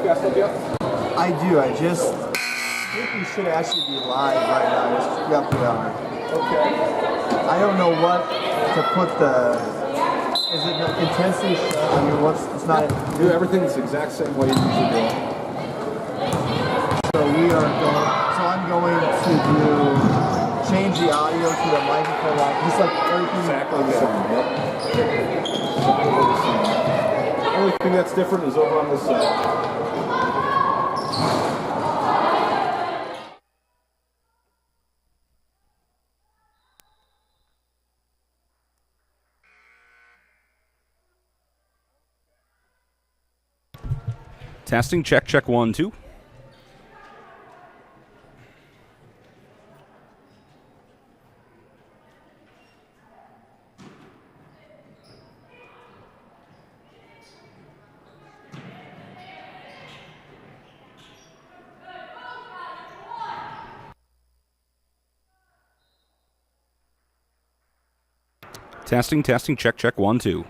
Wirecast up yet? I do. I just think we should actually be live right now. Yep, we are. Okay. I don't know what to put the. Is it the intensity? I mean, it's not. Do everything the exact same way you usually do it. So we are going. So I'm going to change the audio to the microphone line, just like everything. Exactly the same. Yep. Exactly the same. The only thing that's different is over on this side. Testing, check 1, 2. Testing, check 1, 2.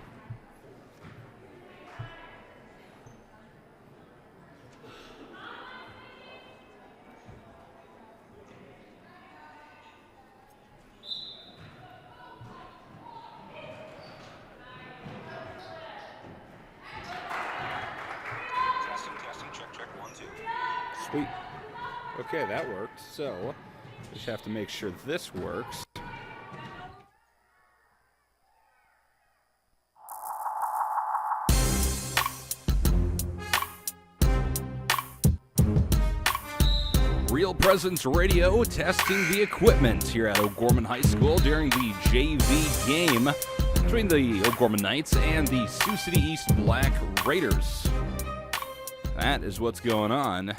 Sweet. Okay, that worked. So, just have to make sure this works. Real Presence Radio testing the equipment here at O'Gorman High School during the JV game between the O'Gorman Knights and the Sioux City East Black Raiders. That is what's going on.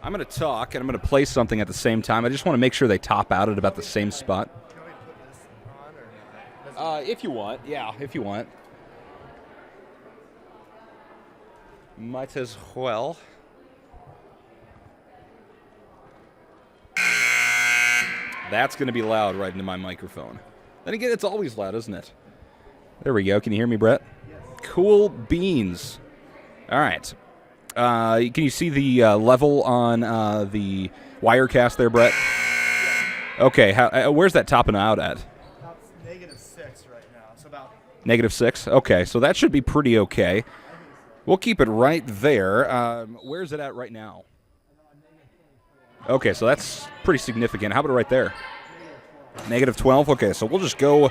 I'm going to talk, and I'm going to play something at the same time. I just want to make sure they top out at about the same spot. If you want. Yeah, if you want. Might as well. That's going to be loud right into my microphone. Then again, it's always loud, isn't it? There we go. Can you hear me, Brett? Yes. Cool beans. All right. Can you see the level on the Wirecast there, Brett? Yeah. Okay, where's that topping out at? It's -6 right now. It's about -6? Okay, so that should be pretty okay. We'll keep it right there. Where's it at right now? Okay, so that's pretty significant. How about right there? -12? Okay, so we'll just go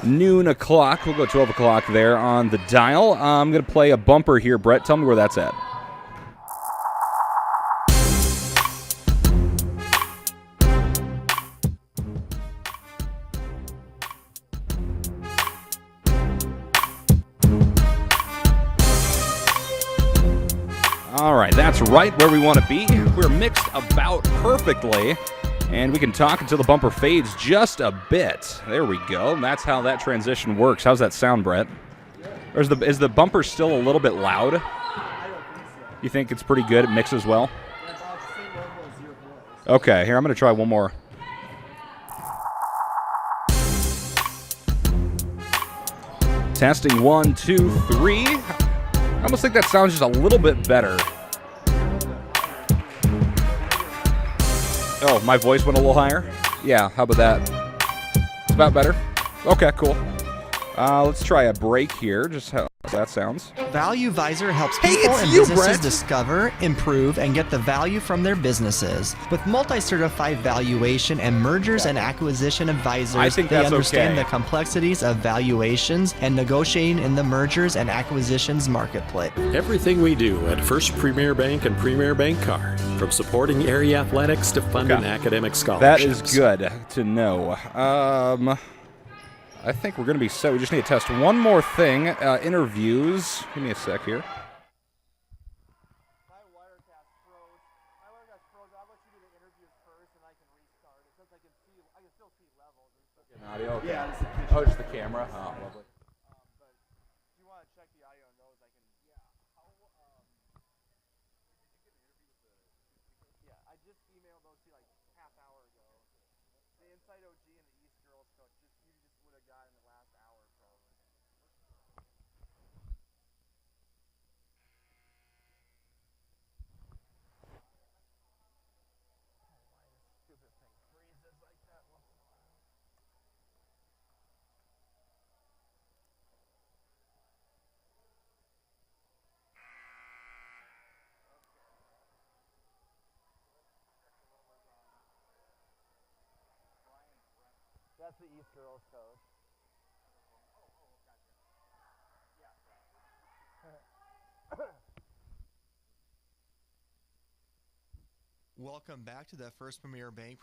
noon o'clock. We'll go 12 o'clock there on the dial. I'm going to play a bumper here. Brett, tell me where that's at. All right, that's right where we want to be. We're mixed about perfectly. And we can talk until the bumper fades just a bit. There we go. That's how that transition works. How's that sound, Brett? Or is the bumper still a little bit loud? I don't think so. You think it's pretty good? It mixes well? Yeah, about the same level as your voice. Okay, here, I'm going to try one more. Testing 1, 2, 3. I almost think that sounds just a little bit better. Oh, my voice went a little higher? Yeah, how about that? It's about better? Okay, cool. Let's try a break here, just how that sounds. Value Visor helps people and businesses discover, improve, and get the value from their businesses. With multi-certified valuation and mergers and acquisition advisors, they understand the complexities of valuations and negotiating in the mergers and acquisitions marketplace. Everything we do at First Premier Bank and Premier Bank Card, from supporting area athletics to funding academic scholarships. That is good to know. I think we're going to be set. We just need to test one more thing. Interviews. Give me a sec here. My Wirecast froze. I'll let you do the interview Audio? Okay. Yeah, this is Oh, just the camera? Oh, lovely. But if you want to check the audio on those, I can. Yeah, I just emailed those to you like half hour ago. The Inside OG and the East Girls coach, you just would have gotten the last hour probably. Stupid thing freezes like that once in a while. That's the East Girls coach. Welcome back to the first Premier Bank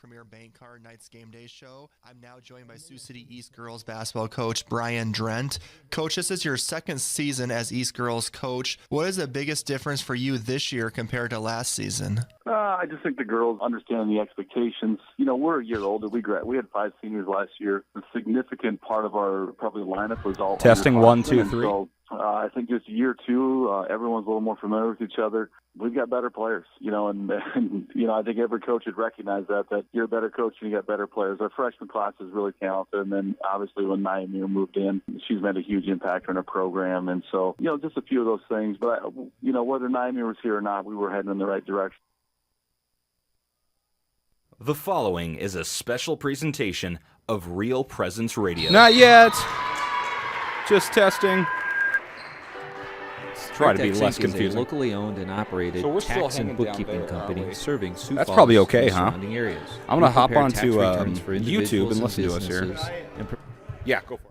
Card Nights Game Day show. I'm now joined by Sioux City East Girls basketball coach Brian Drent. Coach, this is your second season as East Girls coach. What is the biggest difference for you this year compared to last season? I just think the girls understand the expectations. You know, we're a year older. We had 5 seniors last year. A significant part of our probably lineup was all testing 1, 2, 3. So, I think just year 2, everyone's a little more familiar with each other. We've got better players, you know, and you know, I think every coach would recognize that you're a better coach and you got better players. Our freshman class is really talented, and then obviously when Naomi moved in, she's made a huge impact on our program, and so, you know, just a few of those things. But, you know, whether Naomi was here or not, we were heading in the right direction. The following is a special presentation of Real Presence Radio. Not yet. Just testing. Try to be less confusing. Is a locally owned and operated So we're still tax and hanging down bookkeeping there, company aren't we? serving Sioux That's Falls probably okay, and huh? surrounding areas. I'm going to We hop prepare onto tax returns for YouTube and individuals listen to us here. businesses and Yeah, go for it.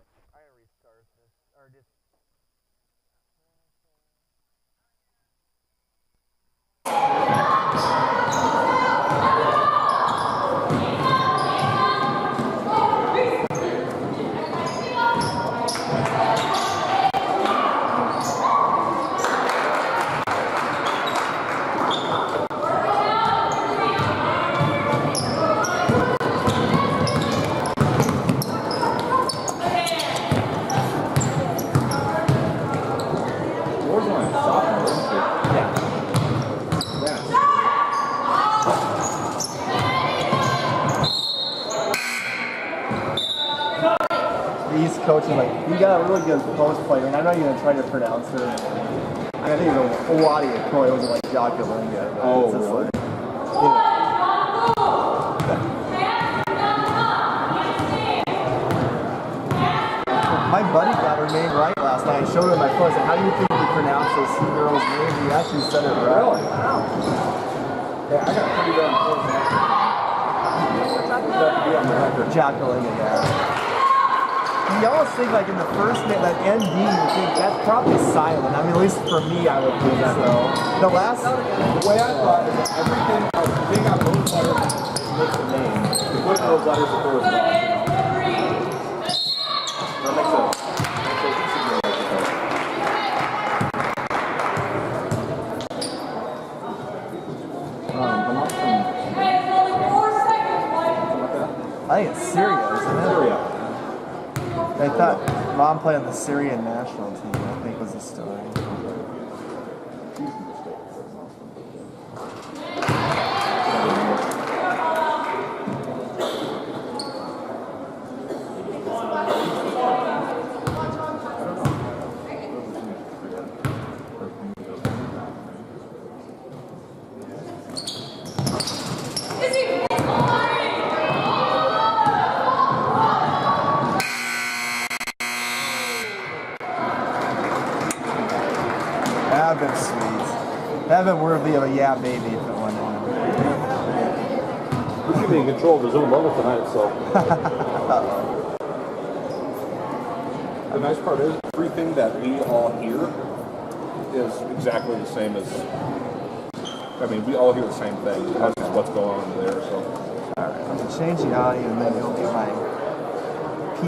Coaching, like, you got a really good post player, and I'm not even trying to pronounce her. I think it was Owadi or Croy, it wasn't like Jakalinga. Oh, it's just really? like, yeah. My buddy got her name right last night. I showed her my phone. I said, how do you think you pronounce this girl's name? He actually said it right. Really? Wow. Yeah, I got pretty damn close. Jakalinga, yeah. You always think, like, in the first name, that ND, you think that's probably silent. I mean, at least for me, I would think so. The last... The way I thought is that everything, they got those letters makes the name. You put those letters before his name, you know? That makes a decent name, I suppose. I think it's Syria, isn't it? Syria. I thought Mom played on the Syrian national team, I think was the story. That'd been sweet. That'd been worthy of a yeah baby if it went in. We should be in control of his own level tonight, so. The nice part is, everything that we all hear is exactly the same as, I mean, we all hear the same thing. That's just what's going on there, so. Alright, I'm going to change the audio and then go get my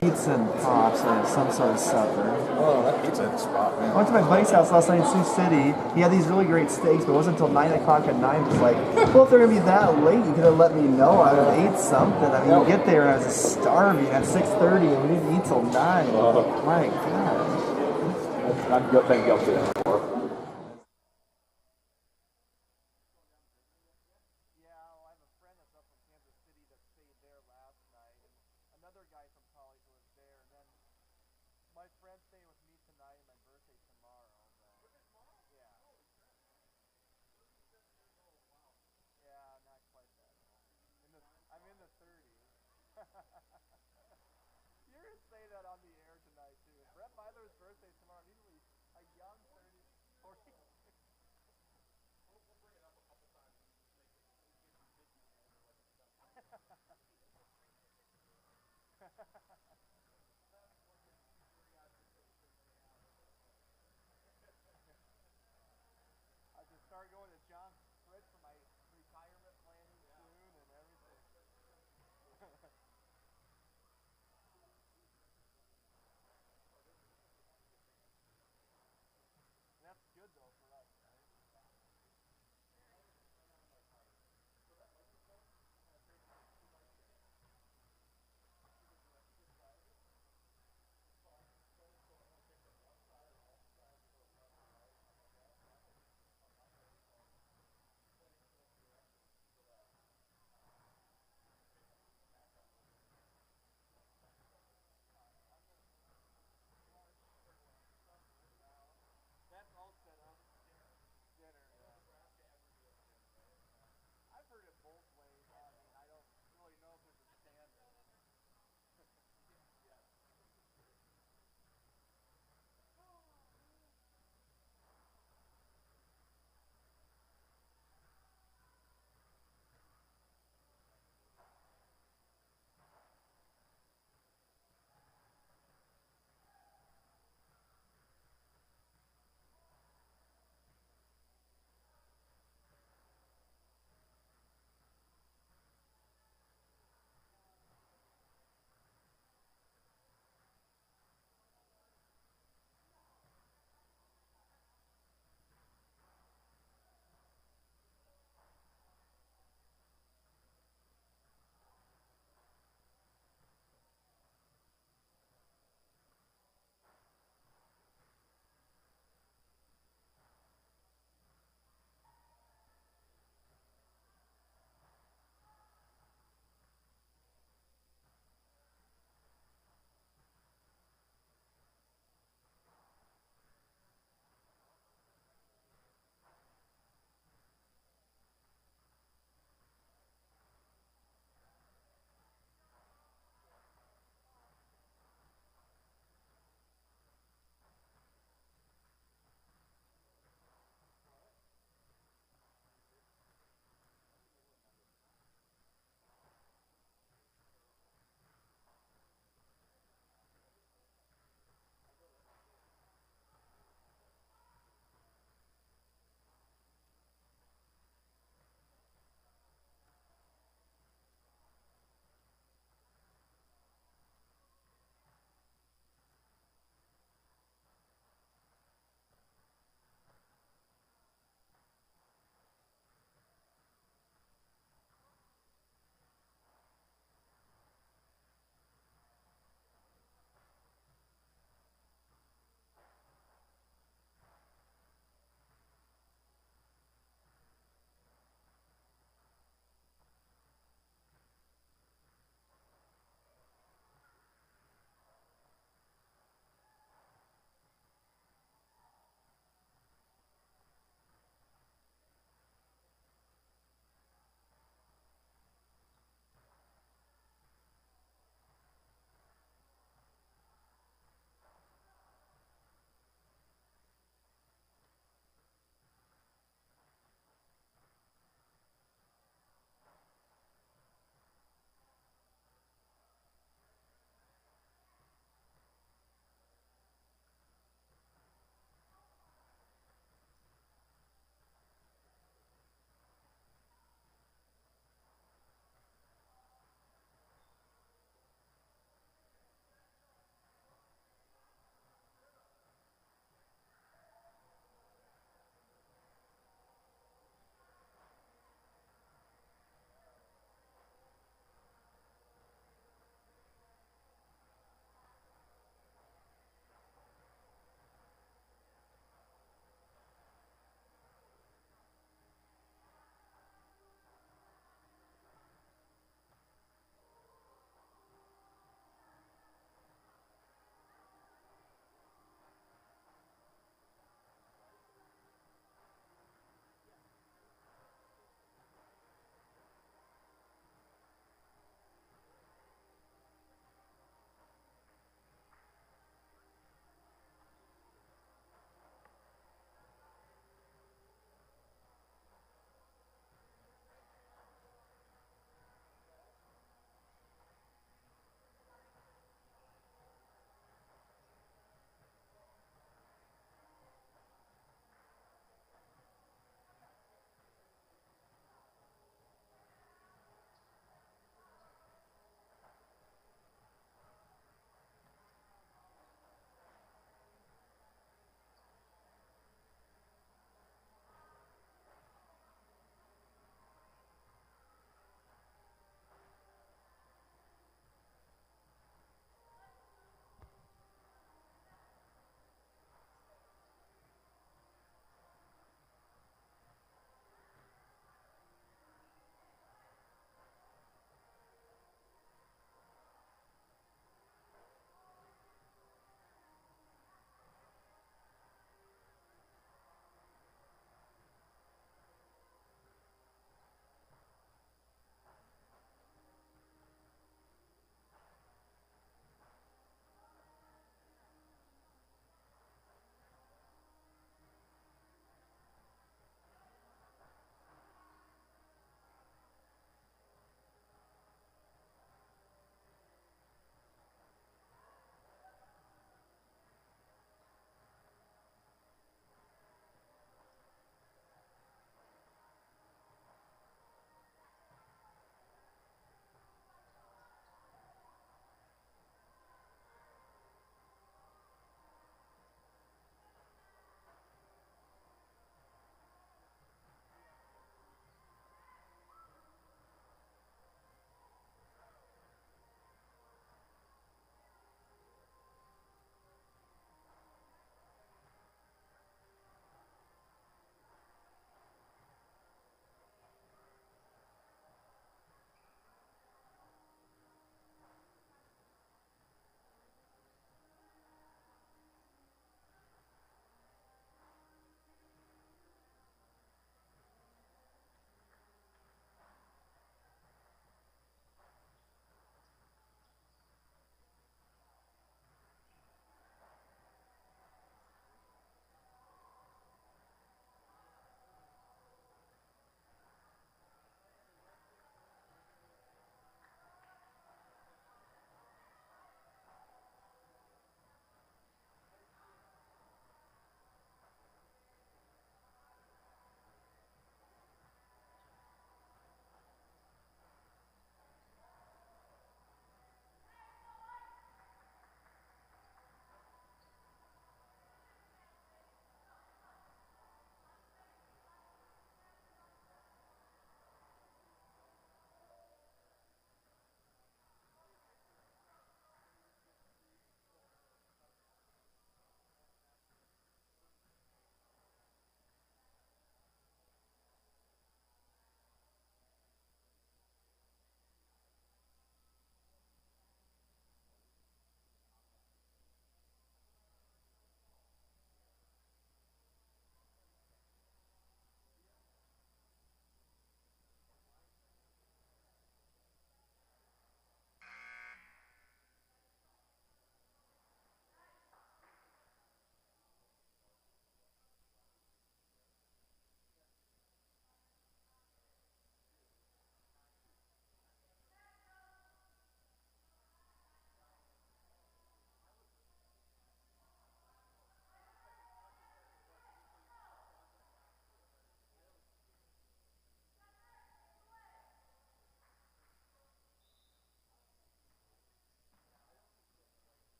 pizza and pops and some sort of supper. Oh, that pizza spot, man. I went to my buddy's house last night in Sioux City. He had these really great steaks, but it wasn't until 9 o'clock at night. It was like, well, if they're going to be that late, you could have let me know. I would have ate something. I mean, you get there and I was starving at 6:30 and we didn't eat till 9. My God. I'm guilty of that before.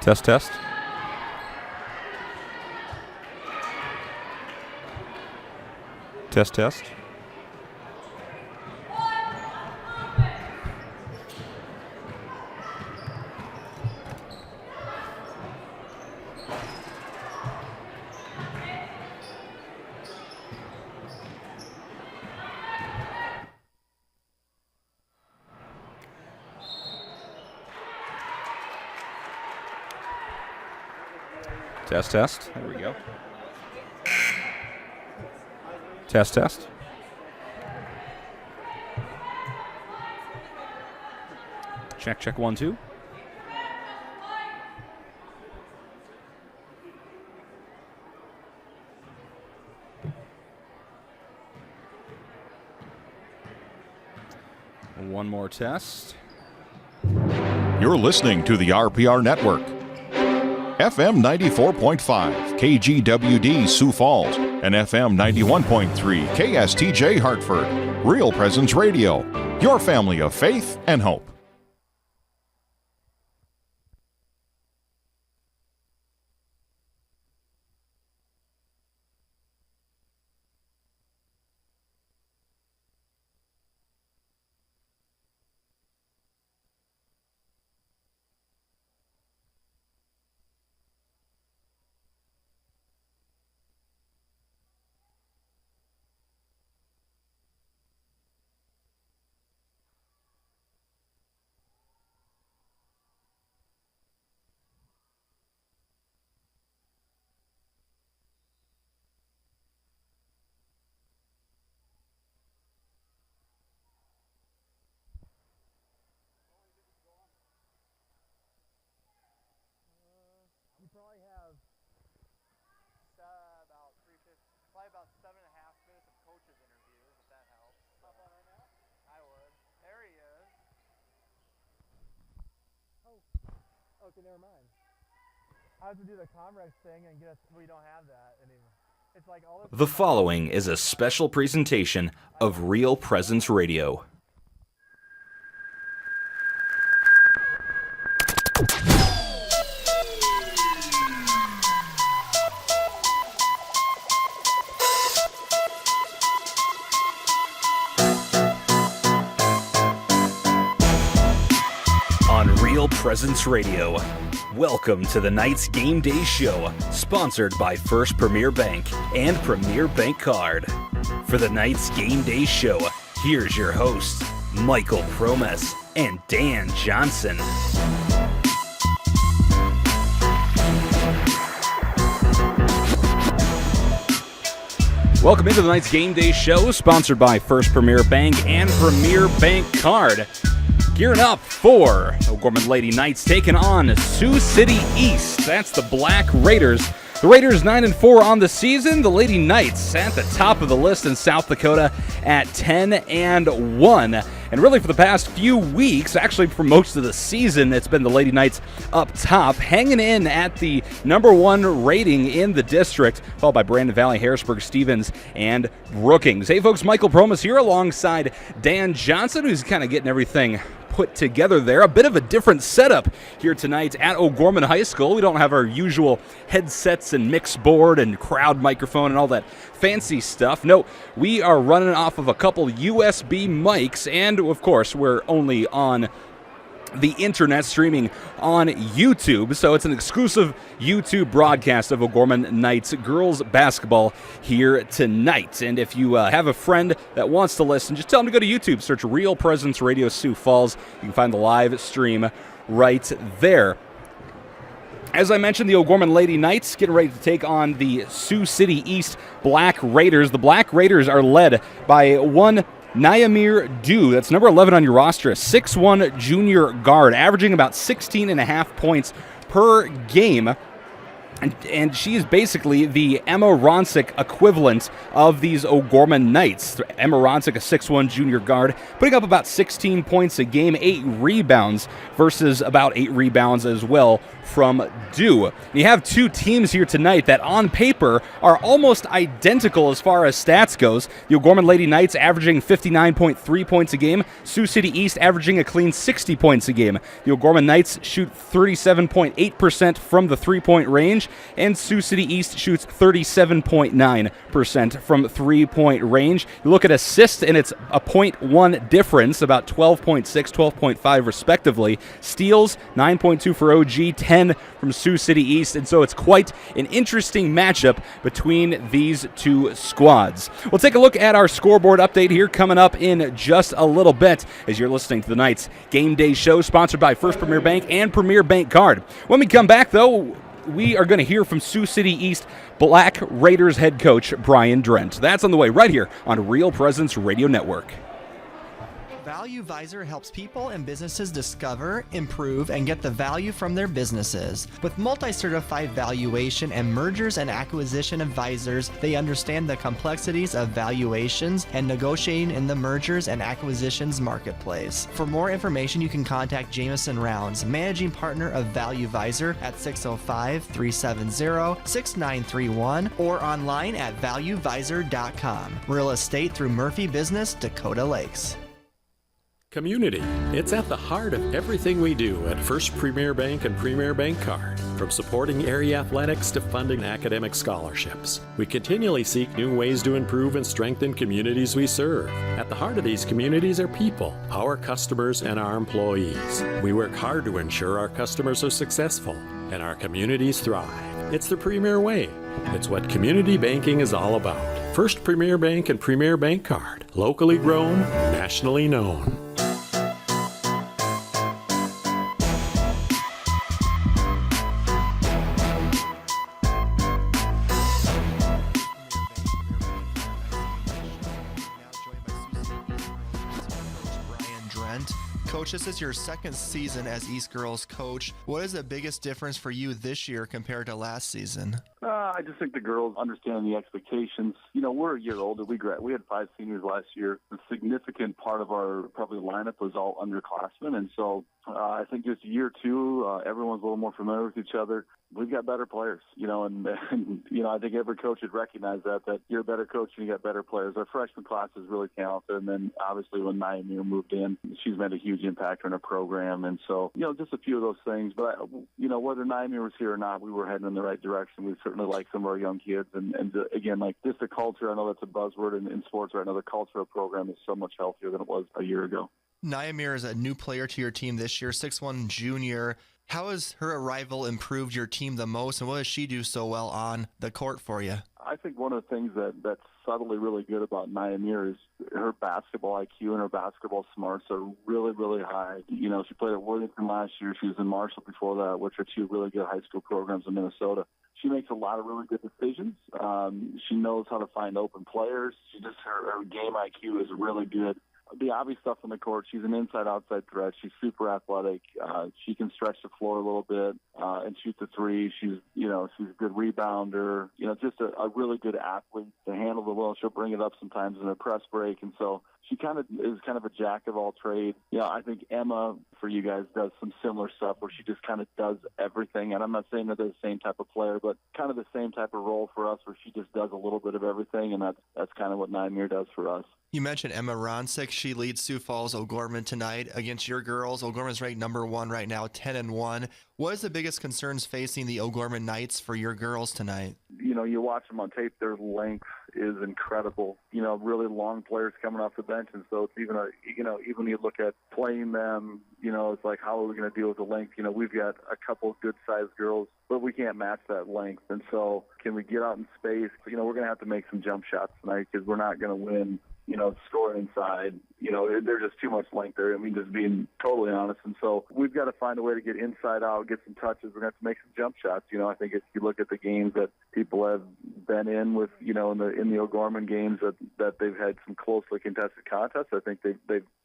Test, test. Test, test. Test, test. There we go. Test, test. Check, check, 1, 2. One more test. You're listening to the RPR Network. FM 94.5, KGWD Sioux Falls, and FM 91.3, KSTJ Hartford. Real Presence Radio, your family of faith and hope. About 7.5 minutes of coaches interviews, if that helps. Pop on right now? I would. There he is. Oh, okay, never mind. I have to do the Comrex thing and get us. We don't have that anymore. It's like all. The following is a special presentation of Real Presence Radio. Presence Radio. Welcome to the Knights Game Day Show, sponsored by First Premier Bank and Premier Bank Card. For the Knights Game Day Show, here's your hosts, Michael Promes and Dan Johnson. Welcome into the Knights Game Day Show, sponsored by First Premier Bank and Premier Bank Card. Gearing up for O'Gorman Lady Knights taking on Sioux City East. That's the Black Raiders. The Raiders 9-4 on the season. The Lady Knights at the top of the list in South Dakota at 10-1. And really for the past few weeks, actually for most of the season, it's been the Lady Knights up top, hanging in at the #1 rating in the district, followed by Brandon Valley, Harrisburg, Stevens, and Brookings. Hey folks, Michael Promes here alongside Dan Johnson, who's kind of getting everything put together there. A bit of a different setup here tonight at O'Gorman High School. We don't have our usual headsets and mix board and crowd microphone and all that fancy stuff. No, we are running off of a couple USB mics, and of course we're only on the internet, streaming on YouTube, so it's an exclusive YouTube broadcast of O'Gorman Knights girls basketball here tonight. And if you have a friend that wants to listen, just tell them to go to YouTube, search Real Presence Radio Sioux Falls. You can find the live stream right there. As I mentioned, the O'Gorman Lady Knights getting ready to take on the Sioux City East Black Raiders. The Black Raiders are led by one Nyamir Dew, that's number 11 on your roster, a 6'1 junior guard, averaging about 16.5 points per game. And she is basically the Emma Ronsick equivalent of these O'Gorman Knights. Emma Ronsick, a 6'1 junior guard, putting up about 16 points a game, 8 rebounds versus about 8 rebounds as well from Dew. You have two teams here tonight that on paper are almost identical as far as stats goes. The O'Gorman Lady Knights averaging 59.3 points a game, Sioux City East averaging a clean 60 points a game. The O'Gorman Knights shoot 37.8% from the three-point range, and Sioux City East shoots 37.9% from three-point range. You look at assists, and it's a 0.1 difference, about 12.6, 12.5 respectively. Steals, 9.2 for OG, 10 from Sioux City East, and so it's quite an interesting matchup between these two squads. We'll take a look at our scoreboard update here coming up in just a little bit as you're listening to the Knights Game Day Show, sponsored by First Premier Bank and Premier Bank Card. When we come back, though, we are going to hear from Sioux City East Black Raiders head coach Brian Drent. That's on the way right here on Real Presence Radio Network. Value Visor helps people and businesses discover, improve, and get the value from their businesses. With multi-certified valuation and mergers and acquisition advisors, they understand the complexities of valuations and negotiating in the mergers and acquisitions marketplace. For more information, you can contact Jameson Rounds, managing partner of Value Visor, at 605-370-6931 or online at valuevisor.com. Real estate through Murphy Business, Dakota Lakes. Community. It's at the heart of everything we do at First Premier Bank and Premier Bank Card. From supporting area athletics to funding academic scholarships, we continually seek new ways to improve and strengthen communities we serve. At the heart of these communities are people, our customers, and our employees. We work hard to ensure our customers are successful and our communities thrive. It's the Premier way. It's what community banking is all about. First Premier Bank and Premier Bank Card. Locally grown, nationally known. Coach, this is your second season as East Girls coach. What is the biggest difference for you this year compared to last season? I just think the girls understand the expectations. You know, we're a year older. We had 5 seniors last year. A significant part of our probably lineup was all underclassmen, and so I think just year 2, everyone's a little more familiar with each other. We've got better players, you know, and you know, I think every coach would recognize that you're a better coach and you got better players. Our freshman class is really talented, and then obviously when Naomi moved in, she's made a huge impact on our program, and so, you know, just a few of those things. But, you know, whether Naomi was here or not, we were heading in the right direction. We certainly like some of our young kids, and again, like just the culture, I know that's a buzzword in sports right now, the culture of the program is so much healthier than it was a year ago. Naomi is a new player to your team this year, 6'1 junior. How has her arrival improved your team the most, and what does she do so well on the court for you? I think one of the things that's subtly really good about Naomi is her basketball IQ and her basketball smarts are really, really high. You know, she played at Worthington last year. She was in Marshall before that, which are 2 really good high school programs in Minnesota. She makes a lot of really good decisions. She knows how to find open players. Her game IQ is really good. The obvious stuff on the court, she's an inside-outside threat. She's super athletic. She can stretch the floor a little bit and shoot the three. She's a good rebounder. You know, just a really good athlete to handle the ball. She'll bring it up sometimes in a press break, and so she is kind of a jack of all trades. You know, I think Emma, for you guys, does some similar stuff where she just kind of does everything. And I'm not saying that they're the same type of player, but kind of the same type of role for us where she just does a little bit of everything, and that's kind of what Naomi does for us. You mentioned Emma Ronsick. She leads Sioux Falls O'Gorman tonight against your girls. O'Gorman's ranked number 1 right now, 10-1. What is the biggest concerns facing the O'Gorman Knights for your girls tonight? You know, you watch them on tape, their length is incredible. You know, really long players coming off the bench, and so it's even when you look at playing them, you know, it's like, how are we going to deal with the length? You know, we've got a couple of good-sized girls, but we can't match that length. And so can we get out in space? You know, we're going to have to make some jump shots tonight because we're not going to win, you know, scoring inside. You know, there's just too much length there. I mean, just being totally honest. And so we've got to find a way to get inside out, get some touches. We're going to have to make some jump shots. You know, I think if you look at the games that people have been in with, you know, in the O'Gorman games that they've had some closely contested contests, I think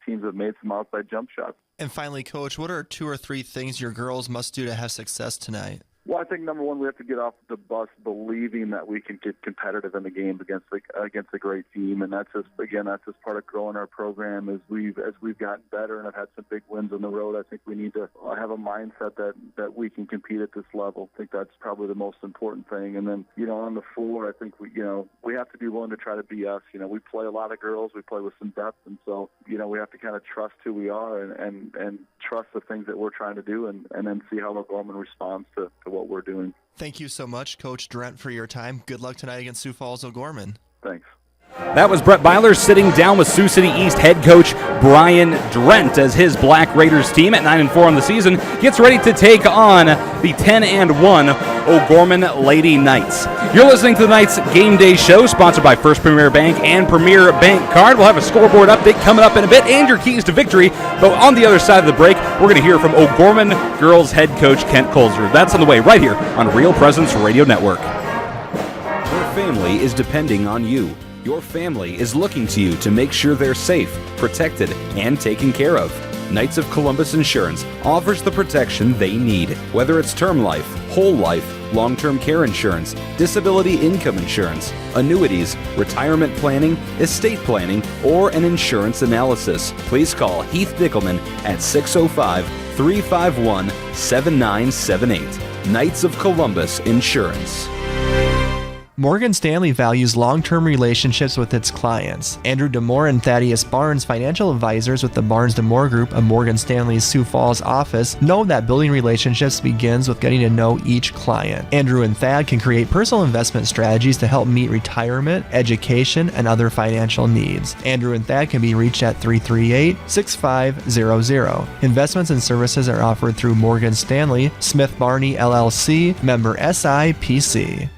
teams have made some outside jump shots. And finally, Coach, what are 2 or 3 things your girls must do to have success tonight? Well, I think number one, we have to get off the bus believing that we can get competitive in the games against a great team, and that's just part of growing our program as we've gotten better and have had some big wins on the road. I think we need to have a mindset that we can compete at this level. I think that's probably the most important thing. And then, on the floor, I think we have to be willing to try to be us. We play a lot of girls, we play with some depth, and so we have to kind of trust who we are and trust the things that we're trying to do, and then see how O'Gorman responds to what we're doing. Thank you so much, Coach Drent, for your time. Good luck tonight against Sioux Falls O'Gorman. Thanks. That was Brett Byler sitting down with Sioux City East head coach Brian Drent as his Black Raiders team at 9-4 on the season gets ready to take on the 10-1 O'Gorman Lady Knights. You're listening to the Knights Game Day Show, sponsored by First Premier Bank and Premier Bank Card. We'll have a scoreboard update coming up in a bit and your keys to victory. But on the other side of the break, we're going to hear from O'Gorman girls head coach Kent Colzer. That's on the way right here on Real Presence Radio Network. Your family is depending on you. Your family is looking to you to make sure they're safe, protected, and taken care of. Knights of Columbus Insurance offers the protection they need, whether it's term life, whole life, long-term care insurance, disability income insurance, annuities, retirement planning, estate planning, or an insurance analysis. Please call Heath Dickelman at 605-351-7978. Knights of Columbus Insurance. Morgan Stanley values long-term relationships with its clients. Andrew DeMore and Thaddeus Barnes, financial advisors with the Barnes DeMore Group of Morgan Stanley's Sioux Falls office, know that building relationships begins with getting to know each client. Andrew and Thad can create personal investment strategies to help meet retirement, education, and other financial needs. Andrew and Thad can be reached at 338-6500. Investments and services are offered through Morgan Stanley, Smith Barney LLC, member SIPC.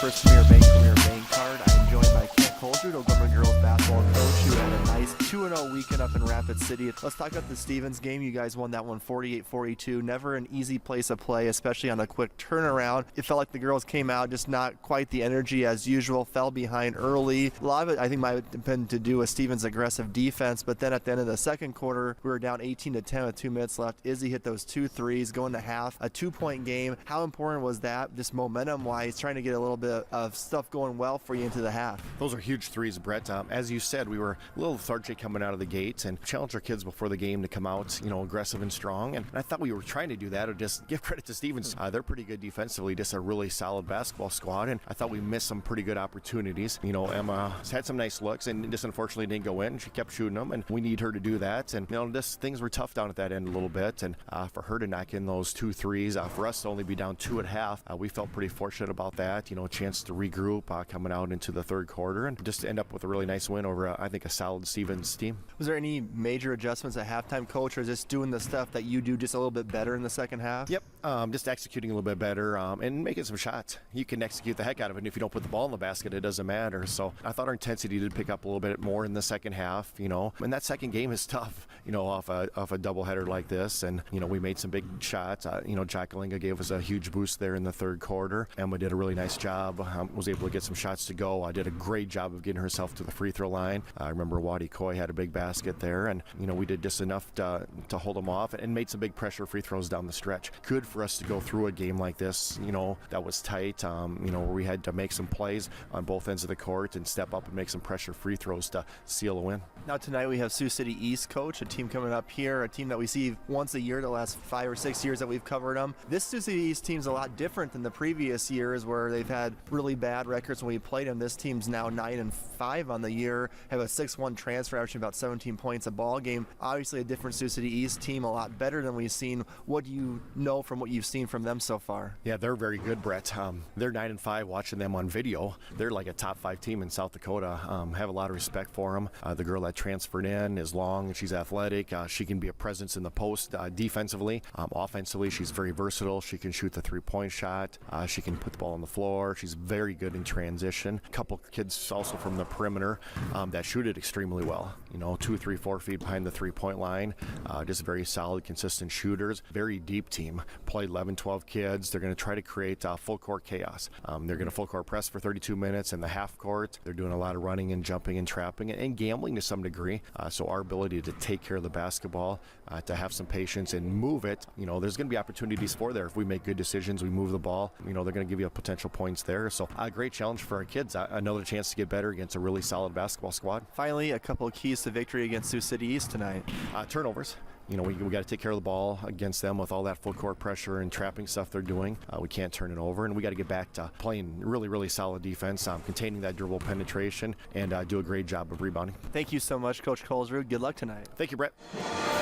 First Premier Bank Card. I'm joined by Kent Colzer, O'Gorman girls basketball coach, who had a nice 2-0 weekend up in Rapid City. Let's talk about the Stevens game. You guys won that one 48-42. Never an easy place to play, especially on a quick turnaround. It felt like the girls came out just not quite the energy as usual, fell behind early. A lot of it, I think, might have been to do with Stevens' aggressive defense, but then at the end of the second quarter, we were down 18-10 with 2 minutes left. Izzy hit those 2 threes, going to half, a 2-point game. How important was that, just momentum-wise, trying to get a little bit of stuff going well for you into the half? Those are huge threes, Brett. As you said, we were a little lethargic coming out of the gates and challenged our kids before the game to come out, aggressive and strong. And I thought we were trying to do that, or just give credit to Stevens. They're pretty good defensively, just a really solid basketball squad. And I thought we missed some pretty good opportunities. Emma had some nice looks and just unfortunately didn't go in. She kept shooting them, and we need her to do that. And, things were tough down at that end a little bit. And for her to knock in those 2 threes, for us to only be down 2 at half, we felt pretty fortunate about that. A chance to regroup coming out into the third quarter and just end up with a really nice win over, I think, a solid Stevens team. Was there any major adjustments at halftime, Coach, or just doing the stuff that you do just a little bit better in the second half? Yep, just executing a little bit better and making some shots. You can execute the heck out of it, and if you don't put the ball in the basket, it doesn't matter. So I thought our intensity did pick up a little bit more in the second half, and that second game is tough, off a doubleheader like this. And, we made some big shots. Jacqueline gave us a huge boost there in the third quarter. Emma did a really nice job, was able to get some shots to go. Did a great job of getting herself to the free throw line. I remember Waddy Coy had a big basket there, and, we did just enough to hold them off and made some big pressure free throws down the stretch. Good for us to go through a game like this, that was tight, where we had to make some plays on both ends of the court and step up and make some pressure free throws to seal a win. Now tonight we have Sioux City East, Coach, a team coming up here, a team that we see once a year the last 5 or 6 years that we've covered them. This Sioux City East team's a lot different than the previous years where they've had really bad records when we played them. This team's now 9-5 on the year, have a 6-1 transfer, averaging about 17 points a ball game. Obviously a different Sioux City East team, a lot better than we've seen. What do you know from what you've seen from them so far? Yeah, they're very good, Brett. They're 9-5. Watching them on video, they're like a top 5 team in South Dakota. Have a lot of respect for them. The girl that transferred in is long, she's athletic. She can be a presence in the post defensively. Offensively, she's very versatile. She can shoot the 3-point shot. She can put the ball on the floor. She's very good in transition. A couple kids also from the perimeter that shoot it extremely well. 2, 3, 4 feet behind the 3-point line. Just very solid, consistent shooters. Very deep team. Play 11, 12 kids. They're going to try to create full court chaos. They're going to full court press for 32 minutes in the half court. They're doing a lot of running and jumping and trapping and gambling to some degree. So our ability to take care of the basketball, to have some patience and move it, there's going to be opportunities for there. If we make good decisions, we move the ball, they're going to give you potential points there. So a great challenge for our kids. Another chance to get better against a really solid basketball squad. Finally, a couple of keys to victory against Sioux City East tonight. Turnovers. We got to take care of the ball against them with all that full court pressure and trapping stuff they're doing. We can't turn it over, and we got to get back to playing really, really solid defense, containing that dribble penetration, and do a great job of rebounding. Thank you so much, Coach Colesrud. Good luck tonight. Thank you, Brett.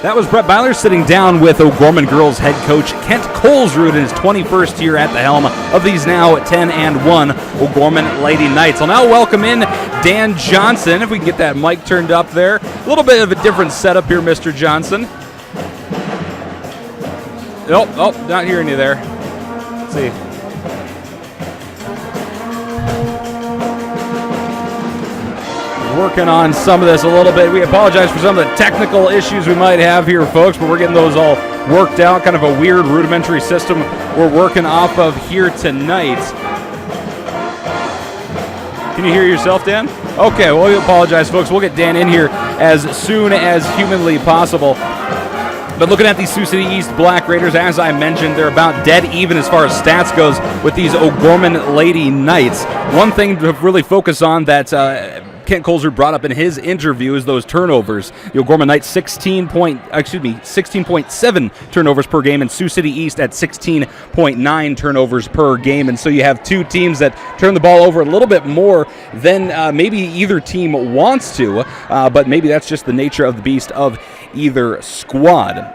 That was Brett Byler sitting down with O'Gorman girls head coach Kent Colesrud in his 21st year at the helm of these now 10-1 O'Gorman Lady Knights. I'll now welcome in Dan Johnson, if we can get that mic turned up there. A little bit of a different setup here, Mr. Johnson. Oh, not hearing you there. Let's see. Working on some of this a little bit. We apologize for some of the technical issues we might have here, folks, but we're getting those all worked out. Kind of a weird rudimentary system we're working off of here tonight. Can you hear yourself, Dan? Okay, well, we apologize, folks. We'll get Dan in here as soon as humanly possible. But looking at these Sioux City East Black Raiders, as I mentioned, they're about dead even as far as stats goes with these O'Gorman Lady Knights. One thing to really focus on that Kent Colesrud brought up in his interview is those turnovers. The O'Gorman Knights 16.7 turnovers per game, and Sioux City East at 16.9 turnovers per game. And so you have two teams that turn the ball over a little bit more than maybe either team wants to, but maybe that's just the nature of the beast of either squad.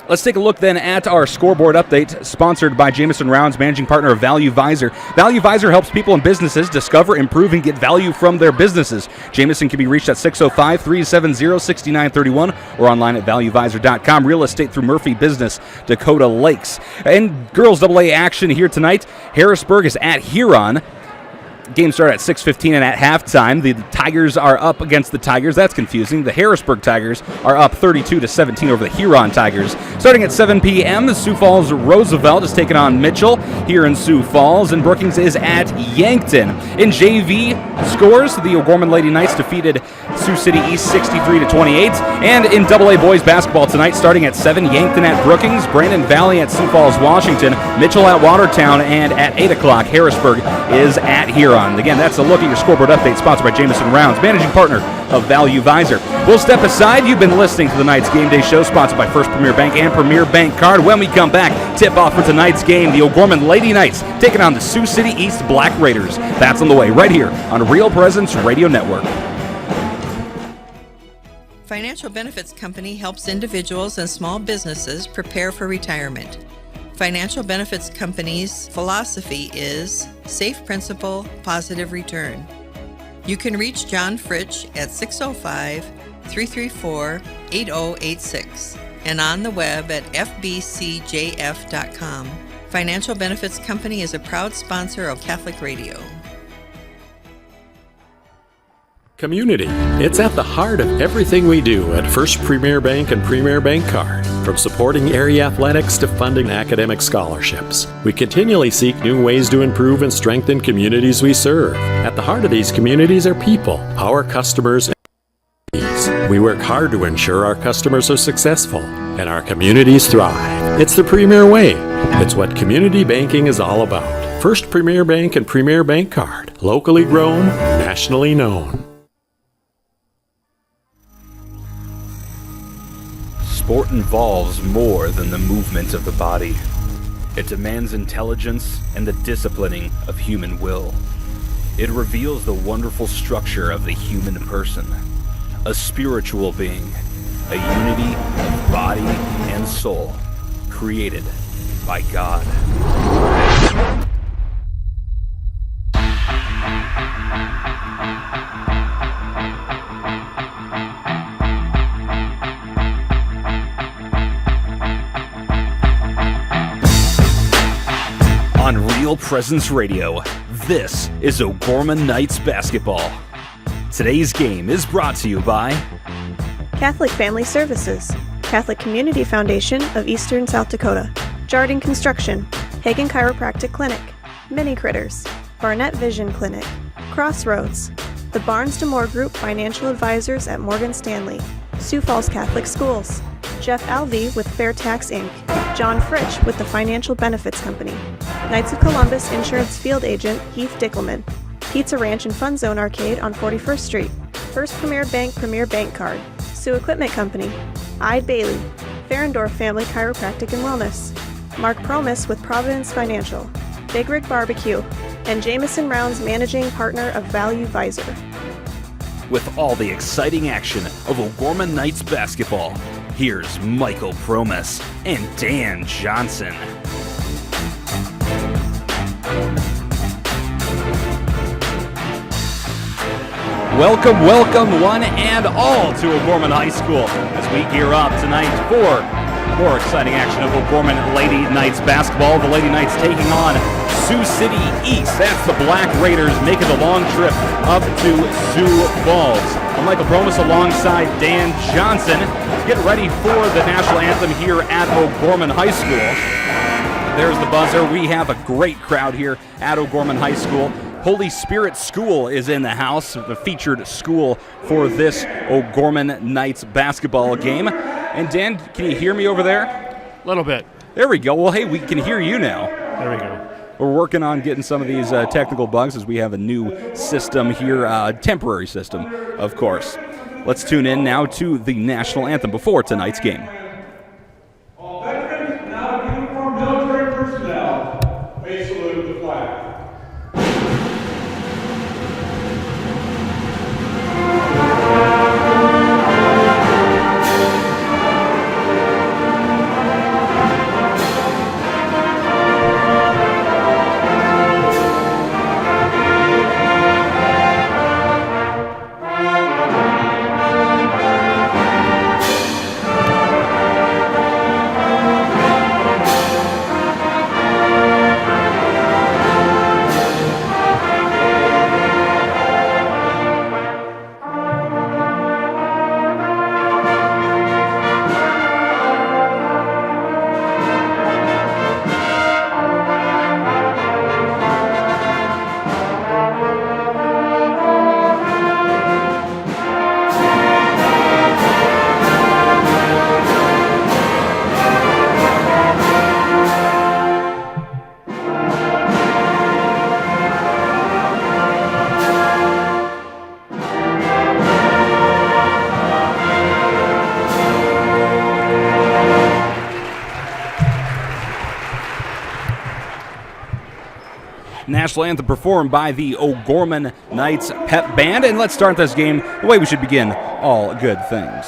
Let's take a look then at our scoreboard update, sponsored by Jameson Rounds, managing partner of Value Visor. Value Visor helps people and businesses discover, improve, and get value from their businesses. Jameson can be reached at 605-370-6931 or online at valuevisor.com. Real estate through Murphy Business, Dakota Lakes. And girls AA action here tonight. Harrisburg is at Huron. Game started at 6:15 and at halftime, the Tigers are up against the Tigers. That's confusing. The Harrisburg Tigers are up 32-17 over the Huron Tigers. Starting at 7 p.m., the Sioux Falls Roosevelt is taking on Mitchell here in Sioux Falls, and Brookings is at Yankton. In JV scores, the O'Gorman Lady Knights defeated Sioux City East 63-28. And in AA boys basketball tonight, starting at 7, Yankton at Brookings, Brandon Valley at Sioux Falls, Washington, Mitchell at Watertown, and at 8 o'clock, Harrisburg is at Huron. Again, that's a look at your scoreboard update, sponsored by Jameson Rounds, managing partner of Value Visor. We'll step aside. You've been listening to the Knights Game Day Show, sponsored by First Premier Bank and Premier Bank Card. When we come back, tip off for tonight's game, the O'Gorman Lady Knights taking on the Sioux City East Black Raiders. That's on the way right here on Real Presence Radio Network. Financial Benefits Company helps individuals and small businesses prepare for retirement. Financial Benefits Company's philosophy is safe principal, positive return. You can reach John Fritsch at 605-334-8086 and on the web at fbcjf.com. Financial Benefits Company is a proud sponsor of Catholic Radio. Community. It's at the heart of everything we do at First Premier Bank and Premier Bank Card. From supporting area athletics to funding academic scholarships, we continually seek new ways to improve and strengthen communities we serve. At the heart of these communities are people, our customers, and communities. We work hard to ensure our customers are successful and our communities thrive. It's the Premier way. It's what community banking is all about. First Premier Bank and Premier Bank Card. Locally grown, nationally known. Sport involves more than the movement of the body. It demands intelligence and the disciplining of human will. It reveals the wonderful structure of the human person, a spiritual being, a unity of body and soul, created by God. On Real Presence Radio, this is O'Gorman Knights Basketball. Today's game is brought to you by Catholic Family Services, Catholic Community Foundation of Eastern South Dakota, Jardine Construction, Hagen Chiropractic Clinic, Mini Critters, Barnett Vision Clinic, Crossroads, the Barnes DeMoore Group Financial Advisors at Morgan Stanley, Sioux Falls Catholic Schools, Jeff Alvey with Fair Tax Inc., John Fritsch with the Financial Benefits Company, Knights of Columbus Insurance Field Agent Heath Dickelman, Pizza Ranch and Fun Zone Arcade on 41st Street, First Premier Bank Card, Sioux Equipment Company, Ide Bailey, Ferendorf Family Chiropractic and Wellness, Mark Promis with Providence Financial, Big Rig Barbecue, and Jameson Rounds Managing Partner of Value Visor. With all the exciting action of O'Gorman Knights basketball, here's Michael Promis and Dan Johnson. Welcome, welcome, one and all to O'Gorman High School as we gear up tonight for more exciting action of O'Gorman Lady Knights basketball. The Lady Knights taking on Sioux City East. That's the Black Raiders making the long trip up to Sioux Falls. I'm Michael Promis alongside Dan Johnson. Get ready for the national anthem here at O'Gorman High School. There's the buzzer. We have a great crowd here at O'Gorman High School. Holy Spirit School is in the house, the featured school for this O'Gorman Knights basketball game. And Dan, can you hear me over there? A little bit. There we go. Well, hey, we can hear you now. There we go. We're working on getting some of these technical bugs as we have a new system here, temporary system, of course. Let's tune in now to the national anthem before tonight's game. All veterans and out-of-uniform military personnel may salute the flag. National anthem performed by the O'Gorman Knights Pep Band. And let's start this game the way we should begin all good things.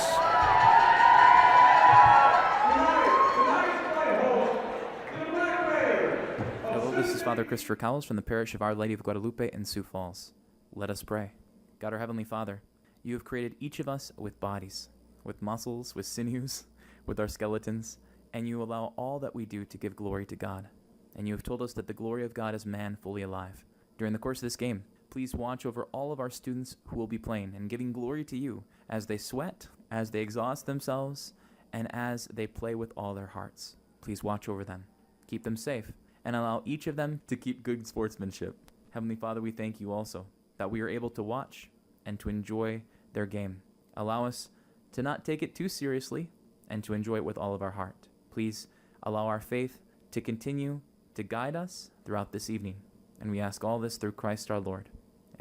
Hello, this is Father Christopher Cowles from the parish of Our Lady of Guadalupe in Sioux Falls. Let us pray. God, our Heavenly Father, you have created each of us with bodies, with muscles, with sinews, with our skeletons, and you allow all that we do to give glory to God. And you have told us that the glory of God is man fully alive. During the course of this game, please watch over all of our students who will be playing and giving glory to you as they sweat, as they exhaust themselves, and as they play with all their hearts. Please watch over them, keep them safe, and allow each of them to keep good sportsmanship. Heavenly Father, we thank you also that we are able to watch and to enjoy their game. Allow us to not take it too seriously and to enjoy it with all of our heart. Please allow our faith to continue to guide us throughout this evening. And we ask all this through Christ our Lord.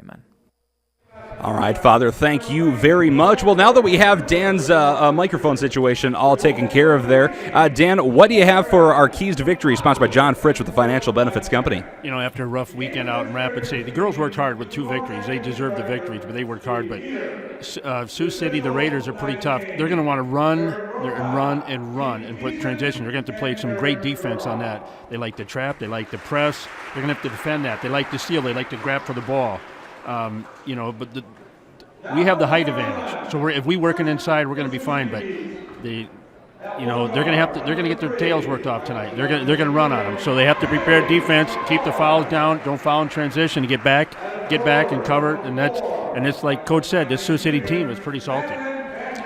Amen. All right, Father, thank you very much. Well, now that we have Dan's microphone situation all taken care of there, Dan, what do you have for our Keys to Victory, sponsored by John Fritsch with the Financial Benefits Company? You know, after a rough weekend out in Rapid City, the girls worked hard with 2 victories. They deserved the victories, but they worked hard. But Sioux City, the Raiders are pretty tough. They're going to want to run and put transition. They're going to have to play some great defense on that. They like to trap. They like to press. They're going to have to defend that. They like to steal. They like to grab for the ball. But we have the height advantage. So if we working inside, we're going to be fine. But they're going to get their tails worked off tonight. They're going to run on them. So they have to prepare defense, keep the fouls down, don't foul in transition, get back and cover. And it's like Coach said, this Sioux City team is pretty salty.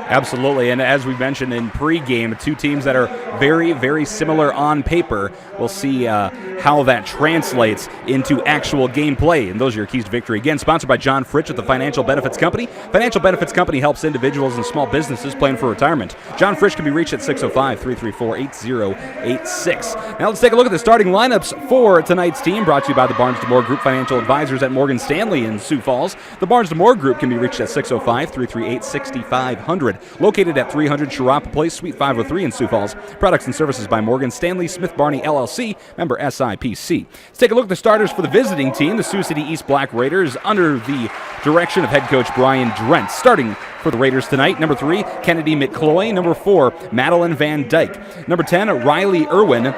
Absolutely, and as we mentioned in pregame, two teams that are very, very similar on paper. We'll see how that translates into actual gameplay, and those are your keys to victory. Again, sponsored by John Fritsch at the Financial Benefits Company. Financial Benefits Company helps individuals and small businesses plan for retirement. John Fritsch can be reached at 605-334-8086. Now let's take a look at the starting lineups for tonight's team, brought to you by the Barnes & Moore Group Financial Advisors at Morgan Stanley in Sioux Falls. The Barnes & Moore Group can be reached at 605-338-6500. Located at 300 Sharapa Place, Suite 503 in Sioux Falls. Products and services by Morgan Stanley, Smith Barney LLC, member SIPC. Let's take a look at the starters for the visiting team, the Sioux City East Black Raiders, under the direction of head coach Brian Drent. Starting for the Raiders tonight, number 3, Kennedy McCloy. Number 4, Madeline Van Dyke. Number 10, Riley Irwin.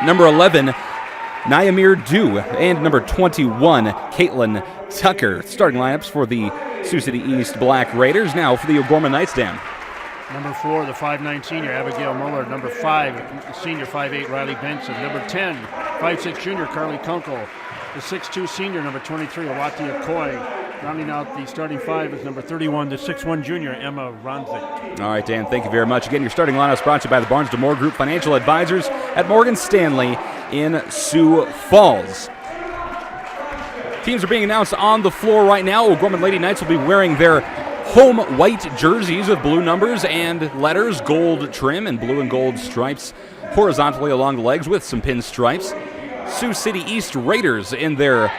Number 11, Nyamir Dew. And number 21, Caitlin Tucker. Starting lineups for the Sioux City East Black Raiders. Now for the O'Gorman Knights, Dan. Number 4, the 5'9" senior, Abigail Muller. Number 5, senior 5'8", Riley Benson. Number 10, 5'6" junior, Carly Kunkel. The 6'2" senior, number 23, Awatia Coy. Rounding out the starting 5 is number 31, the 6'1" junior, Emma Ronzik. All right, Dan, thank you very much. Again, your starting lineup is brought to you by the Barnes & Moore Group Financial Advisors at Morgan Stanley in Sioux Falls. Teams are being announced on the floor right now. O'Gorman Lady Knights will be wearing their home white jerseys with blue numbers and letters, gold trim, and blue and gold stripes horizontally along the legs with some pin stripes. Sioux City East Raiders in their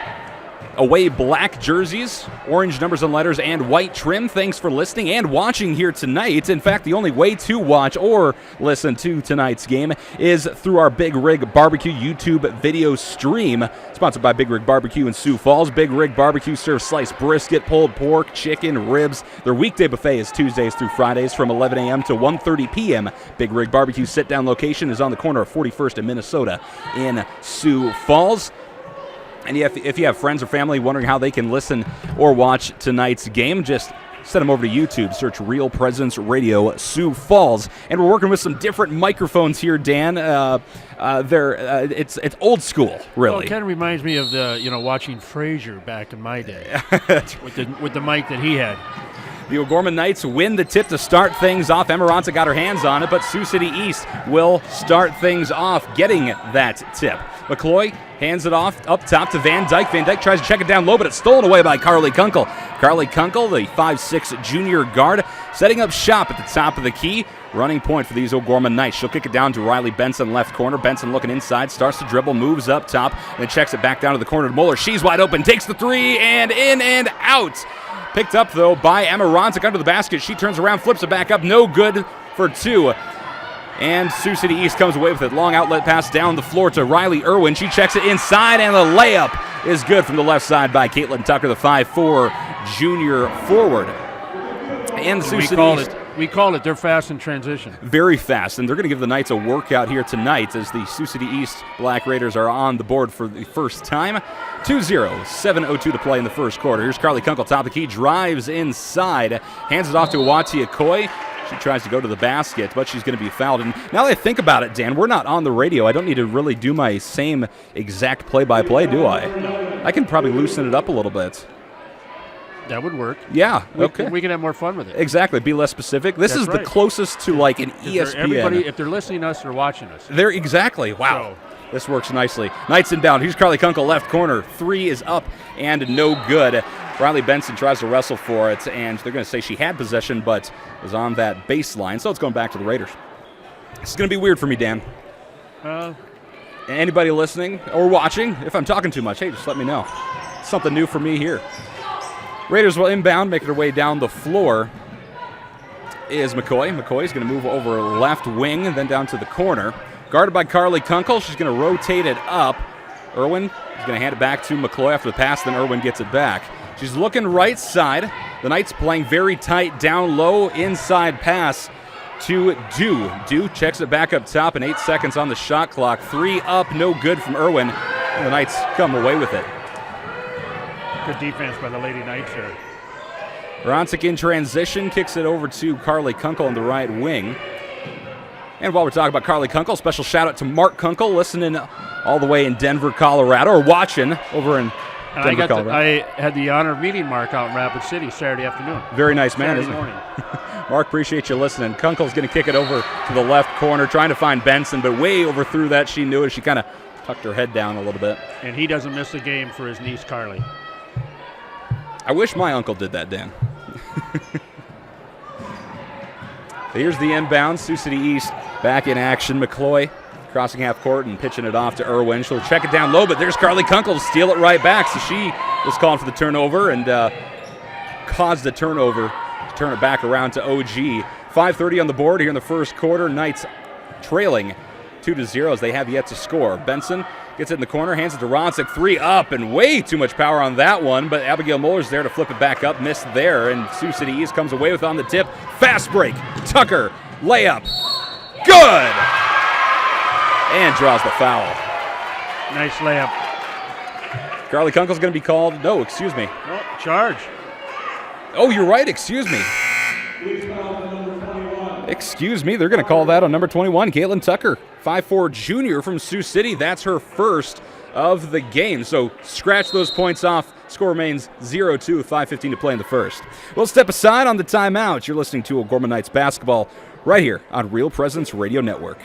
away black jerseys, orange numbers and letters, and white trim. Thanks for listening and watching here tonight. In fact, the only way to watch or listen to tonight's game is through our Big Rig Barbecue YouTube video stream, sponsored by Big Rig Barbecue in Sioux Falls. Big Rig Barbecue serves sliced brisket, pulled pork, chicken, ribs. Their weekday buffet is Tuesdays through Fridays from 11 a.m. to 1:30 p.m. Big Rig Barbecue sit-down location is on the corner of 41st and Minnesota in Sioux Falls. And if you have friends or family wondering how they can listen or watch tonight's game, just send them over to YouTube. Search Real Presence Radio Sioux Falls. And we're working with some different microphones here, Dan. It's old school, really. Well, it kind of reminds me of watching Frasier back in my day with the mic that he had. The O'Gorman Knights win the tip to start things off. Emma Ronza got her hands on it, but Sioux City East will start things off getting that tip. McCloy hands it off up top to Van Dyke. Van Dyke tries to check it down low, but it's stolen away by Carly Kunkel. Carly Kunkel, the 5'6" junior guard, setting up shop at the top of the key. Running point for these O'Gorman Knights. She'll kick it down to Riley Benson, left corner. Benson looking inside, starts to dribble, moves up top, and then checks it back down to the corner to Muller. She's wide open, takes the three, and in and out. Picked up, though, by Emma Ronzik under the basket. She turns around, flips it back up. No good for 2. And Sioux City East comes away with it. Long outlet pass down the floor to Riley Irwin. She checks it inside, and the layup is good from the left side by Caitlin Tucker, the 5'4" junior forward. And Sioux City East. We call it they're fast in transition. Very fast, and they're going to give the Knights a workout here tonight as the Sioux City East Black Raiders are on the board for the first time. 2-0, 7:02 to play in the first quarter. Here's Carly Kunkel, top of the key, drives inside, hands it off to Awatia Coy. She tries to go to the basket, but she's going to be fouled. And now that I think about it, Dan, we're not on the radio. I don't need to really do my same exact play-by-play, do I? No. I can probably loosen it up a little bit. That would work. Yeah, okay. We can have more fun with it. Exactly, be less specific. This is the closest to like an ESPN. If they're listening to us, they're watching us. They're exactly. Wow. This works nicely. Knights inbound. Here's Carly Kunkel, left corner. 3 is up and no good. Riley Benson tries to wrestle for it, and they're going to say she had possession, but was on that baseline, so it's going back to the Raiders. It's going to be weird for me, Dan. Anybody listening or watching, if I'm talking too much, hey, just let me know. Something new for me here. Raiders will inbound, making their way down the floor is McCoy. McCoy's going to move over left wing, then down to the corner. Guarded by Carly Kunkel. She's going to rotate it up. Irwin is going to hand it back to McCloy after the pass, then Irwin gets it back. She's looking right side. The Knights playing very tight, down low, inside pass to Dew. Dew checks it back up top, and 8 seconds on the shot clock. 3 up, no good from Irwin. And the Knights come away with it. Good defense by the Lady Knights here. Ronzik in transition, kicks it over to Carly Kunkel on the right wing. And while we're talking about Carly Kunkel, special shout out to Mark Kunkel, listening all the way in Denver, Colorado, or watching over in Denver, Colorado. I had the honor of meeting Mark out in Rapid City Saturday afternoon. Very nice man, Saturday isn't morning. he? Mark, appreciate you listening. Kunkel's going to kick it over to the left corner, trying to find Benson, but way overthrew that. She knew it. She kind of tucked her head down a little bit. And he doesn't miss a game for his niece, Carly. I wish my uncle did that, Dan. Here's the inbound. Sioux City East back in action. McCloy crossing half court and pitching it off to Irwin. She'll check it down low, but there's Carly Kunkel to steal it right back. So she was calling for the turnover and caused the turnover to turn it back around to OG. 5:30 on the board here in the first quarter. Knights trailing 2-0 as they have yet to score. Benson gets it in the corner, hands it to Ronsick. 3 up and way too much power on that one, but Abigail Muller's there to flip it back up. Missed there, and Sioux City East comes away with on the tip. Fast break. Tucker, layup. Good! And draws the foul. Nice layup. Carly Kunkel's going to be called. No, excuse me. Oh, charge. Oh, you're right. Excuse me. Excuse me. They're going to call that on number 21, Caitlin Tucker. 5'4" junior from Sioux City. That's her first of the game. So scratch those points off. Score remains 0-2, 5:15 to play in the first. We'll step aside on the timeout. You're listening to O'Gorman Knights basketball right here on Real Presence Radio Network.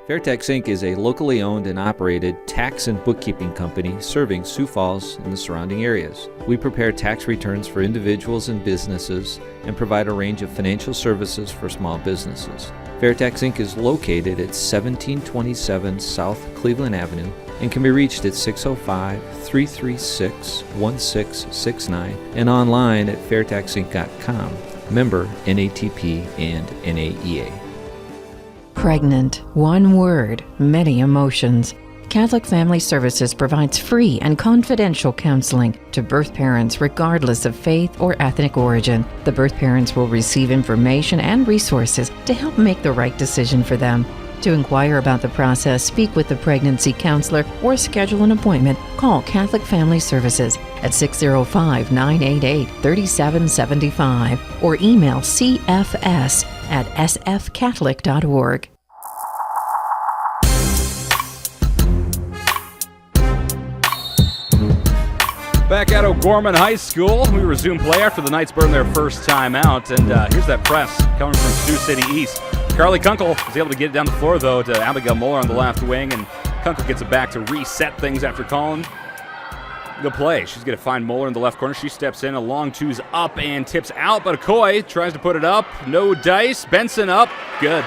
Fairtex Inc. is a locally owned and operated tax and bookkeeping company serving Sioux Falls and the surrounding areas. We prepare tax returns for individuals and businesses and provide a range of financial services for small businesses. Fairtex Inc. is located at 1727 South Cleveland Avenue and can be reached at 605-336-1669 and online at fairtexinc.com. Member NATP and NAEA. Pregnant. One word, many emotions. Catholic Family Services provides free and confidential counseling to birth parents regardless of faith or ethnic origin. The birth parents will receive information and resources to help make the right decision for them. To inquire about the process, speak with the pregnancy counselor or schedule an appointment, call Catholic Family Services at 605-988-3775 or email cfs@sfcatholic.org. Back at O'Gorman High School, we resume play after the Knights burn their first time out, and here's that press coming from Sioux City East. Carly Kunkel was able to get it down the floor, though, to Abigail Muller on the left wing, and Kunkel gets it back to reset things after calling the play. She's going to find Muller in the left corner. She steps in, a long two's up and tips out, but Okoye tries to put it up. No dice. Benson up. Good.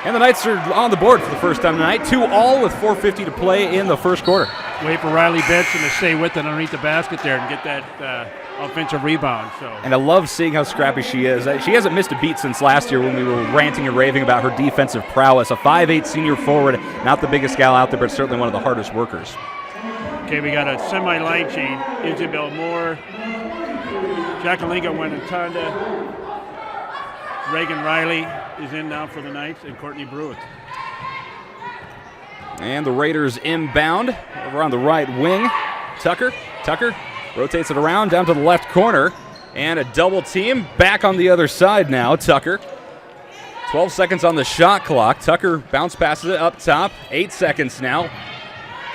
And the Knights are on the board for the first time tonight. 2-all with 4:50 to play in the first quarter. Wait for Riley Benson to stay with it underneath the basket there and get that offensive rebound. And I love seeing how scrappy she is. She hasn't missed a beat since last year when we were ranting and raving about her defensive prowess. A 5'8" senior forward, not the biggest gal out there, but certainly one of the hardest workers. Okay, we got a semi-line change. Isabel Moore, Jacqueline Wentantanda, Reagan Riley is in now for the Knights, and Courtney Brewitt. And the Raiders inbound over on the right wing. Tucker rotates it around down to the left corner. And a double team back on the other side now. Tucker. 12 seconds on the shot clock. Tucker bounce passes it up top. 8 seconds now.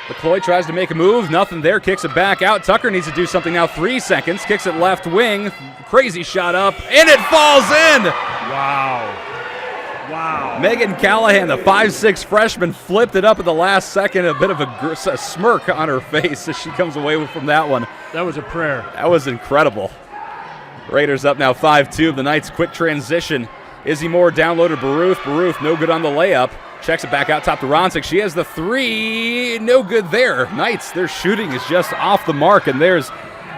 McCloy tries to make a move. Nothing there. Kicks it back out. Tucker needs to do something now. 3 seconds. Kicks it left wing. Crazy shot up. And it falls in. Wow. Megan Callahan, the 5'6" freshman, flipped it up at the last second. A bit of a smirk on her face as she comes away from that one. That was a prayer. That was incredible. Raiders up now 5-2. The Knights quick transition. Izzy Moore downloaded Baruth. Baruth no good on the layup. Checks it back out top to Ronsick. She has the 3. No good there. Knights, their shooting is just off the mark. And there's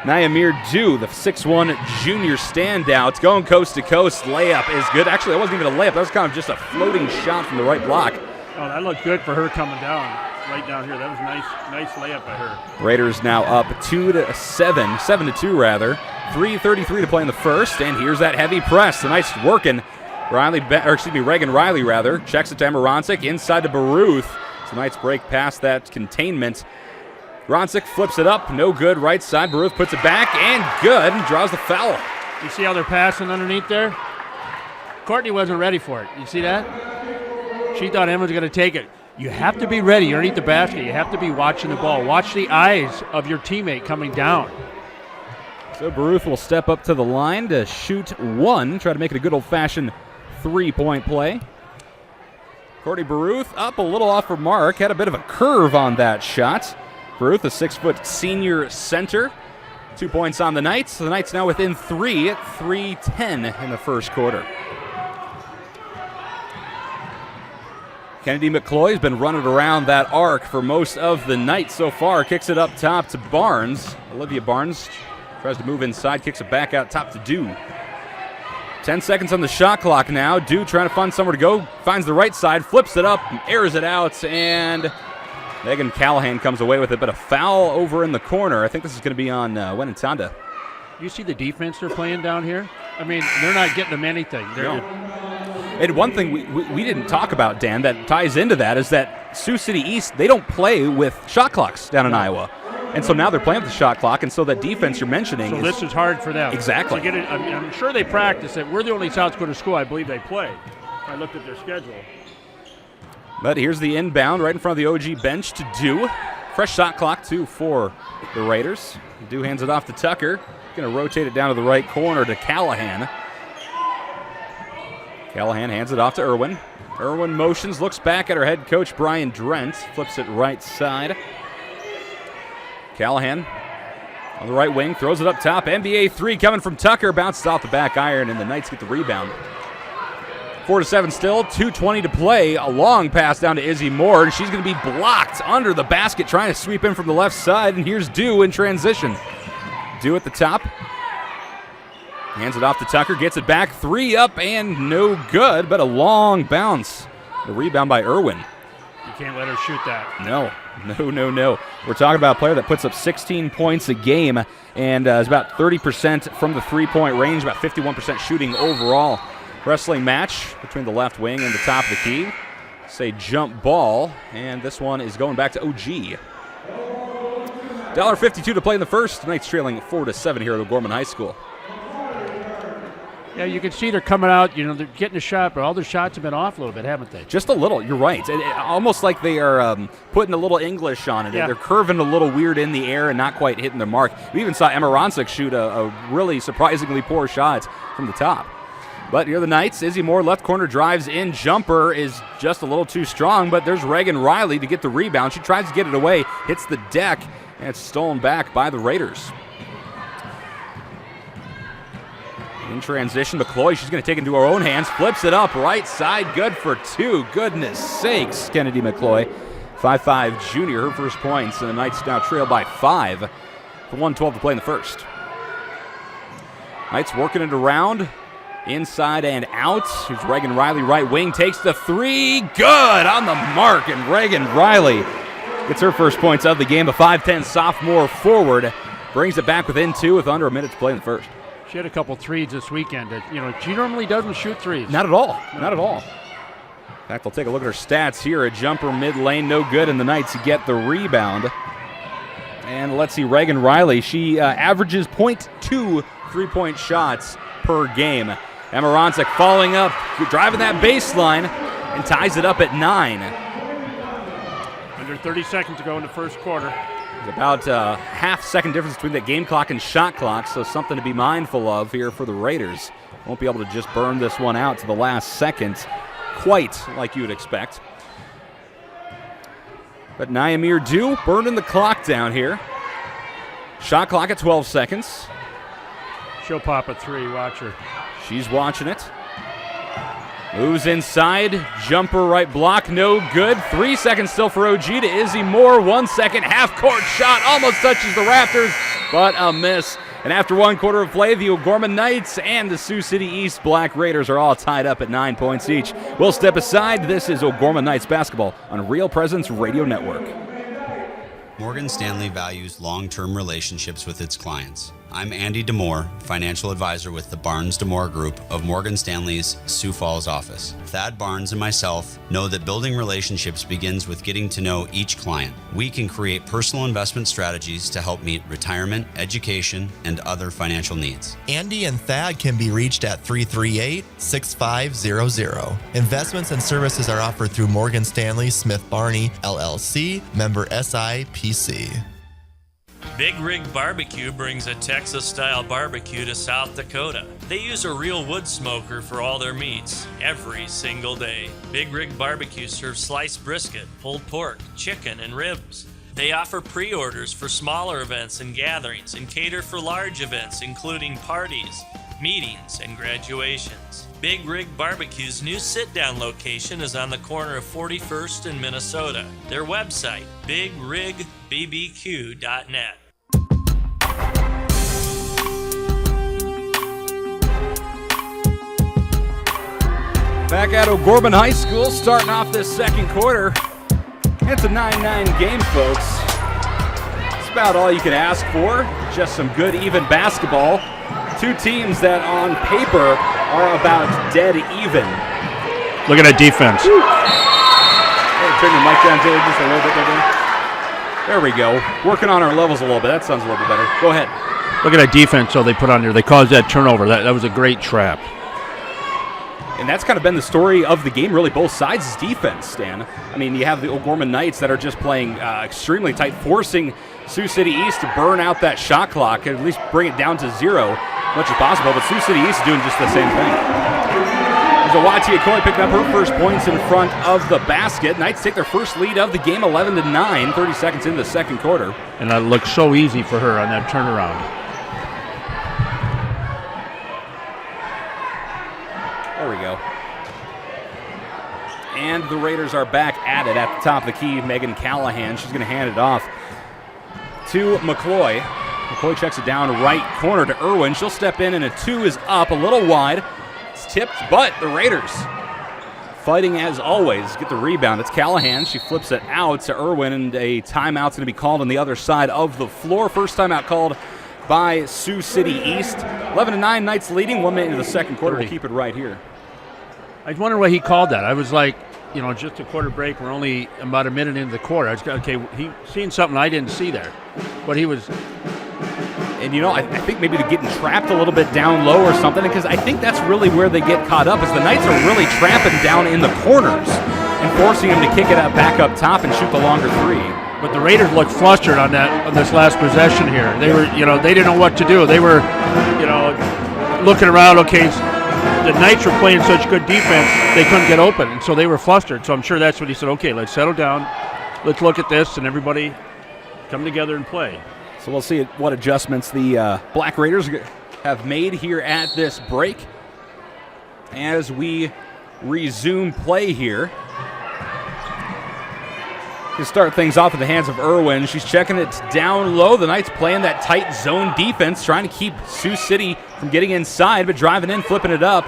Nyamir Dew, the 6'1" junior standout, going coast to coast. Layup is good. Actually, that wasn't even a layup. That was kind of just a floating shot from the right block. Oh, that looked good for her coming down, right down here. That was a nice layup by her. Raiders now up 7-2 rather. 3:33 to play in the first, and here's that heavy press. The Knights working. Reagan Riley rather checks it to Emma Ronsick inside to Baruth. So the Knights break past that containment. Ronsick flips it up, no good, right side. Baruth puts it back, and good, and draws the foul. You see how they're passing underneath there? Courtney wasn't ready for it. You see that? She thought Emma was going to take it. You have to be ready underneath the basket. You have to be watching the ball. Watch the eyes of your teammate coming down. So Baruth will step up to the line to shoot one, try to make it a good old-fashioned three-point play. Courtney Baruth up a little off her mark, had a bit of a curve on that shot. Baruth, a 6-foot senior center. 2 points on the Knights. The Knights now within 3 at 3:10 in the first quarter. Kennedy McCloy's been running around that arc for most of the night so far. Kicks it up top to Barnes. Olivia Barnes tries to move inside, kicks it back out top to Dew. 10 seconds on the shot clock now. Dew trying to find somewhere to go. Finds the right side, flips it up, airs it out, and Megan Callahan comes away with it, but a foul over in the corner. I think this is going to be on Wenatanda. You see the defense they're playing down here? I mean, they're not getting them anything. And one thing we didn't talk about, Dan, that ties into that is that Sioux City East, they don't play with shot clocks down in Iowa. And so now they're playing with the shot clock, and so that defense you're mentioning So this is hard for them. Exactly. To get it, I'm sure they practice it. We're the only South Dakota school I believe they play. I looked at their schedule. But here's the inbound right in front of the OG bench to Dew. Fresh shot clock, too, for the Raiders. Dew hands it off to Tucker. Going to rotate it down to the right corner to Callahan. Callahan hands it off to Irwin. Irwin motions, looks back at her head coach, Brian Drent. Flips it right side. Callahan on the right wing, throws it up top. NBA three coming from Tucker. Bounces off the back iron, and the Knights get the rebound. 4-7 still, 2:20 to play. A long pass down to Izzy Moore, and she's going to be blocked under the basket, trying to sweep in from the left side, and here's Dew in transition. Dew at the top. Hands it off to Tucker, gets it back. Three up and no good, but a long bounce. The rebound by Irwin. You can't let her shoot that. No. We're talking about a player that puts up 16 points a game and is about 30% from the three-point range, about 51% shooting overall. Wrestling match between the left wing and the top of the key. Say jump ball, and this one is going back to OG. $1.52 to play in the first. Knights trailing 4-7 here at O'Gorman High School. Yeah, you can see they're coming out. You know, they're getting a shot, but all their shots have been off a little bit, haven't they? Just a little. You're right. Almost like they are putting a little English on it. Yeah. They're curving a little weird in the air and not quite hitting their mark. We even saw Emma Ronsick shoot a really surprisingly poor shot from the top. But here are the Knights. Izzy Moore, left corner, drives in. Jumper is just a little too strong, but there's Reagan Riley to get the rebound. She tries to get it away, hits the deck, and it's stolen back by the Raiders. In transition, McCloy, she's going to take it into her own hands, flips it up, right side, good for two. Goodness sakes, Kennedy McCloy. 5'5" junior, her first points, and the Knights now trail by 5 for 1:12 to play in the first. Knights working it around, inside and out. Here's Reagan Riley, right wing, takes the three, good on the mark, and Reagan Riley gets her first points of the game. A 5'10" sophomore forward brings it back within 2 with under a minute to play in the first. She had a couple threes this weekend that, you know, she normally doesn't shoot threes. Not at all. Not at all. In fact, we'll take a look at her stats here. A jumper mid-lane, no good, and the Knights get the rebound. And let's see, Reagan Riley, she averages 0.2 three-point shots per game. Emma Ronsick following up, driving that baseline, and ties it up at 9. Under 30 seconds to go in the first quarter. There's about a half-second difference between the game clock and shot clock, so something to be mindful of here for the Raiders. Won't be able to just burn this one out to the last second, quite like you would expect. But Nyamir Dew burning the clock down here. Shot clock at 12 seconds. She'll pop a three, watch her. She's watching it. Moves inside, jumper right block, no good. 3 seconds still for OG to Izzy Moore. 1 second, half-court shot, almost touches the rafters, but a miss. And after 1 quarter of play, the O'Gorman Knights and the Sioux City East Black Raiders are all tied up at 9 points each. We'll step aside. This is O'Gorman Knights basketball on Real Presence Radio Network. Morgan Stanley values long-term relationships with its clients. I'm Andy Demore, financial advisor with the Barnes Demore Group of Morgan Stanley's Sioux Falls office. Thad Barnes and myself know that building relationships begins with getting to know each client. We can create personal investment strategies to help meet retirement, education, and other financial needs. Andy and Thad can be reached at 338-6500. Investments and services are offered through Morgan Stanley Smith Barney, LLC, member SIPC. Big Rig Barbecue brings a Texas-style barbecue to South Dakota. They use a real wood smoker for all their meats, every single day. Big Rig Barbecue serves sliced brisket, pulled pork, chicken, and ribs. They offer pre-orders for smaller events and gatherings and cater for large events, including parties, meetings, and graduations. Big Rig Barbecue's new sit-down location is on the corner of 41st and Minnesota. Their website, bigrigbbbq.net. Back at O'Gorman High School, starting off this second quarter. It's a 9-9 game, folks. It's about all you can ask for. Just some good, even basketball. Two teams that on paper are about dead even. Look at that defense. Hey, turn your mic down, Taylor, just a little bit there. There we go. Working on our levels a little bit. That sounds a little bit better. Go ahead. Look at that defense they put on there. They caused that turnover. That was a great trap. And that's kind of been the story of the game, really, both sides' is defense, Stan. I mean, you have the O'Gorman Knights that are just playing extremely tight, forcing Sioux City East to burn out that shot clock, and at least bring it down to 0 as much as possible, but Sioux City East is doing just the same thing. There's a Watia Coy picking up her first points in front of the basket. Knights take their first lead of the game, 11-9, 30 seconds into the second quarter. And that looked so easy for her on that turnaround. There we go. And the Raiders are back at it at the top of the key. Megan Callahan, she's going to hand it off to McCloy. McCloy checks it down right corner to Irwin. She'll step in, and a 2 is up, a little wide. It's tipped, but the Raiders fighting as always. Get the rebound. It's Callahan. She flips it out to Irwin, and a timeout's going to be called on the other side of the floor. First timeout called by Sioux City East. 11-9, Knights leading. 1 minute into the second quarter. We'll keep it right here. I was wondering why he called that. I was like, just a quarter break. We're only about a minute into the quarter. I was okay. He seen something I didn't see there, but he was. And I think maybe they're getting trapped a little bit down low or something, because I think that's really where they get caught up, is the Knights are really trapping down in the corners and forcing them to kick it out back up top and shoot the longer 3. But the Raiders looked flustered on this last possession here. They were, they didn't know what to do. They were, looking around. Okay, the Knights were playing such good defense, they couldn't get open, and so they were flustered. So I'm sure that's what he said. Okay, let's settle down. Let's look at this, and everybody come together and play. So we'll see what adjustments the Black Raiders have made here at this break as we resume play here. To start things off in the hands of Irwin. She's checking it down low. The Knights playing that tight zone defense, trying to keep Sioux City from getting inside, but driving in, flipping it up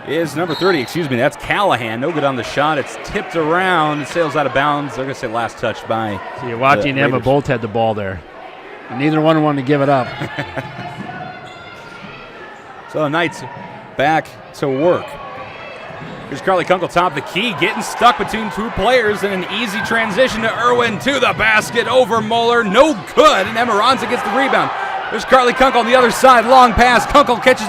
is number 30. That's Callahan. No good on the shot. It's tipped around. It sails out of bounds. They're going to say last touch by Wati and Emma both had the ball there. And neither one wanted to give it up. So the Knights back to work. Here's Carly Kunkel, top of the key, getting stuck between two players, and an easy transition to Irwin to the basket over Muller. No good, and Emaranza gets the rebound. There's Carly Kunkel on the other side, long pass. Kunkel catches,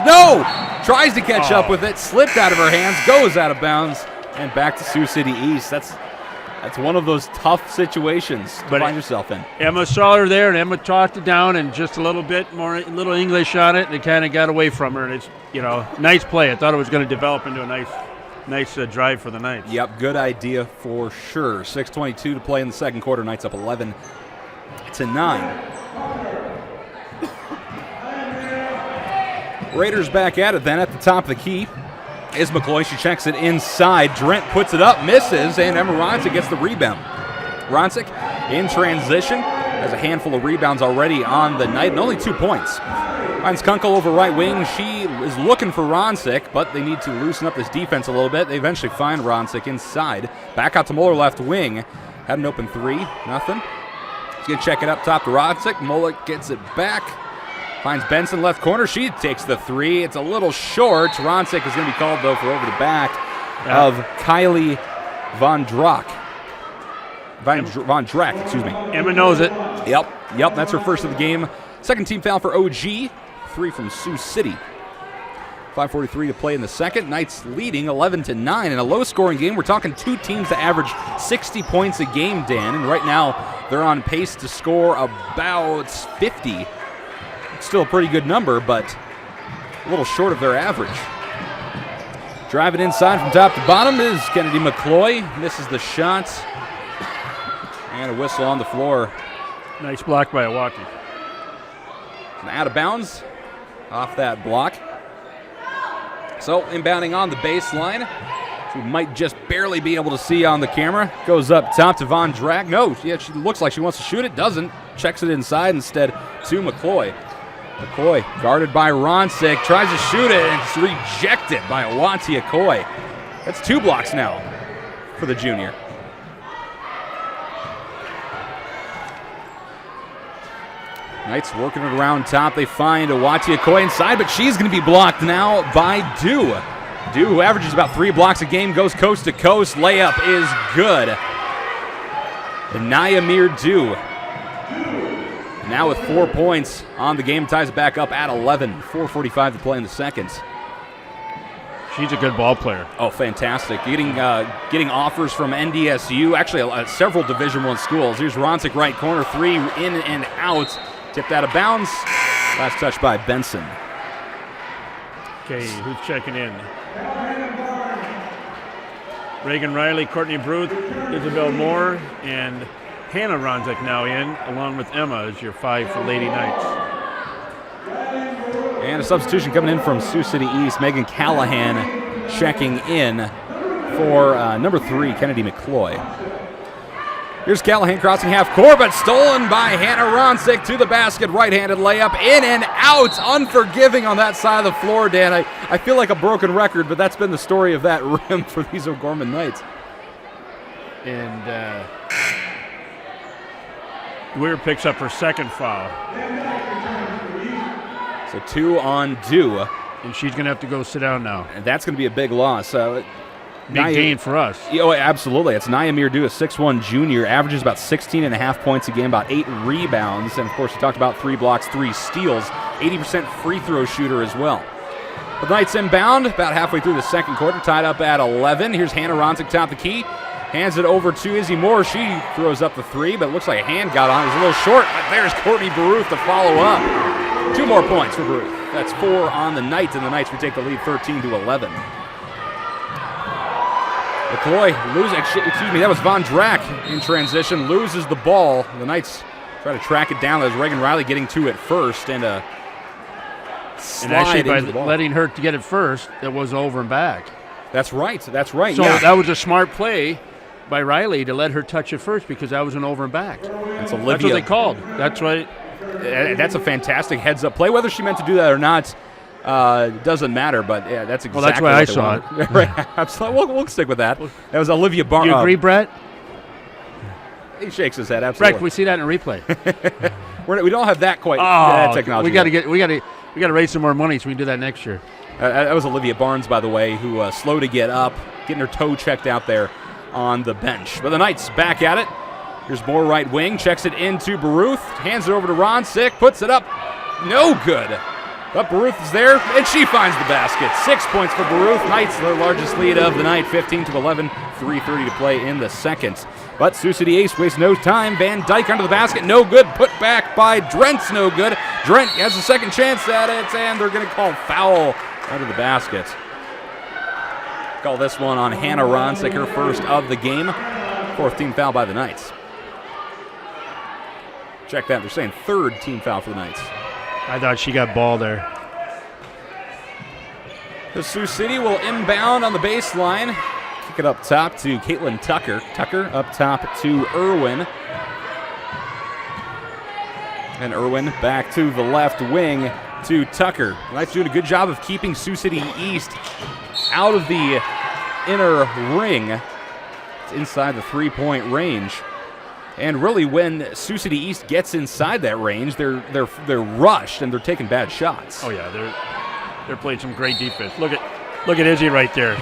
tries to catch up with it, slipped out of her hands, goes out of bounds, and back to Sioux City East. That's one of those tough situations to find yourself in. Emma saw her there, and Emma talked it down, and just a little bit more, little English on it, and it kind of got away from her. And it's, nice play. I thought it was going to develop into a nice drive for the Knights. Yep, good idea for sure. 6:22 to play in the second quarter. Knights up 11-9. Raiders back at it then at the top of the key. Is McCloy. She checks it inside. Drent puts it up, misses, and Emma Ronsick gets the rebound. Ronsick in transition has a handful of rebounds already on the night, and only 2 points. Finds Kunkel over right wing. She is looking for Ronsick, but they need to loosen up this defense a little bit. They eventually find Ronsick inside. Back out to Muller left wing. Had an open 3, nothing. He's going to check it up top to Ronsick. Muller gets it back. Finds Benson left corner. She takes the three. It's a little short. Ronsick is going to be called, though, for over the back of Kylie Von Drack. Von Drack, excuse me. Emma knows it. Yep, that's her first of the game. Second team foul for OG. 3 from Sioux City. 5:43 to play in the second. Knights leading 11-9 in a low-scoring game. We're talking two teams that average 60 points a game, Dan, and right now they're on pace to score about 50. It's still a pretty good number, but a little short of their average. Driving inside from top to bottom is Kennedy McCloy. Misses the shot. And a whistle on the floor. Nice block by Awati. And out of bounds off that block. So inbounding on the baseline. So we might just barely be able to see on the camera. Goes up top to Von Drack. No, yeah, she looks like she wants to shoot it. Doesn't. Checks it inside instead to McCloy. McCloy guarded by Ronsick. Tries to shoot it and it's rejected by Awati Okoye. That's 2 blocks now for the junior. Knights working it around top. They find Awati Okoye inside, but she's going to be blocked now by Dew. Dew, who averages about 3 blocks a game, goes coast to coast. Layup is good. And Nyamir Dew now with 4 points on the game, ties back up at 11. 4:45 to play in the second. She's a good ball player. Oh, fantastic. Getting offers from NDSU, actually several Division I schools. Here's Ronsick right corner, 3 in and out. Tipped out of bounds. Last touch by Benson. Okay, who's checking in? Reagan Riley, Courtney Bruth, Isabel Moore, and Hannah Ronsick now in, along with Emma as your 5 for Lady Knights. And a substitution coming in from Sioux City East. Megan Callahan checking in for number 3, Kennedy McCloy. Here's Callahan crossing half court, but stolen by Hannah Ronsick to the basket. Right-handed layup, in and out. Unforgiving on that side of the floor, Dan. I feel like a broken record, but that's been the story of that rim for these O'Gorman Knights. And Weir picks up her second foul. So 2 on Dew. And she's going to have to go sit down now. And that's going to be a big loss. Big gain for us. Oh, absolutely. It's Nyamir Dew, a 6'1 junior, averages about 16.5 points a game, about 8 rebounds. And, of course, we talked about 3 blocks, 3 steals, 80% free throw shooter as well. The Knights inbound about halfway through the second quarter, tied up at 11. Here's Hannah Ronsick top the key. Hands it over to Izzy Moore. She throws up the 3, but it looks like a hand got on it. It was a little short, but there's Courtney Baruth to follow up. 2 more points for Baruth. That's 4 on the Knights, and the Knights retake the lead 13-11. McCloy loses, excuse me, that was Von Drack in transition, loses the ball. The Knights try to track it down. There's Reagan Riley getting to it first, and actually by letting her to get it first, it was over and back. That's right, So yeah. that was a smart play by Riley to let her touch it first because that was an over and back. That's Olivia. That's what they called. That's right. That's a fantastic heads-up play. Whether she meant to do that or not, doesn't matter, but yeah, that's exactly well, that's why I saw it. Right, absolutely. We'll stick with that. That was Olivia Barnes. You agree, Brett? He shakes his head. Absolutely. Brett, can we see that in a replay? We don't have that quite that technology. We got to raise some more money so we can do that next year. That was Olivia Barnes, by the way, who slow to get up, getting her toe checked out there on the bench. But the Knights back at it. Here's Moore right wing, checks it into Baruth, hands it over to Ronsick, puts it up, no good. But Baruth is there, and she finds the basket. 6 points for Baruth. Knights, their largest lead of the night, 15-11, 3:30 to play in the second. But Sioux City Ace wastes no time. Van Dyke under the basket, no good. Put back by Drent's no good. Drent has a second chance at it, and they're going to call foul under the basket. Call this one on Hannah Ronsick, her first of the game. Fourth team foul by the Knights. Check that, they're saying third team foul for the Knights. I thought she got ball there. The Sioux City will inbound on the baseline. Kick it up top to Caitlin Tucker. Tucker up top to Irwin. And Irwin back to the left wing to Tucker. The Knights doing a good job of keeping Sioux City East out of the inner ring. It's inside the 3-point range. And really, when Sioux City East gets inside that range, they're rushed and they're taking bad shots. Oh yeah, they're playing some great defense. Look at Izzy right there.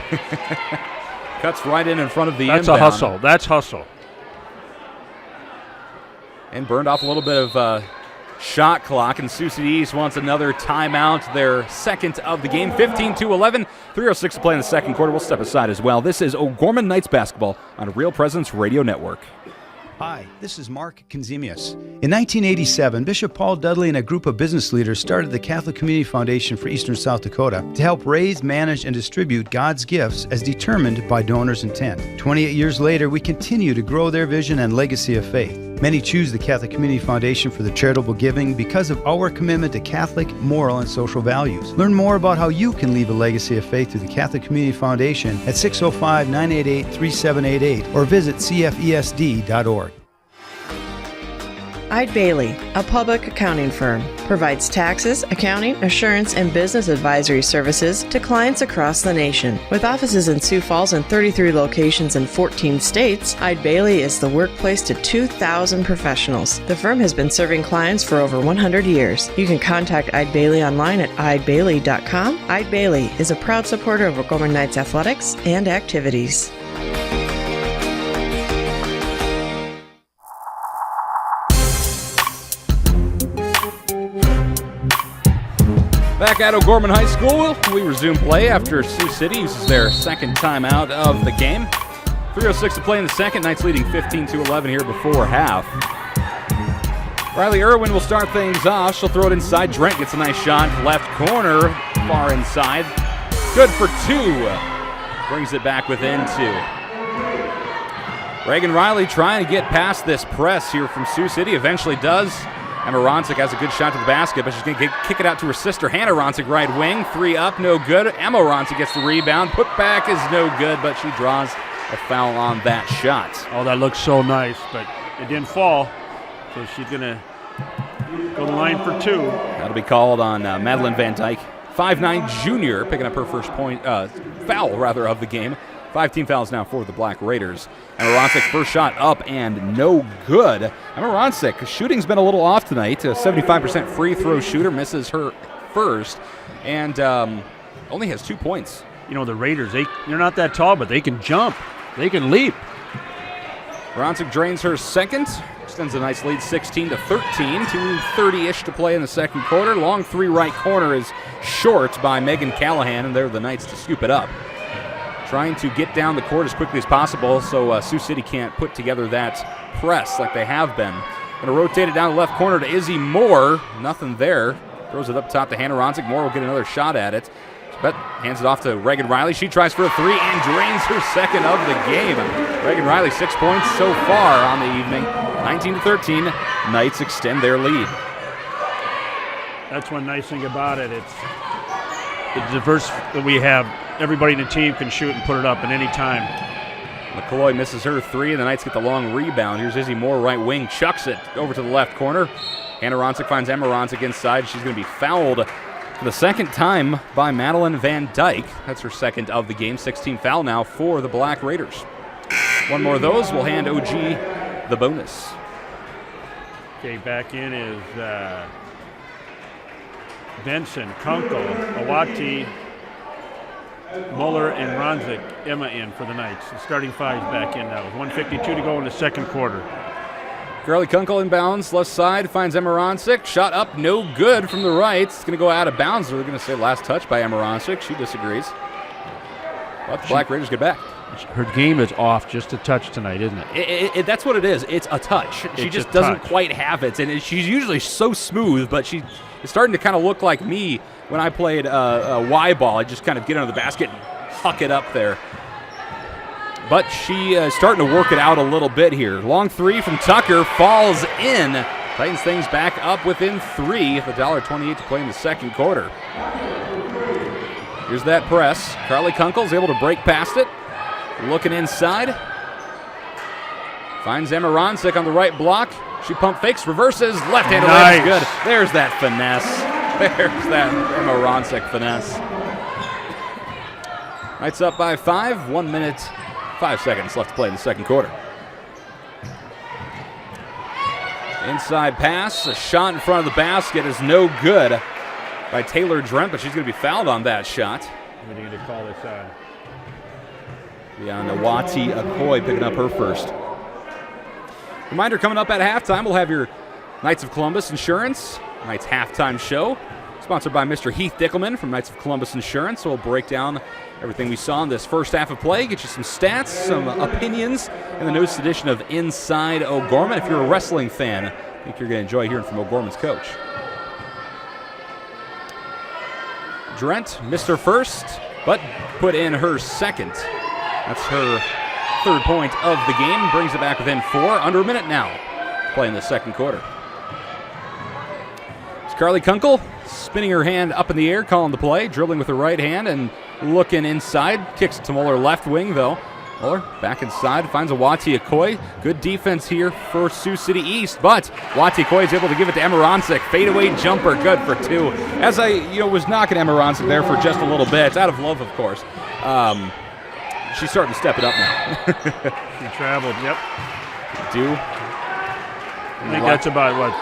Cuts right in front of the That's inbound. a hustle. That's hustle. And burned off a little bit of shot clock, and Sioux City East wants another timeout, their second of the game. 15-11, 3:06 to play in the second quarter. We'll step aside as well. This is O'Gorman Knights basketball on Real Presence Radio Network. Hi, this is Mark Konzemius. In 1987, Bishop Paul Dudley and a group of business leaders started the Catholic Community Foundation for Eastern South Dakota to help raise, manage, and distribute God's gifts as determined by donors' intent. 28 years later, we continue to grow their vision and legacy of faith. Many choose the Catholic Community Foundation for their charitable giving because of our commitment to Catholic, moral, and social values. Learn more about how you can leave a legacy of faith through the Catholic Community Foundation at 605-988-3788 or visit cfesd.org. Eide Bailey, a public accounting firm, provides taxes, accounting, assurance, and business advisory services to clients across the nation. With offices in Sioux Falls and 33 locations in 14 states, Eide Bailey is the workplace to 2,000 professionals. The firm has been serving clients for over 100 years. You can contact Eide Bailey online at eidebailey.com. Eide Bailey is a proud supporter of O'Gorman Knights athletics and activities. Back at O'Gorman High School, we resume play after Sioux City uses their second timeout of the game. 3:06 to play in the second. Knights leading 15-11 here before half. Riley Irwin will start things off. She'll throw it inside. Drent gets a nice shot. Left corner, far inside. Good for two. Brings it back within two. Reagan Riley trying to get past this press here from Sioux City. Eventually does. Emma Ronsick has a good shot to the basket, but she's going to kick it out to her sister, Hannah Ronsick, right wing. Three up, no good. Emma Ronsick gets the rebound. Put back is no good, but she draws a foul on that shot. Oh, that looks so nice, but it didn't fall. So she's going to go the line for two. That'll be called on Madeline Van Dyke. 5'9" junior, picking up her first foul of the game. 5 team fouls now for the Black Raiders. Emma Ronsick, first shot up and no good. Emma Ronsick, shooting's been a little off tonight. A 75% free throw shooter, misses her first, and only has 2 points. You know, the Raiders, they're not that tall, but they can jump. They can leap. Ronsick drains her second. Extends a nice lead, 16-13. 2:30-ish to play in the second quarter. Long three right corner is short by Megan Callahan, and they're the Knights to scoop it up. Trying to get down the court as quickly as possible so Sioux City can't put together that press like they have been. Going to rotate it down the left corner to Izzy Moore. Nothing there. Throws it up top to Hannah Ronsick. Moore will get another shot at it. But hands it off to Reagan Riley. She tries for a three and drains her second of the game. Reagan Riley, 6 points so far on the evening. 19-13. Knights extend their lead. That's one nice thing about it. It's diverse that we have. Everybody in the team can shoot and put it up at any time. McCloy misses her three, and the Knights get the long rebound. Here's Izzy Moore, right wing, chucks it over to the left corner. Hannah Ronsick finds Emma Ronsick inside. She's going to be fouled for the second time by Madeline Van Dyke. That's her second of the game. 16 foul now for the Black Raiders. One more of those will hand OG the bonus. Okay, back in is Benson, Kunkel, Awati, Muller, and Ronsick. Emma in for the Knights. The starting five's back in now. 1:52 to go in the second quarter. Carly Kunkel inbounds, left side, finds Emma Ronsick. Shot up, no good from the right. It's going to go out of bounds. They're going to say last touch by Emma Ronsick. She disagrees. But the Black Raiders get back. Her game is off just a touch tonight, isn't it? That's what it is. It's a touch. She just doesn't quite have it. And she's usually so smooth, but she is starting to kind of look like me when I played a Y ball. I just kind of get under the basket and huck it up there. But she is starting to work it out a little bit here. Long three from Tucker falls in. Tightens things back up within three. The $1.28 to play in the second quarter. Here's that press. Carly Kunkel is able to break past it. Looking inside. Finds Emma Ronsick on the right block. She pump fakes, reverses, left-handed layup is good. There's that finesse. There's that Emma Ronsick finesse. Knights up by 5. 1 minute, 5 seconds left to play in the second quarter. Inside pass, a shot in front of the basket is no good by Taylor Drent, but she's going to be fouled on that shot. What are you going to call this? Nawati Okoye picking up her first. Reminder, coming up at halftime, we'll have your Knights of Columbus Insurance Knights halftime show, sponsored by Mr. Heath Dickelman from Knights of Columbus Insurance. So we'll break down everything we saw in this first half of play, get you some stats, some opinions in the newest edition of Inside O'Gorman. If you're a wrestling fan, I think you're going to enjoy hearing from O'Gorman's coach. Drent missed her first, but put in her second. That's her third point of the game. Brings it back within 4. Under a minute now. Playing the second quarter. It's Carly Kunkel spinning her hand up in the air, calling the play, dribbling with her right hand and looking inside. Kicks it to Muller left wing, though. Muller back inside, finds a Wati Okoye. Good defense here for Sioux City East, but Wati Okoye is able to give it to Emirancic. Fadeaway jumper, good for 2. As I was knocking Emirancic there for just a little bit. It's out of love, of course. She's starting to step it up now. She traveled, yep. I think that's about,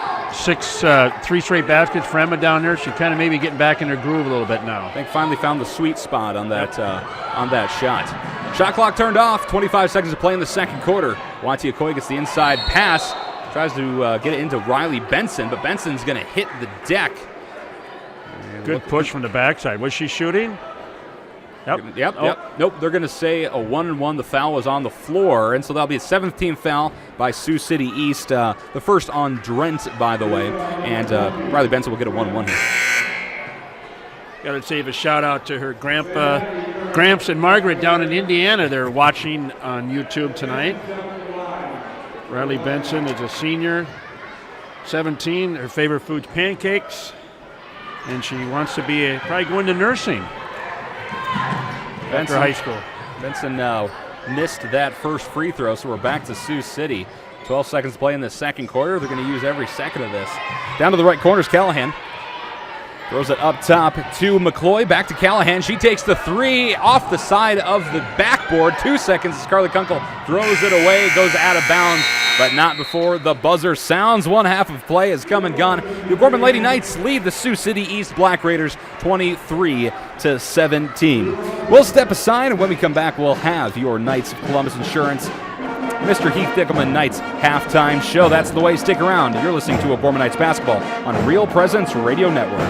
3 straight baskets for Emma down there. She's kind of maybe getting back in her groove a little bit now. I think finally found the sweet spot on that shot. Shot clock turned off. 25 seconds to play in the second quarter. Wati Okoye gets the inside pass. Tries to get it into Riley Benson, but Benson's going to hit the deck. Good push from the backside. Was she shooting? Yep. Nope, they're going to say a 1-and-1. The foul was on the floor, and so that'll be a 7th team foul by Sioux City East. The first on Drent, by the way, and Riley Benson will get a 1-1 here. Got to save a shout-out to her Gramps and Margaret down in Indiana. They're watching on YouTube tonight. Riley Benson is a senior, 17. Her favorite food's pancakes, and she wants to be probably going to nursing. After high school. Benson missed that first free throw, so we're back to Sioux City. 12 seconds to play in the second quarter. They're going to use every second of this. Down to the right corner is Callahan. Throws it up top to McCloy. Back to Callahan. She takes the 3 off the side of the backboard. 2 seconds as Carly Kunkel throws it away. Goes out of bounds, but not before the buzzer sounds. One half of play has come and gone. The O'Gorman Lady Knights lead the Sioux City East Black Raiders 23-17. We'll step aside, and when we come back, we'll have your Knights of Columbus Insurance Mr. Heath Dickelman Knights halftime show. That's the way. Stick around. You're listening to O'Gorman Knights basketball on Real Presence Radio Network.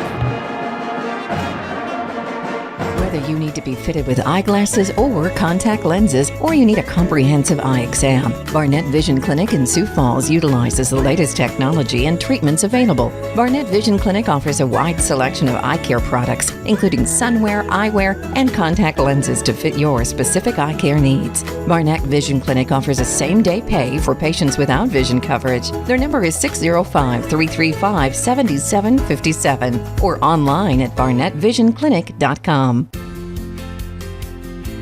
Whether you need to be fitted with eyeglasses or contact lenses, or you need a comprehensive eye exam, Barnett Vision Clinic in Sioux Falls utilizes the latest technology and treatments available. Barnett Vision Clinic offers a wide selection of eye care products, including sunwear, eyewear, and contact lenses to fit your specific eye care needs. Barnett Vision Clinic offers a same-day pay for patients without vision coverage. Their number is 605-335-7757 or online at barnettvisionclinic.com.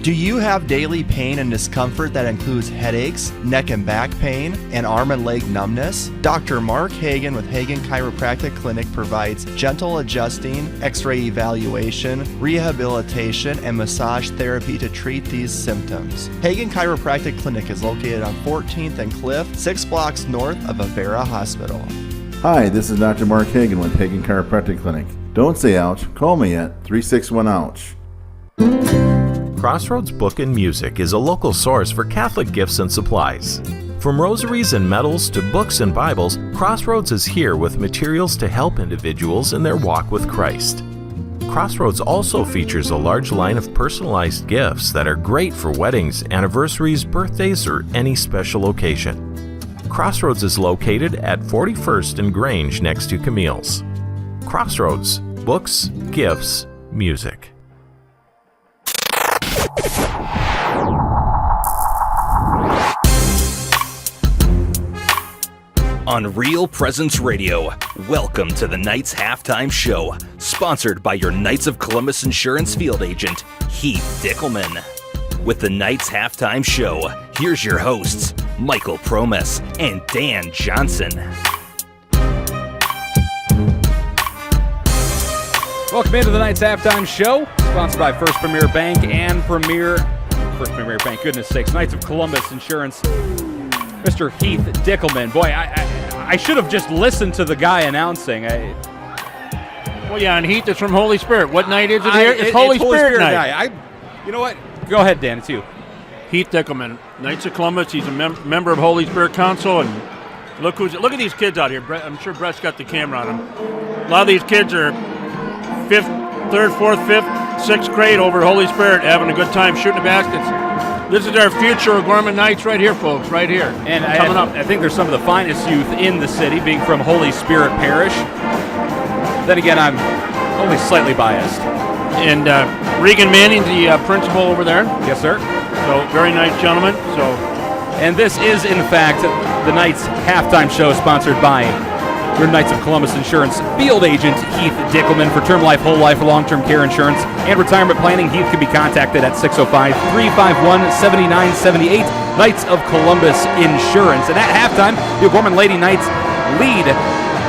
Do you have daily pain and discomfort that includes headaches, neck and back pain, and arm and leg numbness? Dr. Mark Hagan with Hagan Chiropractic Clinic provides gentle adjusting, x-ray evaluation, rehabilitation, and massage therapy to treat these symptoms. Hagan Chiropractic Clinic is located on 14th and Cliff, 6 blocks north of Avera Hospital. Hi, this is Dr. Mark Hagan with Hagan Chiropractic Clinic. Don't say ouch, call me at 361-OUCH. Crossroads Book and Music is a local source for Catholic gifts and supplies. From rosaries and medals to books and Bibles, Crossroads is here with materials to help individuals in their walk with Christ. Crossroads also features a large line of personalized gifts that are great for weddings, anniversaries, birthdays, or any special occasion. Crossroads is located at 41st and Grange next to Camille's. Crossroads, books, gifts, music. On Real Presence Radio, welcome to the Knights Halftime Show, sponsored by your Knights of Columbus Insurance field agent, Heath Dickelman. With the Knights Halftime Show, here's your hosts, Michael Promes and Dan Johnson. Welcome into the Knights Halftime Show, sponsored by First Premier Bank and First Premier Bank, goodness sakes, Knights of Columbus Insurance. Mr. Heath Dickelman. Boy, I should have just listened to the guy announcing. Well, yeah, and Heath is from Holy Spirit. What night is it here? It's Holy Spirit night. You know what? Go ahead, Dan. It's you. Heath Dickelman, Knights of Columbus. He's a member of Holy Spirit Council, and look at these kids out here. I'm sure Brett's got the camera on them. A lot of these kids are 3rd, 4th, 5th, 6th grade over at Holy Spirit, having a good time shooting the baskets. This is our future O'Gorman Knights right here, folks, right here. And coming up. I think there's some of the finest youth in the city, being from Holy Spirit Parish. Then again, I'm only slightly biased. And Regan Manning, the principal over there. Yes, sir. So very nice gentleman. And this is, in fact, the Knights halftime show sponsored by your Knights of Columbus Insurance field agent, Heath Dickelman, for term life, whole life, long-term care insurance, and retirement planning. Heath can be contacted at 605-351-7978, Knights of Columbus Insurance. And at halftime, the O'Gorman Lady Knights lead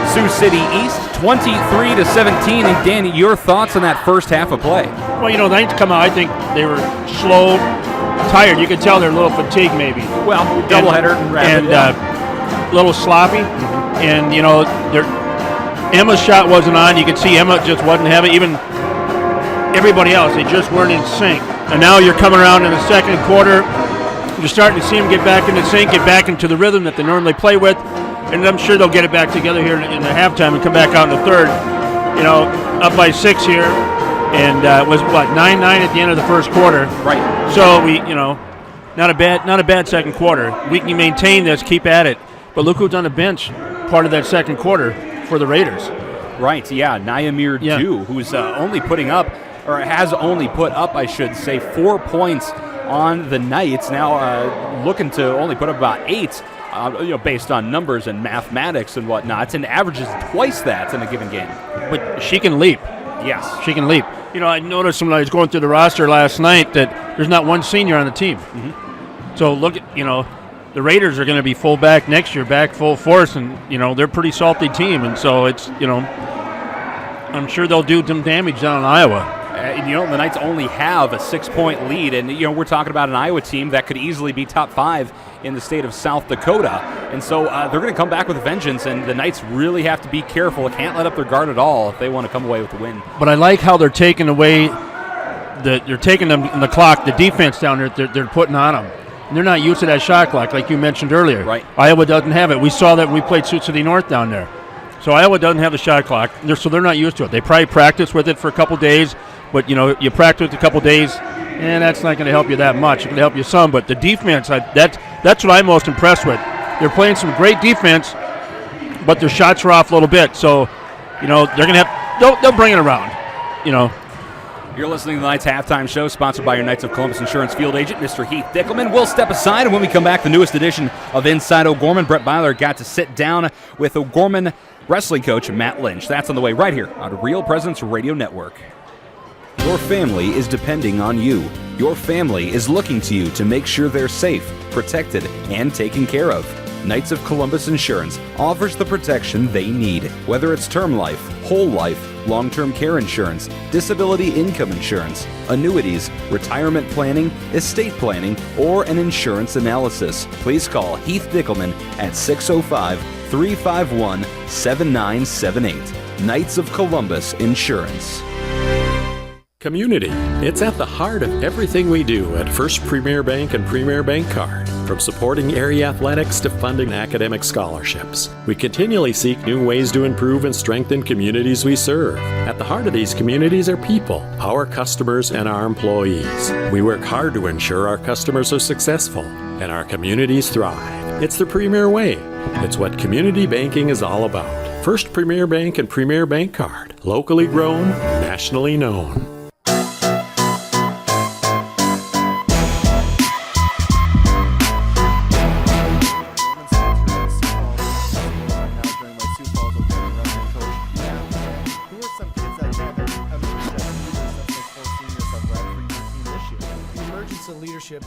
Sioux City East 23-17. And Danny, your thoughts on that first half of play? Well, the Knights come out, I think they were slow, tired. You could tell they're a little fatigued maybe. Well, doubleheader and rapid. A little sloppy. And, Emma's shot wasn't on. You could see Emma just wasn't having, even everybody else, they just weren't in sync. And now you're coming around in the second quarter. You're starting to see them get back into sync, get back into the rhythm that they normally play with. And I'm sure they'll get it back together here in the halftime and come back out in the third. Up by 6 here. And it was, 9-9 at the end of the first quarter. Right. So not a bad second quarter. We can maintain this, keep at it. But look who's on the bench part of that second quarter for the Raiders. Right, yeah, Nyamir Dew, who's only putting up, or has only put up, I should say, 4 points on the Knights. Now looking to only put up about 8, based on numbers and mathematics and whatnot, and averages twice that in a given game. But she can leap. Yes. She can leap. I noticed when I was going through the roster last night that there's not one senior on the team. Mm-hmm. So look at, the Raiders are going to be full back next year, back full force, and, they're a pretty salty team. And so it's, I'm sure they'll do some damage down in Iowa. The Knights only have a 6-point lead, and, we're talking about an Iowa team that could easily be top 5 in the state of South Dakota. And so they're going to come back with a vengeance, and the Knights really have to be careful. They can't let up their guard at all if they want to come away with the win. But I like how they're taking away, they're taking them in the clock, the defense down there they're putting on them. And they're not used to that shot clock like you mentioned earlier. Right. Iowa doesn't have it. We saw that when we played Sioux City North down there. So Iowa doesn't have the shot clock, so they're not used to it. They probably practice with it for a couple days, but, you practice a couple days, and that's not going to help you that much. It's going to help you some, but the defense, that's what I'm most impressed with. They're playing some great defense, but their shots are off a little bit. So, they're going to have – they'll bring it around, You're listening to the Knights Halftime Show, sponsored by your Knights of Columbus Insurance field agent, Mr. Heath Dickelman. We'll step aside, and when we come back, the newest edition of Inside O'Gorman. Brett Byler got to sit down with O'Gorman wrestling coach Matt Lynch. That's on the way right here on Real Presence Radio Network. Your family is depending on you. Your family is looking to you to make sure they're safe, protected, and taken care of. Knights of Columbus Insurance offers the protection they need, whether it's term life, whole life, long-term care insurance, disability income insurance, annuities, retirement planning, estate planning, or an insurance analysis. Please call Heath Dickelman at 605-351-7978. Knights of Columbus Insurance. Community. It's at the heart of everything we do at First Premier Bank and Premier Bank Card. From supporting area athletics to funding academic scholarships, we continually seek new ways to improve and strengthen communities we serve. At the heart of these communities are people, our customers, and our employees. We work hard to ensure our customers are successful and our communities thrive. It's the Premier way. It's what community banking is all about. First Premier Bank and Premier Bank Card. Locally grown, nationally known.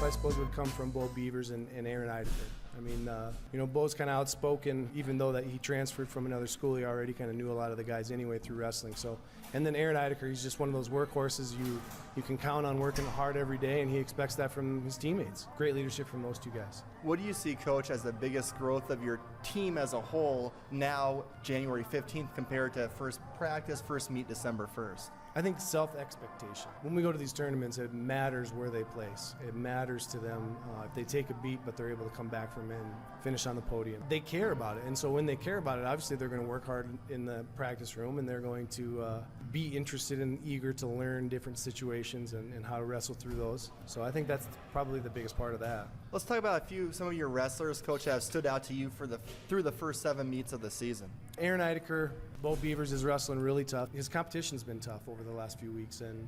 I suppose would come from Bo Beavers and Aaron Eidecker. I mean, Bo's kind of outspoken, even though that he transferred from another school. He already kind of knew a lot of the guys anyway through wrestling. So, and then Aaron Eidecker, he's just one of those workhorses you can count on working hard every day, and he expects that from his teammates. Great leadership from those two guys. What do you see, Coach, as the biggest growth of your team as a whole now January 15th compared to first practice, first meet December 1st? I think self-expectation. When we go to these tournaments, it matters where they place. It matters to them if they take a beat, but they're able to come back from it and finish on the podium. They care about it, and so when they care about it, obviously they're going to work hard in the practice room, and they're going to be interested and eager to learn different situations and how to wrestle through those. So I think that's probably the biggest part of that. Let's talk about some of your wrestlers, Coach, that have stood out to you through the first 7 meets of the season. Aaron Eidecker, Bo Beavers is wrestling really tough. His competition's been tough over the last few weeks, and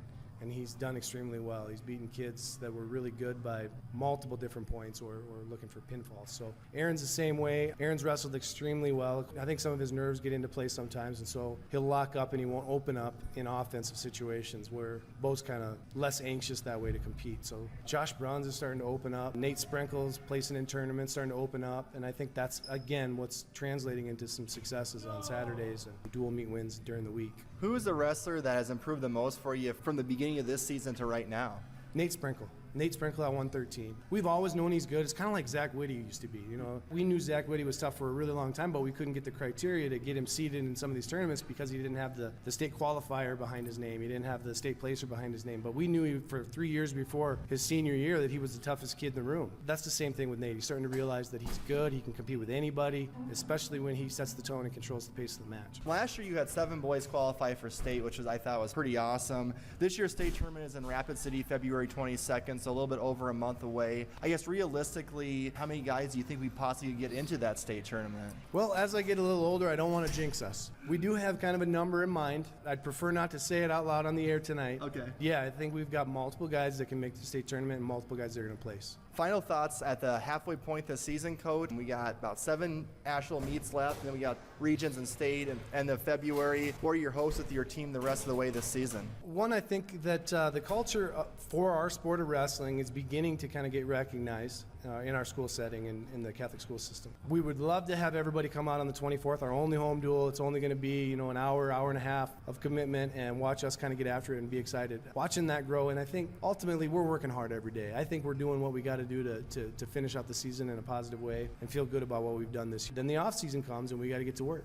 he's done extremely well. He's beaten kids that were really good by multiple different points or looking for pinfalls. So Aaron's the same way. Aaron's wrestled extremely well. I think some of his nerves get into play sometimes, and so he'll lock up and he won't open up in offensive situations where Bo's kind of less anxious that way to compete. So Josh Bruns is starting to open up. Nate Sprinkle's placing in tournaments, starting to open up, and I think that's, again, what's translating into some successes on Saturdays and dual meet wins during the week. Who is the wrestler that has improved the most for you from the beginning of this season to right now? Nate Sprinkle. Nate Sprinkle at 113. We've always known he's good. It's kind of like Zach Whitty used to be. You know, we knew Zach Whitty was tough for a really long time, but we couldn't get the criteria to get him seated in some of these tournaments because he didn't have the state qualifier behind his name. He didn't have the state placer behind his name. But we knew for 3 years before his senior year that he was the toughest kid in the room. That's the same thing with Nate. He's starting to realize that he's good. He can compete with anybody, especially when he sets the tone and controls the pace of the match. Last year you had 7 boys qualify for state, which I thought was pretty awesome. This year's state tournament is in Rapid City, February 22nd, so a little bit over a month away. I guess realistically, how many guys do you think we possibly get into that state tournament? Well, as I get a little older, I don't want to jinx us. We do have kind of a number in mind. I'd prefer not to say it out loud on the air tonight. Okay. Yeah, I think we've got multiple guys that can make the state tournament and multiple guys that are going to place. Final thoughts at the halfway point this season, Coach. We got about 7 Asheville meets left, and then we got regions and state and end of February. What are your hopes with your team the rest of the way this season? One, I think that the culture for our sport of wrestling is beginning to kind of get recognized in our school setting and in the Catholic school system. We would love to have everybody come out on the 24th, our only home duel. It's only going to be, an hour and a half of commitment, and watch us kind of get after it and be excited. Watching that grow, and I think ultimately we're working hard every day. I think we're doing what we got to do to finish out the season in a positive way and feel good about what we've done this year. Then the off season comes and we got to get to work.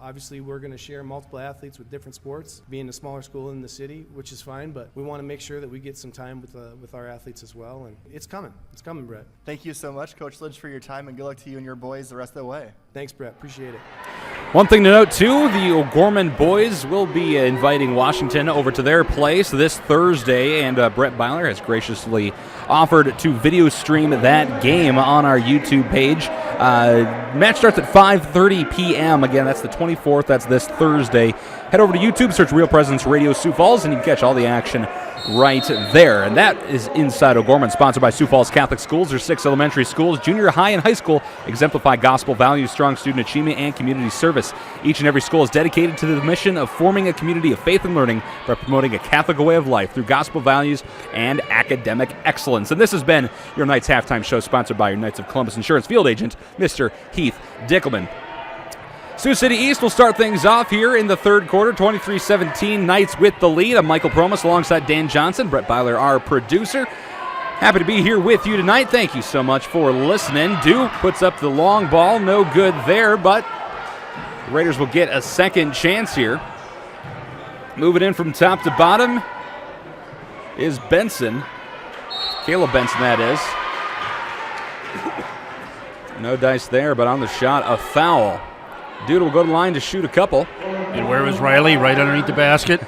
Obviously we're going to share multiple athletes with different sports, being a smaller school in the city, which is fine, but we want to make sure that we get some time with our athletes as well, and it's coming, Brett. Thank you so much, Coach Lynch, for your time, and good luck to you and your boys the rest of the way. Thanks, Brett. Appreciate it. One thing to note, too, the O'Gorman boys will be inviting Washington over to their place this Thursday, and Brett Byler has graciously offered to video stream that game on our YouTube page. Match starts at 5:30 p.m. Again, that's the 24th. That's this Thursday. Head over to YouTube, search Real Presence Radio Sioux Falls, and you can catch all the action right there. And that is Inside O'Gorman, sponsored by Sioux Falls Catholic Schools. There's 6 elementary schools, junior high and high school, exemplify gospel values, strong student achievement, and community service. Each and every school is dedicated to the mission of forming a community of faith and learning by promoting a Catholic way of life through gospel values and academic excellence. And this has been your Knights Halftime Show, sponsored by your Knights of Columbus Insurance field agent, Mr. Heath Dickelman. Sioux City East will start things off here in the third quarter, 23-17, Knights with the lead. I'm Michael Promus alongside Dan Johnson, Brett Byler, our producer. Happy to be here with you tonight. Thank you so much for listening. Duke puts up the long ball, no good there, but the Raiders will get a second chance here. Moving in from top to bottom is Benson. Caleb Benson, that is. No dice there, but on the shot, a foul. Dude will go to the line to shoot a couple. And where was Riley? Right underneath the basket.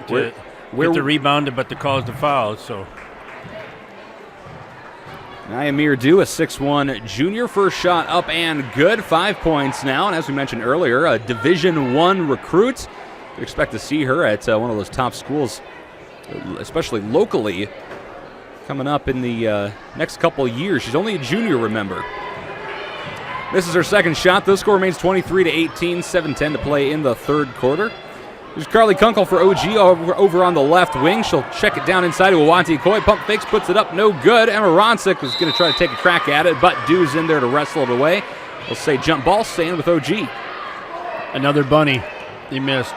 Where the rebound, but the cause the foul. So Nyamir Dew, a 6'1 junior, first shot up and good. 5 points now, and as we mentioned earlier, a Division I recruit. We expect to see her at one of those top schools, especially locally, coming up in the next couple of years. She's only a junior, remember. This is her second shot. The score remains 23-18, 7:10 to play in the third quarter. There's Carly Kunkel for OG over on the left wing. She'll check it down inside to Awanti Coy. Pump fakes, puts it up, no good. Emma Ronsick was going to try to take a crack at it, but Dew's in there to wrestle it away. We'll say jump ball, staying with OG. Another bunny. He missed.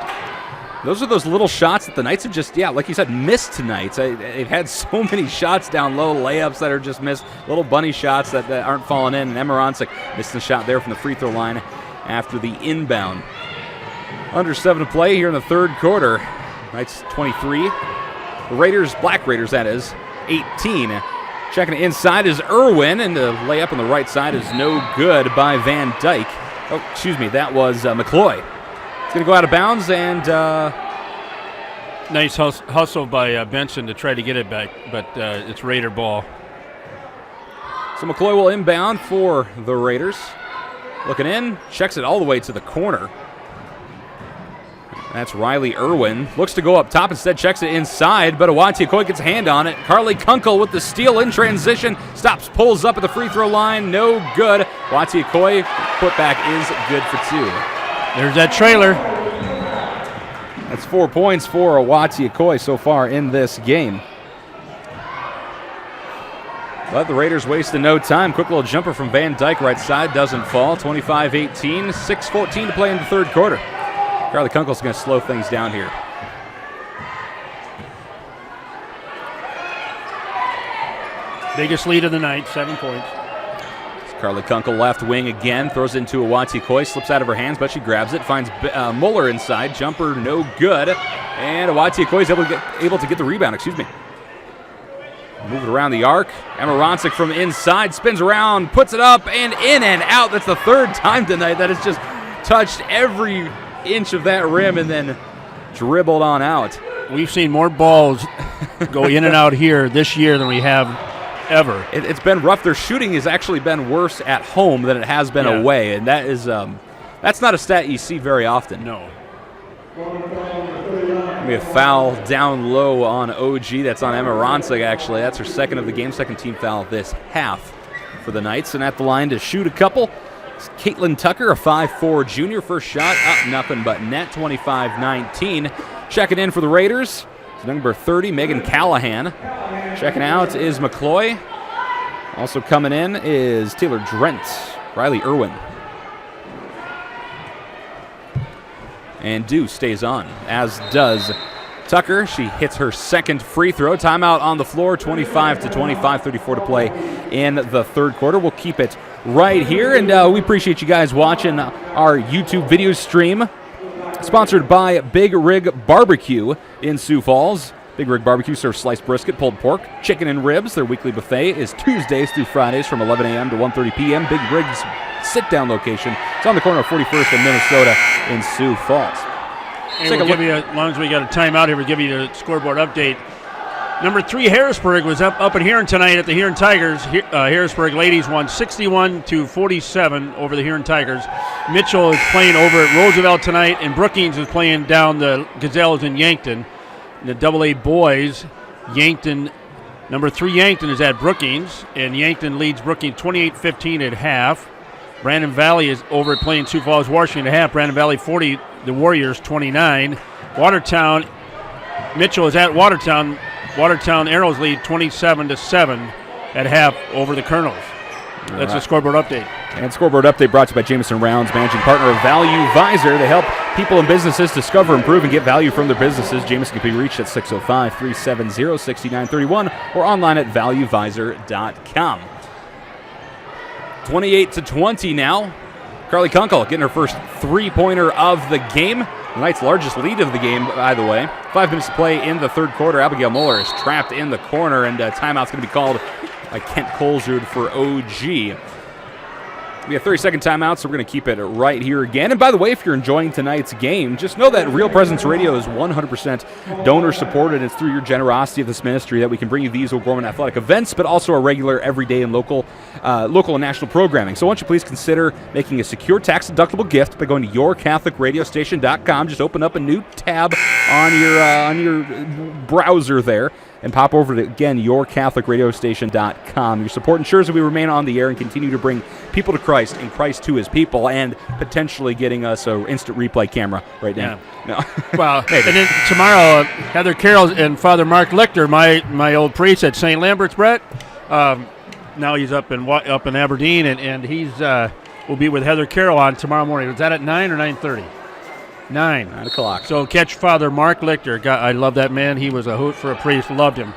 Those are those little shots that the Knights have just, like you said, missed tonight. They've had so many shots down low, layups that are just missed, little bunny shots that aren't falling in. And Emirancic missed the shot there from the free throw line after the inbound. Under 7 to play here in the third quarter. Knights 23. The Raiders, Black Raiders that is, 18. Checking it inside is Irwin, and the layup on the right side is no good by Van Dyke. Oh, excuse me, that was McCloy. It's going to go out of bounds, and nice hustle by Benson to try to get it back, but it's Raider ball. So McCloy will inbound for the Raiders. Looking in, checks it all the way to the corner. That's Riley Irwin. Looks to go up top, instead checks it inside, but Awatiakoy gets a hand on it. Carly Kunkel with the steal in transition. Stops, pulls up at the free throw line. No good. Awatiakoy putback is good for 2. There's that trailer. That's 4 points for Awatiakoy so far in this game. But the Raiders wasted no time. Quick little jumper from Van Dyke right side. Doesn't fall. 25-18. 6:14 to play in the third quarter. Carly Kunkel's going to slow things down here. Biggest lead of the night, 7 points. Carly Kunkel left wing again, throws it into Awatiakoy, slips out of her hands, but she grabs it, finds Muller inside, jumper no good, and Awatiakoy is able to get the rebound, Move it around the arc. Emirancic from inside, spins around, puts it up, and in and out. That's the third time tonight that has just touched every inch of that rim and then dribbled on out. We've seen more balls go in and out here this year than we have ever. It's been rough. Their shooting has actually been worse at home than it has been away, and that is that's not a stat you see very often. No. We have foul down low on OG. That's on Emirancic, actually. That's her second of the game, second team foul this half for the Knights. And at the line to shoot a couple, it's Caitlin Tucker, a 5'4 junior. First shot, up nothing but net, 25-19. Checking in for the Raiders, it's number 30, Megan Callahan. Checking out is McCloy. Also coming in is Taylor Drent, Riley Irwin. And Dew stays on, as does Tucker. She hits her second free throw. Timeout on the floor, 25-25, 34 to play in the third quarter. We'll keep it right here, and we appreciate you guys watching our YouTube video stream, sponsored by Big Rig Barbecue in Sioux Falls. Big Rig Barbecue serves sliced brisket, pulled pork, chicken, and ribs. Their weekly buffet is Tuesdays through Fridays from 11 a.m. to 1:30 p.m. Big Rig's sit-down location. It's on the corner of 41st and Minnesota in Sioux Falls. Hey, we'll give you, as long as we got a timeout here, we'll give you the scoreboard update. Number 3, Harrisburg, was up in Huron tonight at the Huron Tigers. Harrisburg ladies won 61-47 over the Huron Tigers. Mitchell is playing over at Roosevelt tonight, and Brookings is playing down the Gazelles in Yankton. The AA boys, Yankton, number 3 Yankton is at Brookings, and Yankton leads Brookings 28-15 at half. Brandon Valley is over at playing Sioux Falls, Washington at half. Brandon Valley 40, the Warriors 29. Watertown, Mitchell is at Watertown. Watertown Arrows lead 27-7 at half over the Colonels. That's a scoreboard update. And scoreboard update brought to you by Jameson Rounds, managing partner of Value Visor. They help people and businesses discover, improve, and get value from their businesses. Jameson can be reached at 605-370-6931 or online at valuevisor.com. 28-20 now. Carly Kunkel getting her first three-pointer of the game. The Knights' largest lead of the game, by the way. 5 minutes to play in the third quarter. Abigail Muller is trapped in the corner, and timeout's going to be called by Kent Colesrud for OG. We have 30-second timeout, so we're going to keep it right here again. And by the way, if you're enjoying tonight's game, just know that Real Presence Radio is 100% donor-supported. It's through your generosity of this ministry that we can bring you these O'Gorman athletic events, but also our regular, everyday, and local and national programming. So why don't you please consider making a secure, tax-deductible gift by going to yourcatholicradiostation.com. Just open up a new tab on your browser there, and pop over to, again, yourcatholicradiostation.com. Your support ensures that we remain on the air and continue to bring people to Christ and Christ to his people, and potentially getting us an instant replay camera right now. Yeah. No. Well, and then tomorrow, Heather Carroll and Father Mark Lichter, my old priest at St. Lambert's, Brett, now he's up in Aberdeen, and he's will be with Heather Carroll on tomorrow morning. Is that at 9 or 9:30? 9. 9 o'clock. So catch Father Mark Lichter. I love that man. He was a hoot for a priest. Loved him.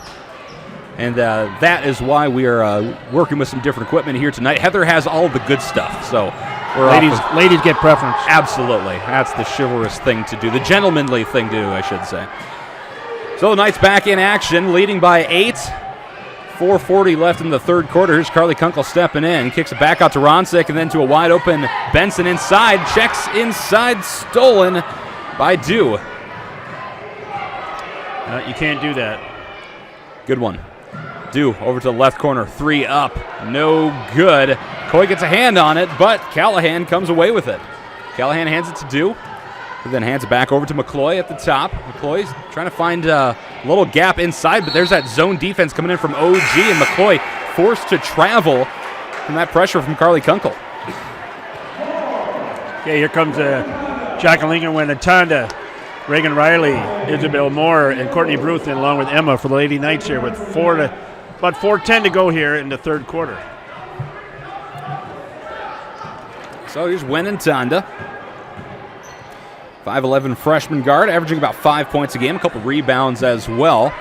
And that is why we are working with some different equipment here tonight. Heather has all the good stuff, so we're ladies get preference. Absolutely. That's the chivalrous thing to do, the gentlemanly thing to do, I should say. So the Knights back in action, leading by 8. 4:40 left in the third quarter. Here's Carly Kunkel stepping in, kicks it back out to Ronsick, and then to a wide open Benson inside. Checks inside, stolen by Dew. You can't do that. Good one. Dew over to the left corner, 3 up, no good. Coy gets a hand on it, but Callahan comes away with it. Callahan hands it to Dew, who then hands it back over to McCloy at the top. McCloy's trying to find a little gap inside, but there's that zone defense coming in from OG, and McCloy forced to travel from that pressure from Carly Kunkel. Okay, here comes Jacqueline Wenatanda, Reagan Riley, Isabel Moore, and Courtney Bruthen, along with Emma for the Lady Knights here with about 4:10 to go here in the third quarter. So here's Wenatanda. 5'11" freshman guard, averaging about 5 points a game, a couple rebounds as well.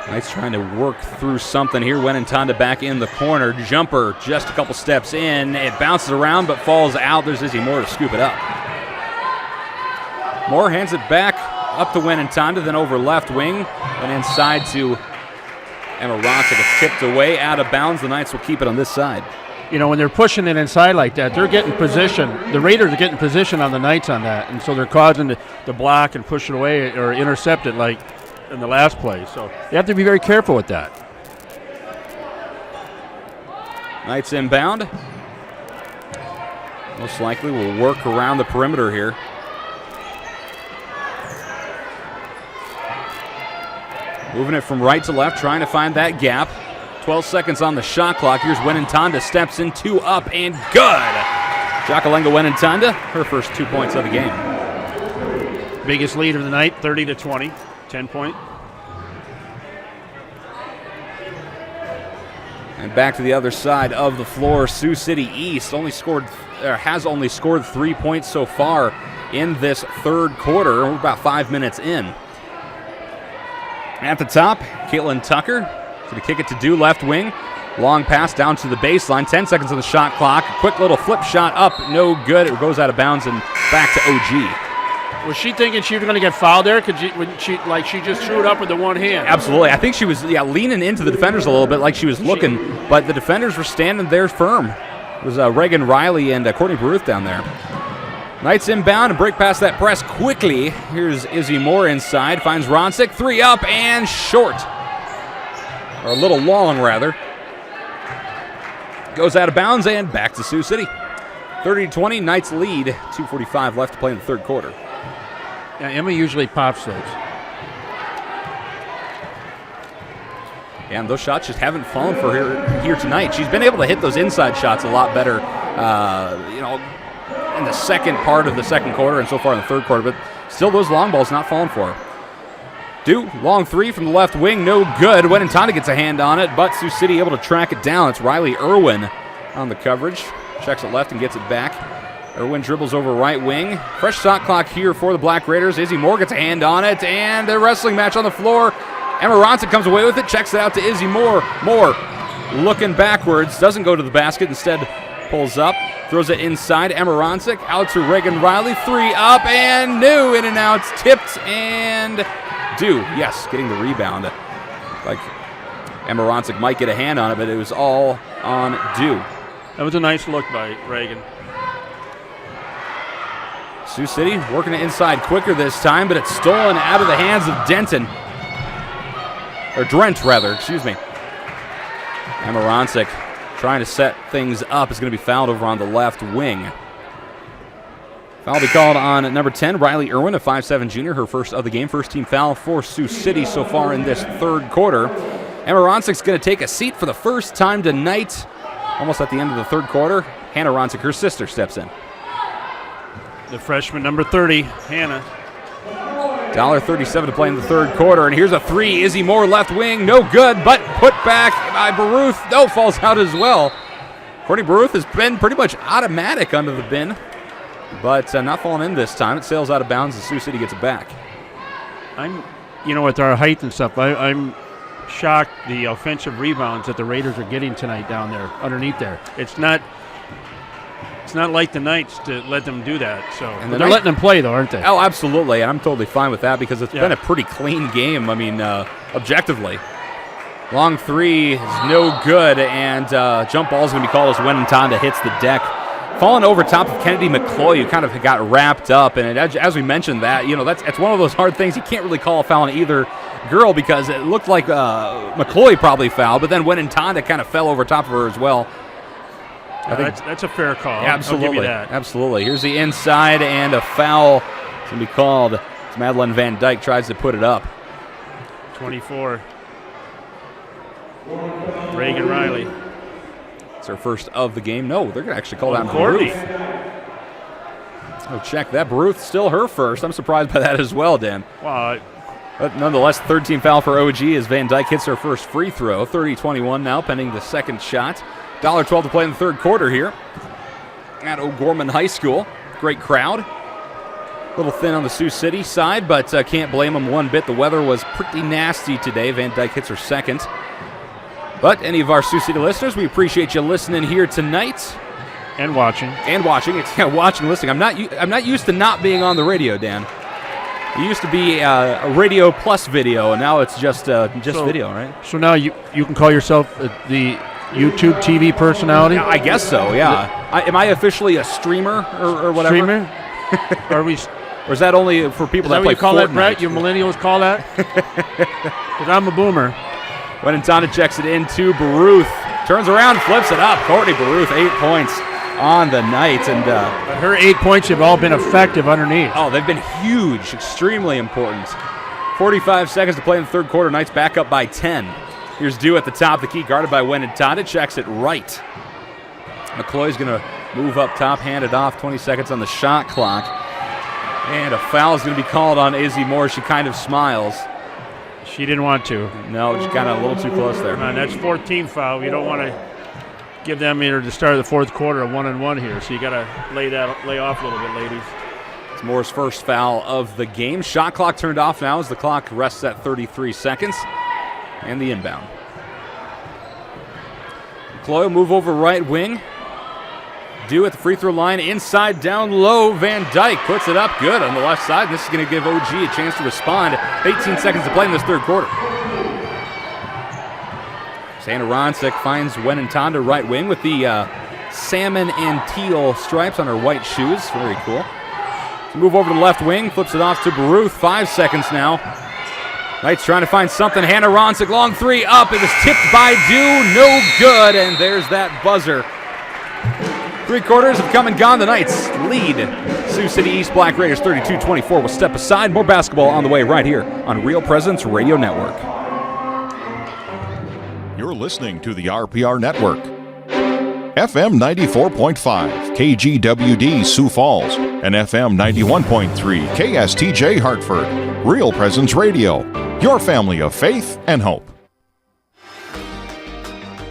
Knights trying to work through something here. Wenatanda back in the corner. Jumper just a couple steps in. It bounces around but falls out. There's Izzy Moore to scoop it up. Moore hands it back up to Wenatanda, then over left wing, and inside to Emma Ronsick. It's tipped away, out of bounds. The Knights will keep it on this side. You know, when they're pushing it inside like that, they're getting position. The Raiders are getting position on the Knights on that, and so they're causing the block and push it away or intercept it like in the last play. So you have to be very careful with that. Knights inbound. Most likely will work around the perimeter here. Moving it from right to left, trying to find that gap. 12 seconds on the shot clock. Here's Wenatanda, steps in, 2 up, and good. Jakalenga Wenatanda, her first 2 points of the game. Biggest lead of the night, 30-20, 10-point. And back to the other side of the floor, Sioux City East has only scored 3 points so far in this third quarter. We're about 5 minutes in. At the top, Caitlin Tucker. Going to kick it to Dew, left wing. Long pass down to the baseline. 10 seconds on the shot clock. A quick little flip shot up. No good. It goes out of bounds and back to OG. Was she thinking she was going to get fouled there? She just threw it up with the one hand? Absolutely. I think she was leaning into the defenders a little bit like she was looking, but the defenders were standing there firm. It was Reagan Riley and Courtney Baruth down there. Knights inbound and break past that press quickly. Here's Izzy Moore inside. Finds Ronsick. 3 up and short. Or a little long, rather. Goes out of bounds and back to Sioux City. 30-20, Knights lead. 2:45 left to play in the third quarter. Yeah, Emma usually pops those. Yeah, and those shots just haven't fallen for her here tonight. She's been able to hit those inside shots a lot better, in the second part of the second quarter and so far in the third quarter, but still those long balls not falling for her. Dew, long 3 from the left wing, no good. Wenatanda gets a hand on it, but Sioux City able to track it down. It's Riley Irwin on the coverage. Checks it left and gets it back. Irwin dribbles over right wing. Fresh shot clock here for the Black Raiders. Izzy Moore gets a hand on it, and a wrestling match on the floor. Emma Ronsick comes away with it, checks it out to Izzy Moore. Moore looking backwards, doesn't go to the basket, instead pulls up, throws it inside. Emma Ronsick out to Reagan Riley. 3 up and no, in and out, tipped and Dew, yes, getting the rebound. Like Emma Ronsick might get a hand on it, but it was all on Dew. That was a nice look by Reagan. Sioux City working it inside quicker this time, but it's stolen out of the hands of Denton. Or Drent, rather, excuse me. Emma Ronsick trying to set things up. Is going to be fouled over on the left wing. Foul will be called on number 10, Riley Irwin, a 5'7" junior, her first of the game. First team foul for Sioux City so far in this third quarter. Emma Ronsick's going to take a seat for the first time tonight. Almost at the end of the third quarter. Hannah Ronsick, her sister, steps in. The freshman, number 30, Hannah. $1.37 to play in the third quarter, and here's a 3. Izzy Moore, left wing, no good, but put back by Baruth. No, falls out as well. Courtney Baruth has been pretty much automatic under the bin. but not falling in this time. It sails out of bounds as Sioux City gets it back. With our height and stuff, I'm shocked the offensive rebounds that the Raiders are getting tonight down there, underneath there. It's not like the Knights to let them do that. So they're letting them play, though, aren't they? Oh, absolutely. And I'm totally fine with that because it's been a pretty clean game. I mean, objectively. Long three is no good, and jump ball is going to be called as Wenentanda hits the deck. Falling over top of Kennedy McCloy, who kind of got wrapped up. And as we mentioned that, that's one of those hard things. You can't really call a foul on either girl because it looked like McCloy probably fouled, but then Wenentanda kind of fell over top of her as well. I think that's a fair call. Absolutely. I'll give you that. Absolutely. Here's the inside, and a foul is going to be called as Madeline Van Dyke tries to put it up. 24. Reagan Riley. It's her first of the game. No, they're going to actually call down Courtney. Baruth. Oh, check that. Baruth still her first. I'm surprised by that as well, Dan. Wow. But nonetheless, third team foul for OG as Van Dyke hits her first free throw. 30-21 now, pending the second shot. $1.12 to play in the third quarter here at O'Gorman High School. Great crowd. A little thin on the Sioux City side, but can't blame them one bit. The weather was pretty nasty today. Van Dyke hits her second. But any of our Sioux City listeners, we appreciate you listening here tonight. And watching. It's watching, listening. I'm not used to not being on the radio, Dan. It used to be a radio plus video, and now it's just video, right? So now you can call yourself the YouTube TV personality? Yeah, I guess so, yeah. Am I officially a streamer or whatever? Streamer? Or is that only for people that play Fortnite? Is that what you call that, Brett? You millennials call that? Because I'm a boomer. Wenentanda checks it into Baruth. Turns around, flips it up. Courtney Baruth, 8 points on the night. But her 8 points have all been effective underneath. Oh, they've been huge, extremely important. 45 seconds to play in the third quarter. Knights back up by 10. Here's Dew at the top. The key guarded by Wenentanda. Checks it right. McCloy's going to move up top, hand it off. 20 seconds on the shot clock. And a foul is going to be called on Izzy Moore. She kind of smiles. She didn't want to. No, she got a little too close there. Man, that's 14 foul. You don't want to give them either the start of the fourth quarter a 1-and-1 here. So you got to lay off a little bit, ladies. It's Moore's first foul of the game. Shot clock turned off now as the clock rests at 33 seconds. And the inbound. McCloy will move over right wing. Dew at the free throw line, inside, down low. Van Dyke puts it up good on the left side. And this is going to give OG a chance to respond. 18 seconds to play in this third quarter. Santa Ronsick finds Wenentanda right wing with the salmon and teal stripes on her white shoes. Very cool. So move over to the left wing, flips it off to Baruth. 5 seconds now. Knights trying to find something. Hannah Ronsick, long three up. It was tipped by Dew, no good. And there's that buzzer. 3 quarters have come and gone. The Knights lead Sioux City East Black Raiders 32-24. We'll step aside. More basketball on the way right here on Real Presence Radio Network. You're listening to the RPR Network. FM 94.5 KGWD Sioux Falls and FM 91.3 KSTJ Hartford. Real Presence Radio. Your family of faith and hope.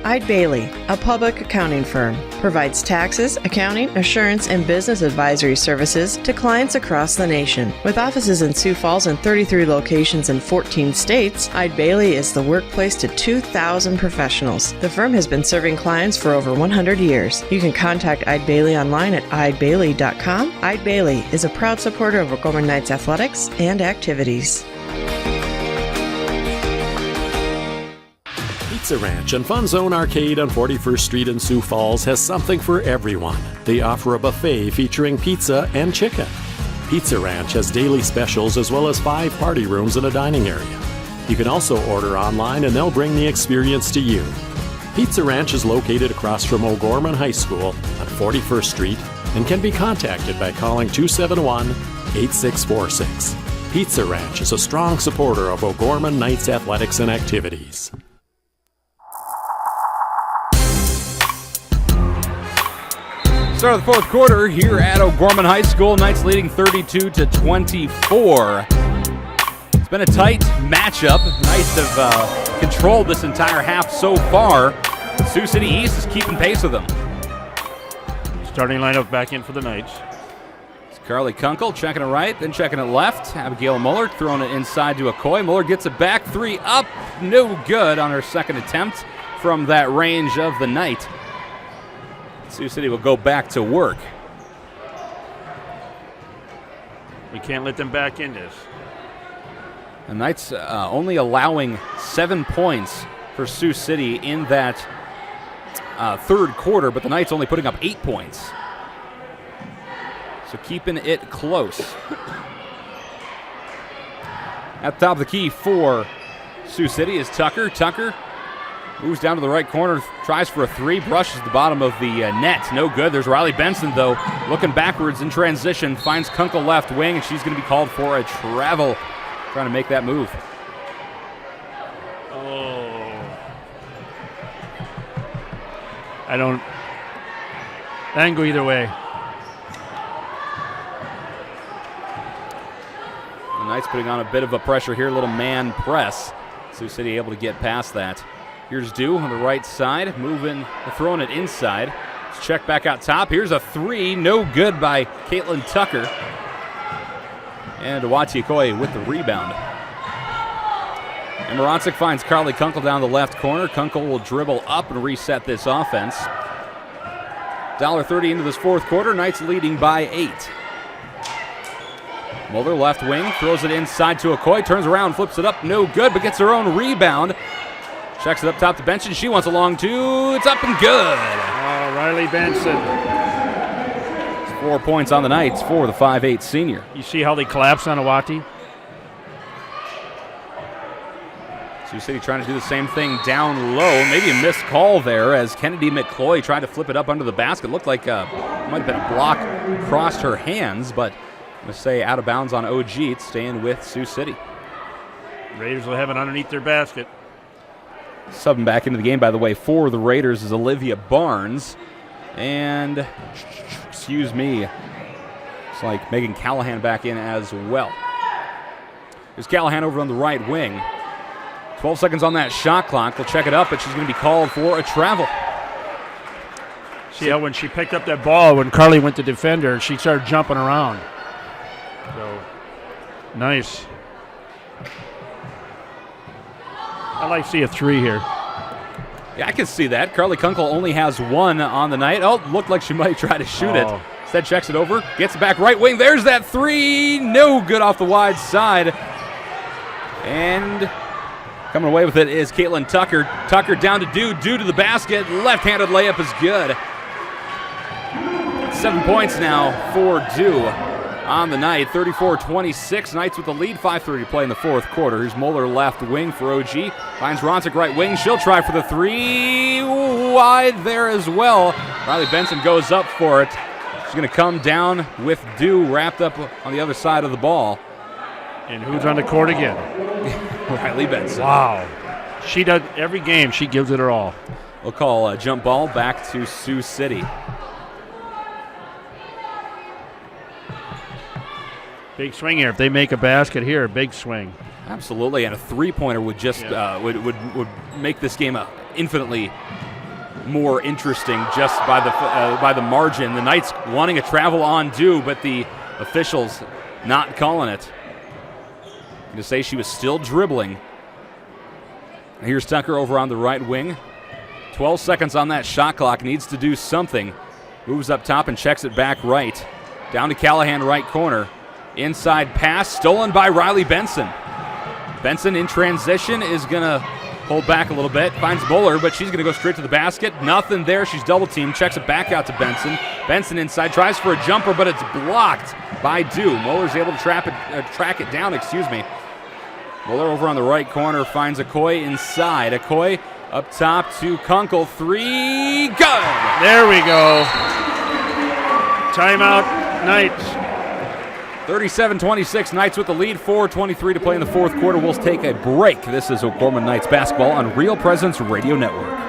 Eide Bailey, a public accounting firm, provides taxes, accounting, assurance, and business advisory services to clients across the nation. With offices in Sioux Falls and 33 locations in 14 states, Eide Bailey is the workplace to 2,000 professionals. The firm has been serving clients for over 100 years. You can contact Eide Bailey online at eidebailey.com. Eide Bailey is a proud supporter of O'Gorman Knights athletics and activities. Pizza Ranch and Fun Zone Arcade on 41st Street in Sioux Falls has something for everyone. They offer a buffet featuring pizza and chicken. Pizza Ranch has daily specials as well as 5 party rooms and a dining area. You can also order online and they'll bring the experience to you. Pizza Ranch is located across from O'Gorman High School on 41st Street and can be contacted by calling 271-8646. Pizza Ranch is a strong supporter of O'Gorman Knights athletics and activities. Start of the fourth quarter here at O'Gorman High School. Knights leading 32-24. It's been a tight matchup. Knights have controlled this entire half so far. Sioux City East is keeping pace with them. Starting lineup back in for the Knights. Carly Kunkel checking it right, then checking it left. Abigail Muller throwing it inside to Okoye. Muller gets it back, 3 up, no good on her second attempt from that range of the night. Sioux City will go back to work. We can't let them back in this. The Knights only allowing 7 points for Sioux City in that third quarter, but the Knights only putting up 8 points. So keeping it close. At the top of the key for Sioux City is Tucker. Tucker moves down to the right corner, tries for a 3, brushes the bottom of the net. No good. There's Riley Benson, though, looking backwards in transition, finds Kunkel left wing, and she's going to be called for a travel, trying to make that move. That can go either way. The Knights putting on a bit of a pressure here, a little man press. Sioux City able to get past that. Here's Dew on the right side, throwing it inside. Let's check back out top. Here's a 3, no good by Caitlin Tucker. And Awati Okoye with the rebound. And Morozek finds Carly Kunkel down the left corner. Kunkel will dribble up and reset this offense. $1.30 into this fourth quarter. Knights leading by 8. Mulder left wing, throws it inside to Okoye, turns around, flips it up, no good, but gets her own rebound. Checks it up top to Benson. She wants a long 2. It's up and good. Riley Benson. It's 4 points on the Knights for the 5'8 senior. You see how they collapse on Awati? Sioux City trying to do the same thing down low. Maybe a missed call there as Kennedy McCloy tried to flip it up under the basket. Looked like it might have been a block crossed her hands, but I'm going to say out of bounds on OG. It's staying with Sioux City. Raiders will have it underneath their basket. Subbing back into the game, by the way, for the Raiders is Olivia Barnes. And, excuse me, it's like Megan Callahan back in as well. There's Callahan over on the right wing. 12 seconds on that shot clock. We'll check it up, but she's going to be called for a travel. See how when she picked up that ball, when Carly went to defend her, she started jumping around. So, nice. I'd like to see a 3 here. Yeah, I can see that. Carly Kunkel only has 1 on the night. Oh, looked like she might try to shoot it. Instead checks it over, gets it back right wing. There's that 3. No good off the wide side. And coming away with it is Caitlin Tucker. Tucker down to Dew. Dew to the basket. Left-handed layup is good. 7 points now for Dew on the night. 34-26. Knights with the lead. 5:30 to play in the fourth quarter. Here's Moeller left wing for OG. Finds Ronsick right wing. She'll try for the 3. Wide there as well. Riley Benson goes up for it. She's going to come down with Dew wrapped up on the other side of the ball. And who's on the court again? Riley Benson. Wow. She does every game. She gives it her all. We'll call a jump ball back to Sioux City. Big swing here. If they make a basket here, a big swing. Absolutely, and a three-pointer would just would make this game infinitely more interesting just by the margin. The Knights wanting a travel on Dew, but the officials not calling it. I'm going to say she was still dribbling. Here's Tucker over on the right wing. 12 seconds on that shot clock. Needs to do something. Moves up top and checks it back right. Down to Callahan, right corner. Inside pass, stolen by Riley Benson. Benson in transition is going to hold back a little bit. Finds Buller, but she's going to go straight to the basket. Nothing there. She's double-teamed. Checks it back out to Benson. Benson inside. Tries for a jumper, but it's blocked by Dew. Muller's able to track it down. Muller over on the right corner finds Okoye inside. Okoye up top to Kunkel. 3. Good! There we go. Timeout, Knights. 37-26, Knights with the lead, 4:23 to play in the fourth quarter. We'll take a break. This is O'Gorman Knights basketball on Real Presence Radio Network.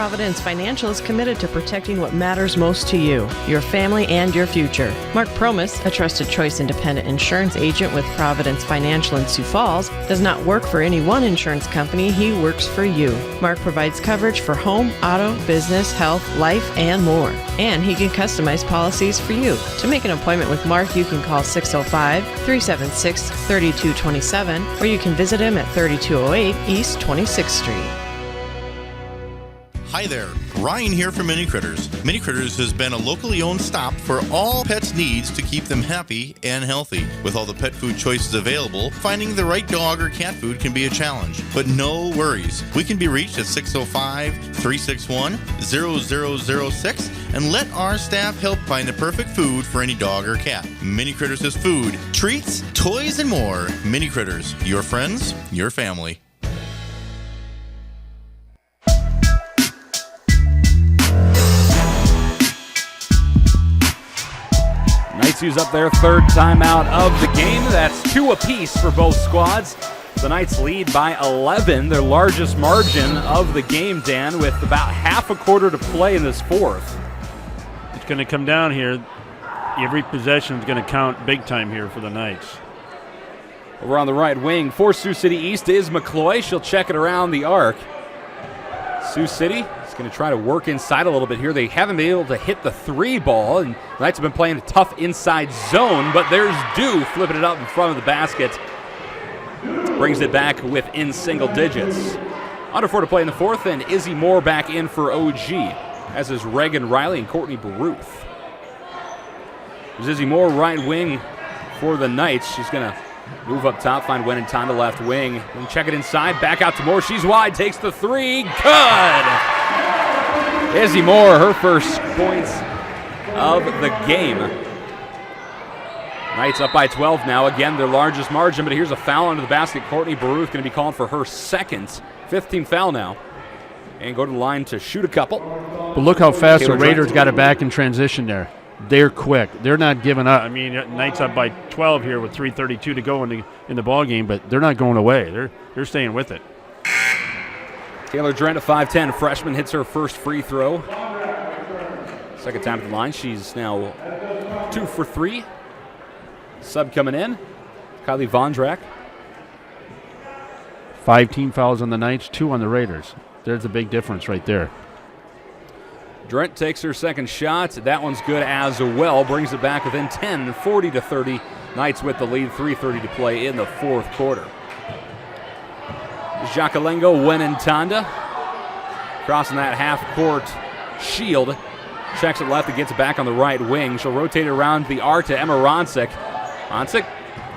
Providence Financial is committed to protecting what matters most to you, your family, and your future. Mark Promis, a trusted choice independent insurance agent with Providence Financial in Sioux Falls, does not work for any one insurance company. He works for you. Mark provides coverage for home, auto, business, health, life, and more. And he can customize policies for you. To make an appointment with Mark, you can call 605-376-3227, or you can visit him at 3208 East 26th Street. Hi there, Ryan here from Mini Critters. Mini Critters has been a locally owned stop for all pets' needs to keep them happy and healthy. With all the pet food choices available, finding the right dog or cat food can be a challenge. But no worries. We can be reached at 605-361-0006 and let our staff help find the perfect food for any dog or cat. Mini Critters has food, treats, toys, and more. Mini Critters, your friends, your family. Sioux up their third timeout of the game. That's 2 apiece for both squads. The Knights lead by 11, their largest margin of the game, Dan, with about half a quarter to play in this fourth. It's going to come down here. Every possession is going to count big time here for the Knights. Over on the right wing for Sioux City East is McCloy. She'll check it around the arc. Sioux City is going to try to work inside a little bit here. They haven't been able to hit the 3 ball, and the Knights have been playing a tough inside zone, but there's Dew flipping it up in front of the basket. Brings it back within single digits. Under 4 to play in the fourth, and Izzy Moore back in for OG, as is Reagan Riley and Courtney Baruth. There's Izzy Moore, right wing for the Knights. She's going to move up top, find Wen in time to left wing. And check it inside, back out to Moore. She's wide, takes the 3. Good! Izzy Moore, her first points of the game. Knights up by 12 now. Again, their largest margin, but here's a foul under the basket. Courtney Baruth going to be called for her second. 15th foul now. And go to the line to shoot a couple. But look how fast Taylor the Raiders Johnson got it back in transition there. They're quick. They're not giving up. I mean, Knights up by 12 here with 3:32 to go in the ball game, but they're not going away. They're staying with it. Taylor Drent, a 5'10 freshman, hits her first free throw. Second time at the line. She's now 2 for 3. Sub coming in, Kylie Vondrak. 5 team fouls on the Knights, 2 on the Raiders. There's a big difference right there. Drent takes her second shot. That one's good as well. Brings it back within 10, 40-30. Knights with the lead, 3:30 to play in the fourth quarter. Jacalengo Wenentanda crossing that half-court shield. Checks it left and gets it back on the right wing. She'll rotate it around the arc to Emma Ronsick. Ronsick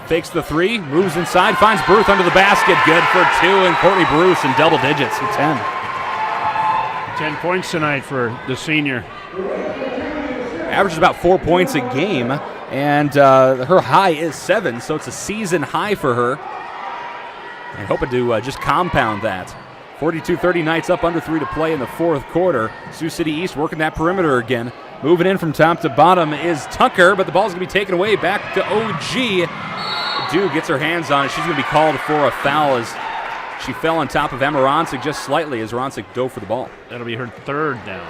fakes the 3, moves inside, finds Bruce under the basket. Good for 2, and Courtney Bruce in double digits with 10. 10 points tonight for the senior. Averages about 4 points a game, and her high is 7, so it's a season high for her. And hoping to just compound that. 42-30, Knights up under 3 to play in the fourth quarter. Sioux City East working that perimeter again. Moving in from top to bottom is Tucker, but the ball's going to be taken away back to OG. Dew gets her hands on it. She's going to be called for a foul as she fell on top of Emma Ronsick just slightly as Ronsick dove for the ball. That'll be her third down.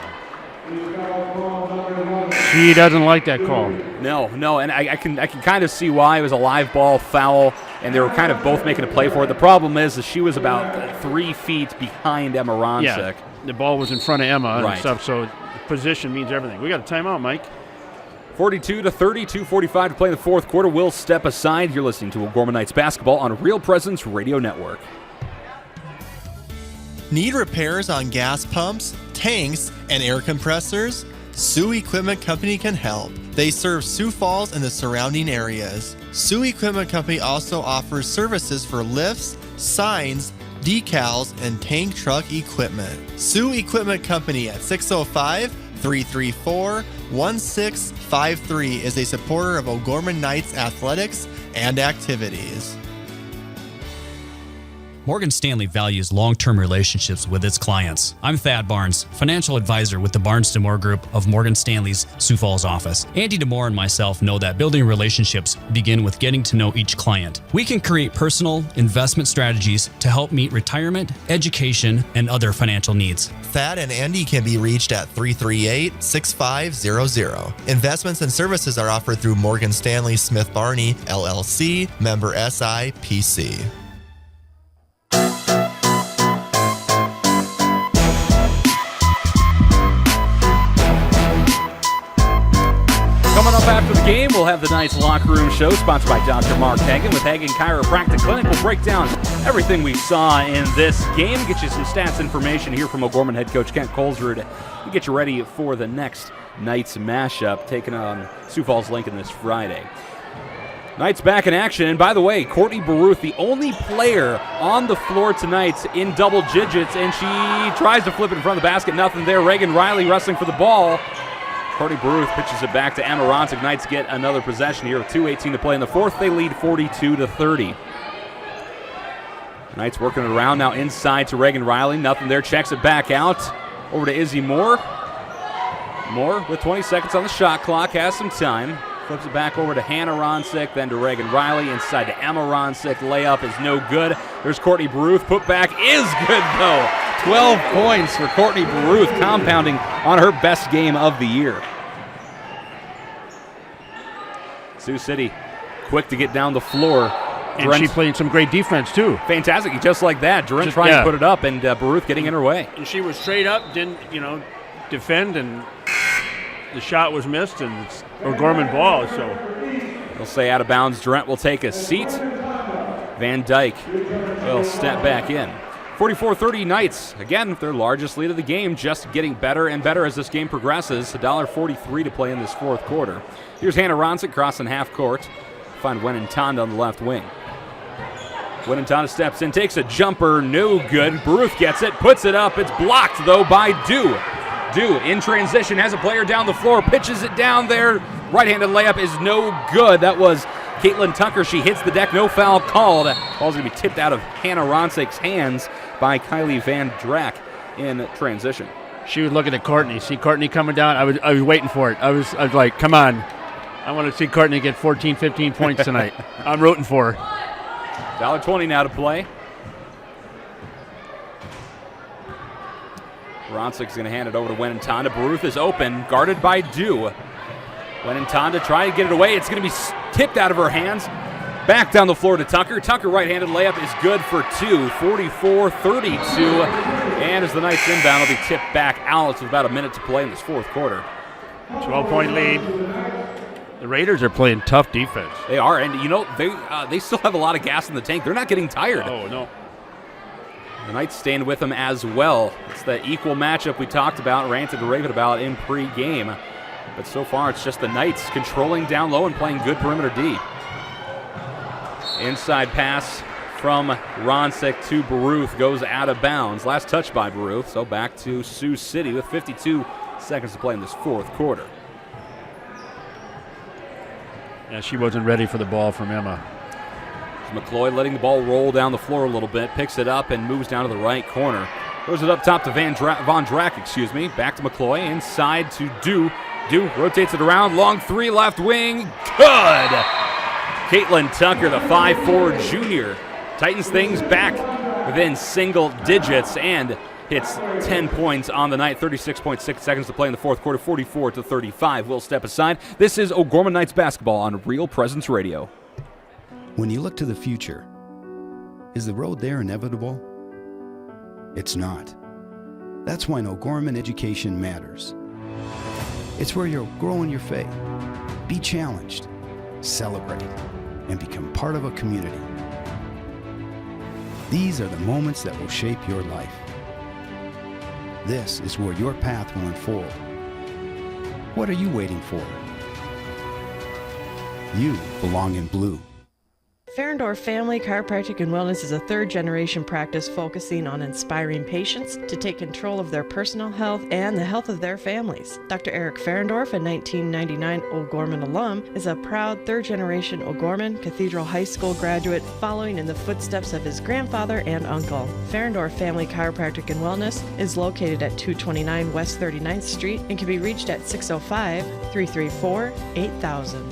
She doesn't like that call. No, and I can kind of see why. It was a live ball foul, and they were kind of both making a play for it. The problem is that she was about 3 feet behind Emma Ronsick. Yeah, the ball was in front of Emma right. And stuff, so position means everything. We got a timeout, Mike. 42-30, 2:45 to play in the fourth quarter. We'll step aside. You're listening to O'Gorman Knights basketball on Real Presence Radio Network. Need repairs on gas pumps, tanks, and air compressors? Sioux Equipment Company can help. They serve Sioux Falls and the surrounding areas. Sioux Equipment Company also offers services for lifts, signs, decals, and tank truck equipment. Sioux Equipment Company at 605-334-1653 is a supporter of O'Gorman Knights athletics and activities. Morgan Stanley values long-term relationships with its clients. I'm Thad Barnes, financial advisor with the Barnes DeMore Group of Morgan Stanley's Sioux Falls office. Andy DeMore and myself know that building relationships begin with getting to know each client. We can create personal investment strategies to help meet retirement, education, and other financial needs. Thad and Andy can be reached at 338-6500. Investments and services are offered through Morgan Stanley Smith Barney, LLC, member SIPC. Coming up after the game, we'll have the Knights Locker Room Show, sponsored by Dr. Mark Hagen with Hagen Chiropractic Clinic. We'll break down everything we saw in this game, get you some stats information here from O'Gorman head coach Kent Colesrud, and get you ready for the next Knights mashup, taking on Sioux Falls Lincoln this Friday. Knights back in action, and by the way, Courtney Baruth, the only player on the floor tonight in double digits, and she tries to flip it in front of the basket, nothing there. Reagan Riley wrestling for the ball. Courtney Baruth pitches it back to Emma Ronsick. Knights get another possession here with 2:18 to play in the fourth. They lead 42-30. Knights working it around now inside to Reagan Riley. Nothing there. Checks it back out. Over to Izzy Moore. Moore with 20 seconds on the shot clock. Has some time. Flips it back over to Hannah Ronsick. Then to Reagan Riley. Inside to Emma Ronsick. Layup is no good. There's Courtney Baruth. Put back is good though. 12 points for Courtney Baruth, compounding on her best game of the year. Sioux City quick to get down the floor. And she played some great defense, too. Fantastic, just like that. Durant trying to put it up, and Baruth getting in her way. And she was straight up, didn't, defend, and the shot was missed, and it's O'Gorman ball, so. They'll say out of bounds. Durant will take a seat. Van Dyke will step back in. 44-30 Knights, again, their largest lead of the game, just getting better and better as this game progresses. $1.43 to play in this fourth quarter. Here's Hannah Ronsick crossing half court. Find Wenentanda on the left wing. Wenentanda steps in, takes a jumper, no good. Baruth gets it, puts it up. It's blocked, though, by Dew. Dew in transition, has a player down the floor, pitches it down there. Right-handed layup is no good. That was Caitlin Tucker. She hits the deck, no foul called. Ball's going to be tipped out of Hannah Ronsick's hands by Kylie Van Drack in transition. She was looking at Courtney. See Courtney coming down? I was waiting for it. I was like, come on. I want to see Courtney get 14, 15 points tonight. I'm rooting for her. $1.20 now to play. Ronsick's going to hand it over to Wenentanda. Baruth is open, guarded by Dew. Wenentanda trying to get it away. It's going to be tipped out of her hands. Back down the floor to Tucker. Tucker right-handed layup is good for two. 44-32. And as the Knights inbound, will be tipped back out with about a minute to play in this fourth quarter. 12-point lead. The Raiders are playing tough defense. They are, and they still have a lot of gas in the tank. They're not getting tired. Oh, no. The Knights stand with them as well. It's the equal matchup we talked about, ranted and raved about in pre-game. But so far, it's just the Knights controlling down low and playing good perimeter D. Inside pass from Ronsick to Baruth goes out of bounds. Last touch by Baruth, so back to Sioux City with 52 seconds to play in this fourth quarter. Yeah, she wasn't ready for the ball from Emma. McCloy letting the ball roll down the floor a little bit, picks it up and moves down to the right corner. Throws it up top to Von Drack, Back to McCloy, inside to Dew. Dew rotates it around, long three, left wing, good! Caitlin Tucker, the 5'4 junior, tightens things back within single digits and hits 10 points on the night. 36.6 seconds to play in the fourth quarter, 44-35. We'll step aside. This is O'Gorman Knights basketball on Real Presence Radio. When you look to the future, is the road there inevitable? It's not. That's why O'Gorman education matters. It's where you'll grow in your faith, be challenged, celebrate, and become part of a community. These are the moments that will shape your life. This is where your path will unfold. What are you waiting for? You belong in blue. Ferendorf Family Chiropractic and Wellness is a third-generation practice focusing on inspiring patients to take control of their personal health and the health of their families. Dr. Eric Ferendorf, a 1999 O'Gorman alum, is a proud third-generation O'Gorman Cathedral High School graduate following in the footsteps of his grandfather and uncle. Ferendorf Family Chiropractic and Wellness is located at 229 West 39th Street and can be reached at 605-334-8000.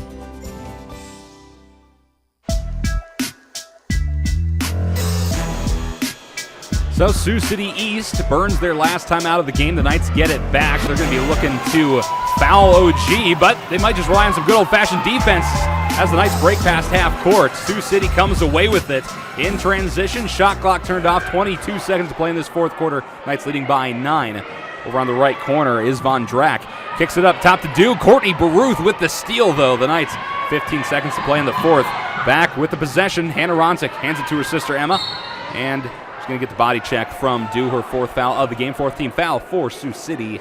So Sioux City East burns their last time out of the game. The Knights get it back. They're going to be looking to foul OG, but they might just rely on some good old-fashioned defense as the Knights break past half court. Sioux City comes away with it in transition. Shot clock turned off. 22 seconds to play in this fourth quarter. Knights leading by 9. Over on the right corner is Von Drack. Kicks it up top to Dew. Courtney Baruth with the steal, though. The Knights 15 seconds to play in the fourth. Back with the possession. Hannah Ronsick hands it to her sister Emma. And she's going to get the body check from Dew, her fourth foul of the game. Fourth team foul for Sioux City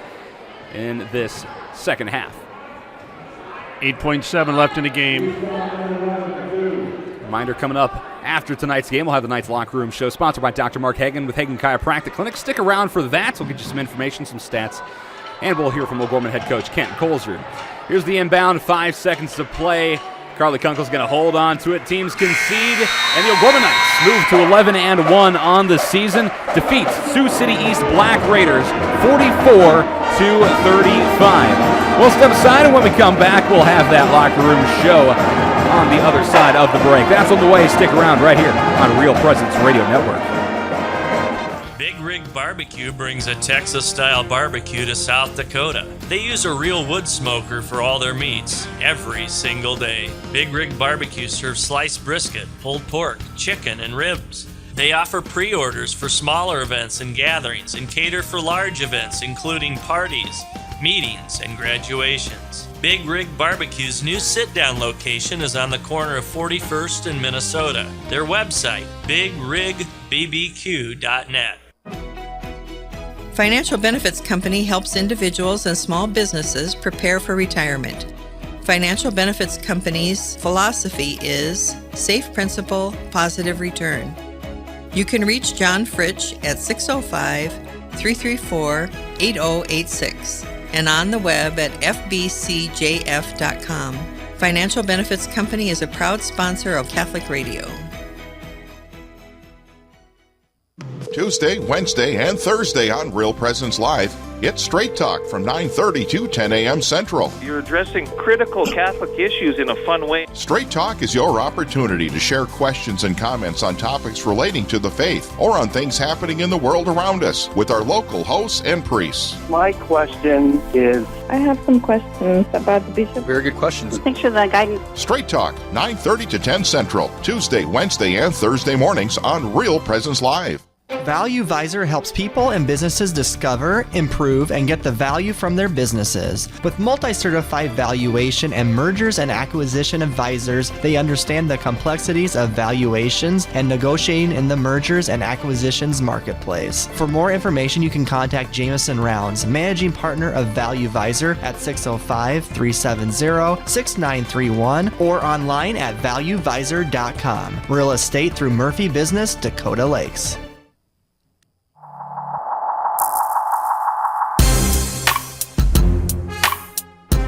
in this second half. 8.7 left in the game. Reminder coming up after tonight's game, we'll have the Knights Locker Room Show, sponsored by Dr. Mark Hagan with Hagan Chiropractic Clinic. Stick around for that. We'll get you some information, some stats, and we'll hear from O'Gorman head coach Kent Colzer. Here's the inbound, 5 seconds to play. Carly Kunkel's going to hold on to it. Teams concede, and the O'Gorman Knights move to 11-1 on the season. Defeats Sioux City East Black Raiders 44-35. We'll step aside, and when we come back, we'll have that locker room show on the other side of the break. That's on the way. Stick around right here on Real Presence Radio Network. Big Rig Barbecue brings a Texas-style barbecue to South Dakota. They use a real wood smoker for all their meats every single day. Big Rig Barbecue serves sliced brisket, pulled pork, chicken, and ribs. They offer pre-orders for smaller events and gatherings and cater for large events, including parties, meetings, and graduations. Big Rig Barbecue's new sit-down location is on the corner of 41st and Minnesota. Their website, bigrigbbbq.net. Financial Benefits Company helps individuals and small businesses prepare for retirement. Financial Benefits Company's philosophy is safe principal, positive return. You can reach John Fritsch at 605-334-8086 and on the web at fbcjf.com. Financial Benefits Company is a proud sponsor of Catholic Radio. Tuesday, Wednesday, and Thursday on Real Presence Live, it's Straight Talk from 9:30 to 10 a.m. Central. You're addressing critical Catholic issues in a fun way. Straight Talk is your opportunity to share questions and comments on topics relating to the faith or on things happening in the world around us with our local hosts and priests. My question is... I have some questions about the bishop. Very good questions. Thanks for the guidance. Straight Talk, 9:30 to 10 Central, Tuesday, Wednesday, and Thursday mornings on Real Presence Live. Value Visor helps people and businesses discover, improve, and get the value from their businesses. With multi-certified valuation and mergers and acquisition advisors, they understand the complexities of valuations and negotiating in the mergers and acquisitions marketplace. For more information, you can contact Jameson Rounds, managing partner of Value Visor at 605-370-6931 or online at valuevisor.com. Real estate through Murphy Business, Dakota Lakes.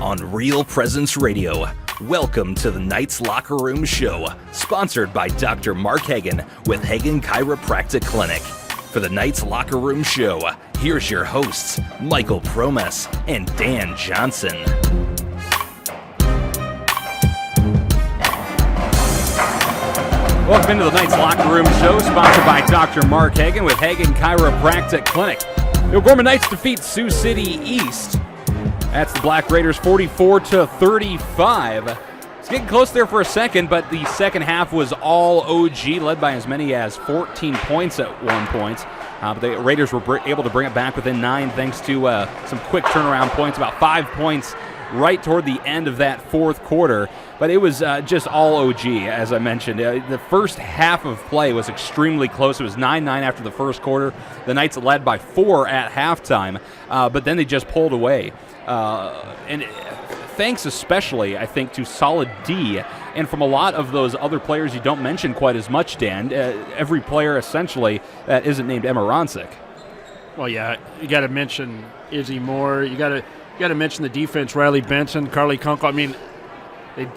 On Real Presence Radio, welcome to the Knights Locker Room Show, sponsored by Dr. Mark Hagan with Hagan Chiropractic Clinic. For the Knights Locker Room Show, here's your hosts, Michael Promes and Dan Johnson. Welcome into the Knights Locker Room Show, sponsored by Dr. Mark Hagan with Hagan Chiropractic Clinic. The O'Gorman Knights defeat Sioux City East. That's the Black Raiders 44-35. It's getting close there for a second, but the second half was all OG, led by as many as 14 points at one point. But the Raiders were able to bring it back within 9 thanks to some quick turnaround points, about 5 points right toward the end of that fourth quarter. But it was just all OG, as I mentioned. The first half of play was extremely close. It was 9-9 after the first quarter. The Knights led by 4 at halftime, but then they just pulled away. And thanks especially, I think, to solid D, and from a lot of those other players you don't mention quite as much, Dan, every player essentially that isn't named Emma Ronsick. Well, yeah, you got to mention Izzy Moore. You got to mention the defense, Riley Benson, Carly Kunkel. I mean,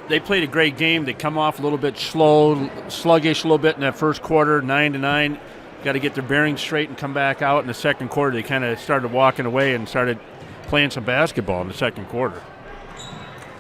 they played a great game. They come off a little bit slow, sluggish a little bit in that first quarter, 9-9. Got to get their bearings straight and come back out in the second quarter. They kind of started walking away and started playing some basketball in the second quarter.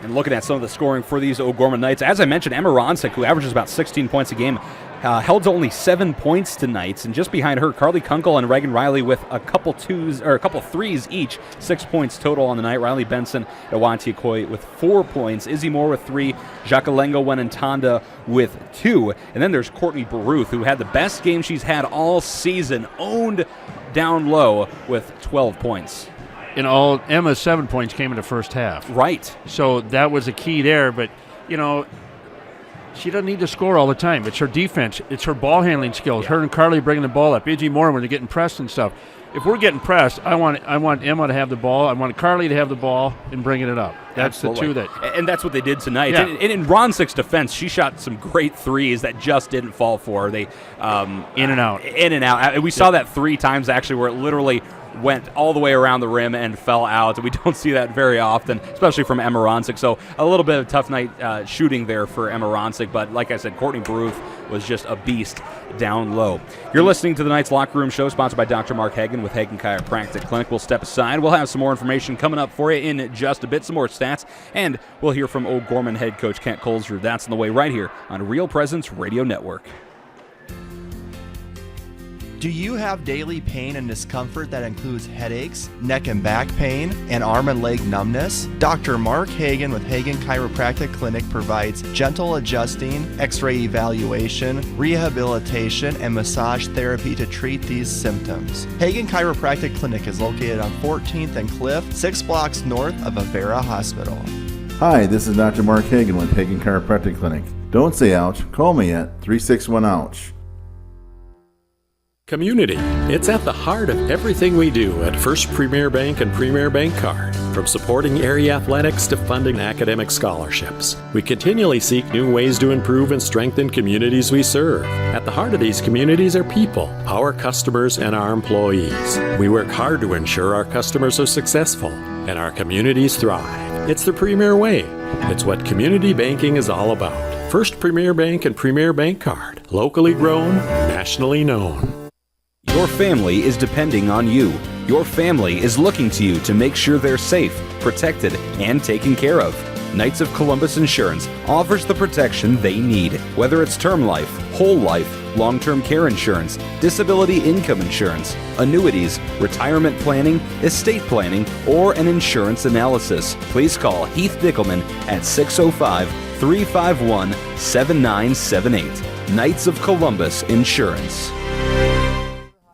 And looking at some of the scoring for these O'Gorman Knights, as I mentioned, Emma Ronsick, who averages about 16 points a game, held to only 7 points tonight, and just behind her, Carly Kunkel and Reagan Riley with a couple threes each, 6 points total on the night. Riley Benson and Awantia Koi with 4 points, Izzy Moore with 3, Jakalengo Wenentanda with 2, and then there's Courtney Baruth, who had the best game she's had all season, owned down low with 12 points. In all, Emma's 7 points came in the first half. Right. So that was a key there, but, you know, she doesn't need to score all the time. It's her defense. It's her ball handling skills. Yeah. Her and Carly bringing the ball up. Izzy Moore when they're getting pressed and stuff. If we're getting pressed, I want Emma to have the ball. I want Carly to have the ball and bringing it up. That's Absolutely. The two and that's what they did tonight. Yeah. And in Ronsick's defense, she shot some great threes that just didn't fall for her. They in and out. And we saw that 3 times actually where it literally went all the way around the rim and fell out. We don't see that very often, especially from Emma Ronsick. So a little bit of a tough night shooting there for Emma Ronsick. But like I said, Courtney Baruth was just a beast down low. You're listening to the Knights Locker Room Show, sponsored by Dr. Mark Hagen with Hagen Chiropractic Clinic. We'll step aside. We'll have some more information coming up for you in just a bit, some more stats, and we'll hear from O'Gorman head coach Kent Colesrud. That's on the way right here on Real Presence Radio Network. Do you have daily pain and discomfort that includes headaches, neck and back pain, and arm and leg numbness? Dr. Mark Hagen with Hagen Chiropractic Clinic provides gentle adjusting, x-ray evaluation, rehabilitation, and massage therapy to treat these symptoms. Hagen Chiropractic Clinic is located on 14th and Cliff, 6 blocks north of Avera Hospital. Hi, this is Dr. Mark Hagen with Hagen Chiropractic Clinic. Don't say ouch, call me at 361-OUCH. Community. It's at the heart of everything we do at First Premier Bank and Premier Bank Card. From supporting area athletics to funding academic scholarships, we continually seek new ways to improve and strengthen communities we serve. At the heart of these communities are people, our customers, and our employees. We work hard to ensure our customers are successful and our communities thrive. It's the Premier way. It's what community banking is all about. First Premier Bank and Premier Bank Card. Locally grown, nationally known. Your family is depending on you. Your family is looking to you to make sure they're safe, protected, and taken care of. Knights of Columbus Insurance offers the protection they need, whether it's term life, whole life, long-term care insurance, disability income insurance, annuities, retirement planning, estate planning, or an insurance analysis. Please call Heath Dickelman at 605-351-7978. Knights of Columbus Insurance.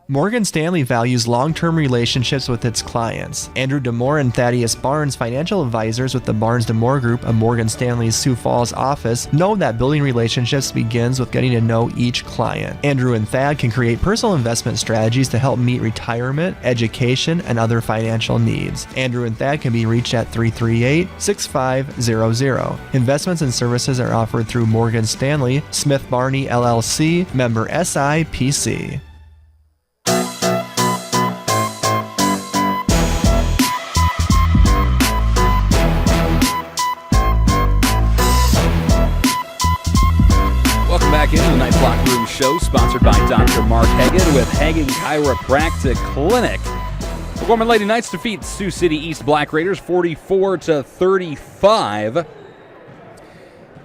Morgan Stanley values long-term relationships with its clients. Andrew DeMore and Thaddeus Barnes, financial advisors with the Barnes DeMore Group of Morgan Stanley's Sioux Falls office, know that building relationships begins with getting to know each client. Andrew and Thad can create personal investment strategies to help meet retirement, education, and other financial needs. Andrew and Thad can be reached at 338-6500. Investments and services are offered through Morgan Stanley, Smith Barney LLC, member SIPC. Back into the Knights Locker Room Show, sponsored by Dr. Mark Hagen with Hagen Chiropractic Clinic. O'Gorman Lady Knights defeat Sioux City East Black Raiders 44-35.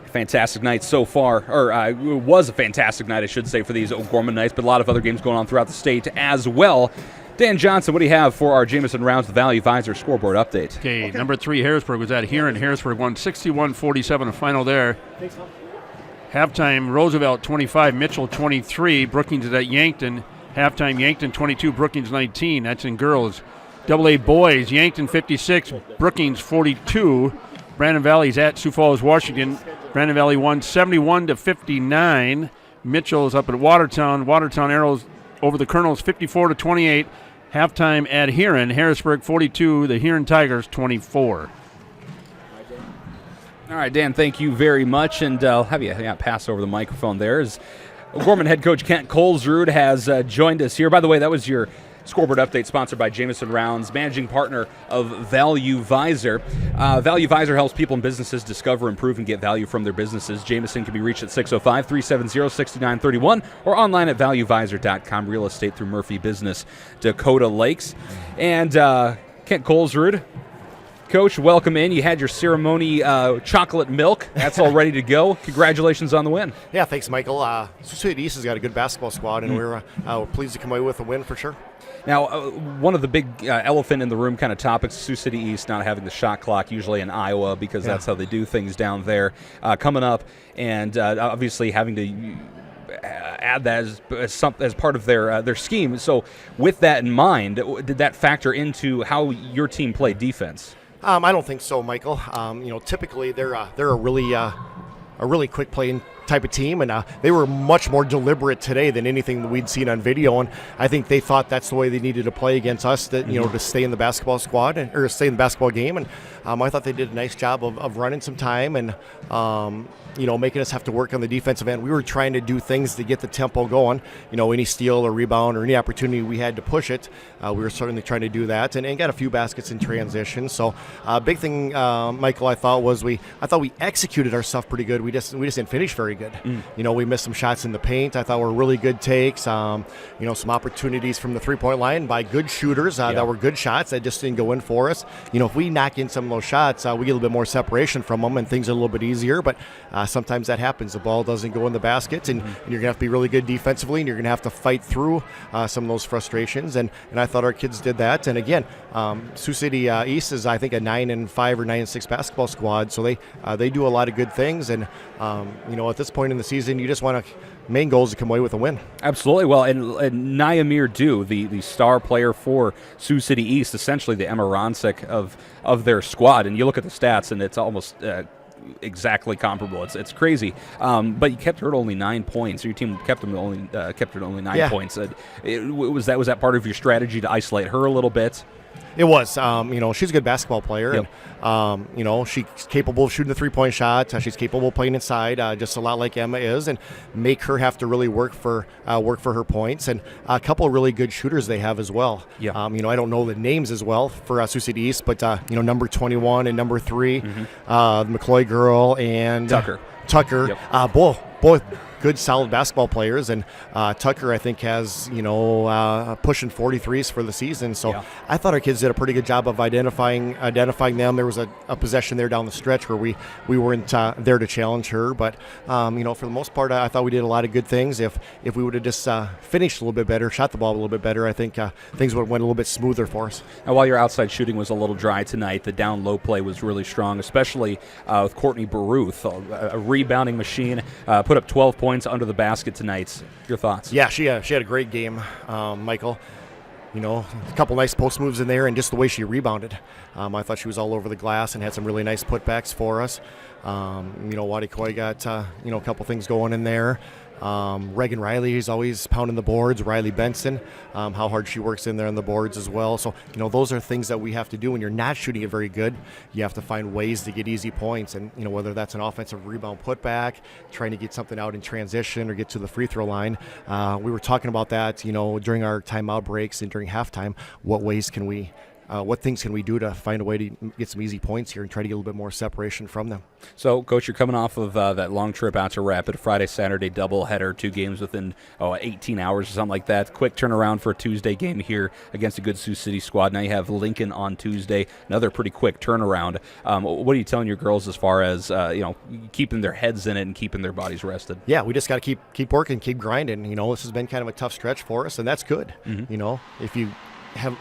Fantastic night so far, or it was a fantastic night, I should say, for these O'Gorman Knights, but a lot of other games going on throughout the state as well. Dan Johnson, what do you have for our Jameson Rounds, the Valley Advisor scoreboard update? Okay, number 3 Harrisburg was at Huron. Harrisburg won 61-47, the final there. Halftime, Roosevelt 25, Mitchell 23. Brookings is at Yankton. Halftime, Yankton 22, Brookings 19. That's in girls. AA boys, Yankton 56, Brookings 42. Brandon Valley's at Sioux Falls, Washington. Brandon Valley won 71-59. Mitchell's up at Watertown. Watertown Arrows over the Colonels 54-28. Halftime at Huron. Harrisburg 42, the Huron Tigers 24. All right, Dan, thank you very much, and I'll have you pass over the microphone there. As Gorman head coach Kent Colesrud has joined us here. By the way, that was your scoreboard update sponsored by Jameson Rounds, managing partner of Value Visor. Value Visor helps people and businesses discover, improve, and get value from their businesses. Jameson can be reached at 605-370-6931 or online at valuevisor.com. Real estate through Murphy Business, Dakota Lakes. And Kent Colesrud, Coach, welcome in. You had your ceremony chocolate milk. That's all ready to go. Congratulations on the win. Yeah, thanks, Michael. Sioux City East has got a good basketball squad, and we're pleased to come away with a win for sure. Now, one of the big elephant in the room kind of topics, Sioux City East not having the shot clock, usually in Iowa, because that's how they do things down there, coming up, and obviously having to add that as part of their scheme. So with that in mind, did that factor into how your team played defense? I don't think so, Michael. Typically they're a really quick playing type of team, and they were much more deliberate today than anything that we'd seen on video. And I think they thought that's the way they needed to play against us, to stay in the basketball squad or stay in the basketball game. And I thought they did a nice job of running some time and making us have to work on the defensive end. We were trying to do things to get the tempo going. Any steal or rebound or any opportunity we had to push it, we were certainly trying to do that, and got a few baskets in transition. So big thing, Michael, I thought we executed our stuff pretty good. We just didn't finish very good. We missed some shots in the paint. I thought were really good takes. Some opportunities from the 3-point line by good shooters that were good shots that just didn't go in for us. If we knock in some of those shots, we get a little bit more separation from them, and things are a little bit easier. But sometimes that happens. The ball doesn't go in the basket, and you're going to have to be really good defensively, and you're going to have to fight through some of those frustrations. And I thought our kids did that. And again, Sioux City East is, I think, a 9-5 or 9-6 basketball squad, so they do a lot of good things. And at this point in the season, you just want to. Main goal is to come away with a win. Absolutely. Well, and Nyamir Dew, the star player for Sioux City East, essentially the Emma Ronsick of their squad. And you look at the stats, and it's almost exactly comparable. It's crazy. But you kept her at only 9 points. Your team kept her at only 9 points. Was that part of your strategy to isolate her a little bit? It was. She's a good basketball player. Yep. And, she's capable of shooting the 3-point shot. She's capable of playing inside, just a lot like Emma is, and make her have to really work for her points. And a couple of really good shooters they have as well. Yeah. I don't know the names as well for Sioux City East, but, number 21 and number 3, the McCloy girl and Tucker. Yep. Both good, solid basketball players, and Tucker, I think, has pushing 43s for the season. So I thought our kids did a pretty good job of identifying them. There was a possession there down the stretch where we weren't there to challenge her, but for the most part, I thought we did a lot of good things. If we would have just finished a little bit better, shot the ball a little bit better, I think things would have went a little bit smoother for us. Now, while your outside shooting was a little dry tonight, the down low play was really strong, especially with Courtney Baruth, a rebounding machine. Put up 12 points under the basket tonight. Your thoughts? Yeah, she had a great game, Michael. A couple nice post moves in there, and just the way she rebounded. I thought she was all over the glass and had some really nice putbacks for us. Waddy Coy got a couple things going in there. Reagan Riley is always pounding the boards. Riley Benson, how hard she works in there on the boards as well. So, those are things that we have to do when you're not shooting it very good. You have to find ways to get easy points. And, whether that's an offensive rebound putback, trying to get something out in transition or get to the free throw line. We were talking about that, during our timeout breaks and during halftime. What things can we do to find a way to get some easy points here and try to get a little bit more separation from them? So, Coach, you're coming off of that long trip out to Rapid, Friday, Saturday doubleheader, 2 games within 18 hours or something like that. Quick turnaround for a Tuesday game here against a good Sioux City squad. Now you have Lincoln on Tuesday, another pretty quick turnaround. What are you telling your girls as far as keeping their heads in it and keeping their bodies rested? Yeah, we just got to keep working, keep grinding. This has been kind of a tough stretch for us, and that's good. Mm-hmm. If you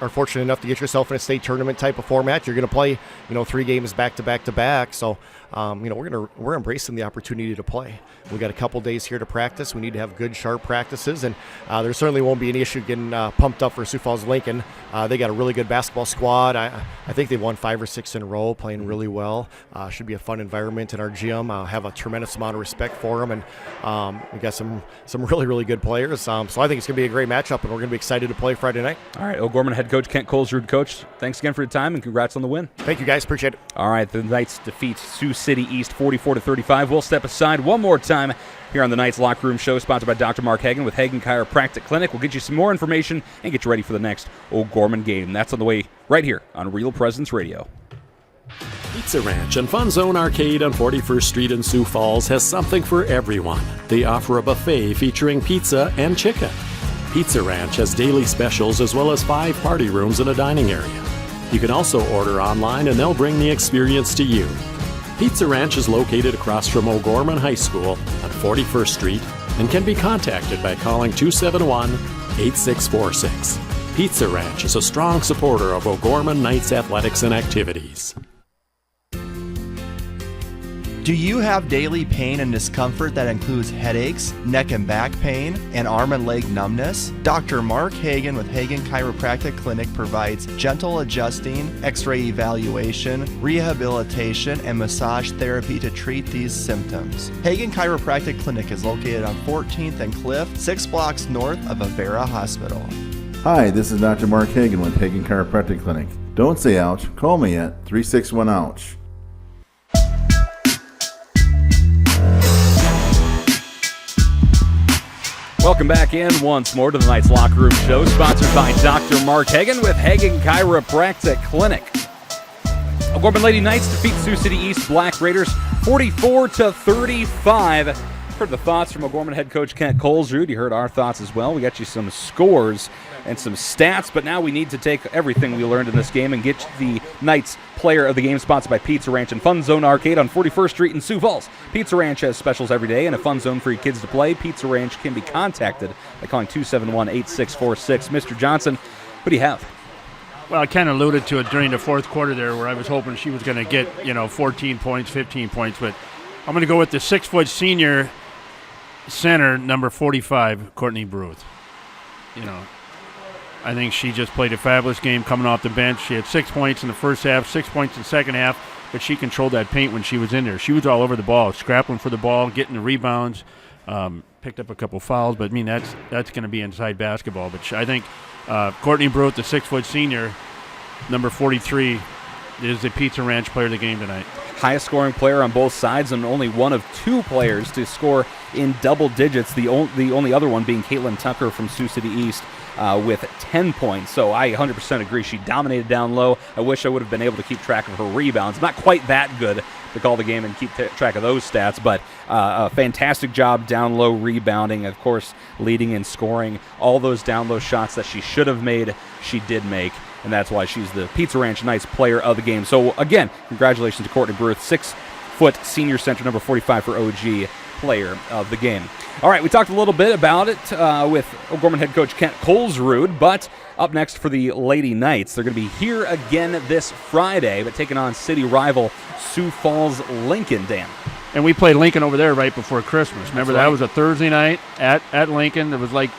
are fortunate enough to get yourself in a state tournament type of format, you're going to play 3 games back to back. So we're embracing the opportunity to play. We got a couple days here to practice. We need to have good, sharp practices, and there certainly won't be any issue getting pumped up for Sioux Falls Lincoln. They got a really good basketball squad. I think they've won 5 or 6 in a row, playing really well. Should be a fun environment in our gym. Have a tremendous amount of respect for them, and we got some really, really good players. So I think it's going to be a great matchup, and we're going to be excited to play Friday night. All right, Gorman O'Gorman head coach Kent Colesrud. Coach, thanks again for your time and congrats on the win. Thank you, guys. Appreciate it. All right, the Knights defeat Sioux City East 44-35. We'll step aside one more time here on the Knights Locker Room Show, sponsored by Dr. Mark Hagan with Hagan Chiropractic Clinic. We'll get you some more information and get you ready for the next O'Gorman game. That's on the way right here on Real Presence Radio. Pizza Ranch and Fun Zone Arcade on 41st Street in Sioux Falls has something for everyone. They offer a buffet featuring pizza and chicken. Pizza Ranch has daily specials as well as 5 party rooms and a dining area. You can also order online and they'll bring the experience to you. Pizza Ranch is located across from O'Gorman High School on 41st Street and can be contacted by calling 271-8646. Pizza Ranch is a strong supporter of O'Gorman Knights athletics and activities. Do you have daily pain and discomfort that includes headaches, neck and back pain, and arm and leg numbness? Dr. Mark Hagan with Hagan Chiropractic Clinic provides gentle adjusting, x-ray evaluation, rehabilitation, and massage therapy to treat these symptoms. Hagan Chiropractic Clinic is located on 14th and Cliff, 6 blocks north of Avera Hospital. Hi, this is Dr. Mark Hagan with Hagan Chiropractic Clinic. Don't say ouch, call me at 361-OUCH. Welcome back in once more to the Knights Locker Room Show, sponsored by Dr. Mark Hagan with Hagan Chiropractic Clinic. O'Gorman Lady Knights defeat Sioux City East Black Raiders 44-35. Heard the thoughts from O'Gorman head coach Kent Colesrud. You heard our thoughts as well. We got you some scores and some stats, but now we need to take everything we learned in this game and get the Knights player of the game, sponsored by Pizza Ranch and Fun Zone Arcade on 41st Street in Sioux Falls. Pizza Ranch has specials every day and a fun zone for your kids to play. Pizza Ranch can be contacted by calling 271-8646. Mr. Johnson, what do you have? Well, I kind of alluded to it during the fourth quarter there where I was hoping she was going to get, 14 points, 15 points, but I'm going to go with the 6-foot senior center, number 45, Courtney Bruth. I think she just played a fabulous game coming off the bench. She had 6 points in the first half, 6 points in the second half, but she controlled that paint when she was in there. She was all over the ball, scrapping for the ball, getting the rebounds, picked up a couple fouls, but that's going to be inside basketball. But I think Courtney Bruth, the 6-foot senior, number 43, is the Pizza Ranch player of the game tonight. Highest scoring player on both sides and only one of 2 players to score in double digits, the only other one being Caitlin Tucker from Sioux City East with 10 points. So I 100% agree. She dominated down low. I wish I would have been able to keep track of her rebounds. Not quite that good to call the game and keep track of those stats, but a fantastic job down low rebounding, of course, leading and scoring. All those down low shots that she should have made, she did make. And that's why she's the Pizza Ranch Knights player of the game. So, again, congratulations to Courtney Bruth, 6-foot senior center, number 45 for OG, player of the game. All right, we talked a little bit about it with O'Gorman head coach Kent Colesrud, but up next for the Lady Knights, they're going to be here again this Friday, but taking on city rival Sioux Falls Lincoln, Dan. And we played Lincoln over there right before Christmas. Remember, that was a Thursday night at Lincoln. It was like,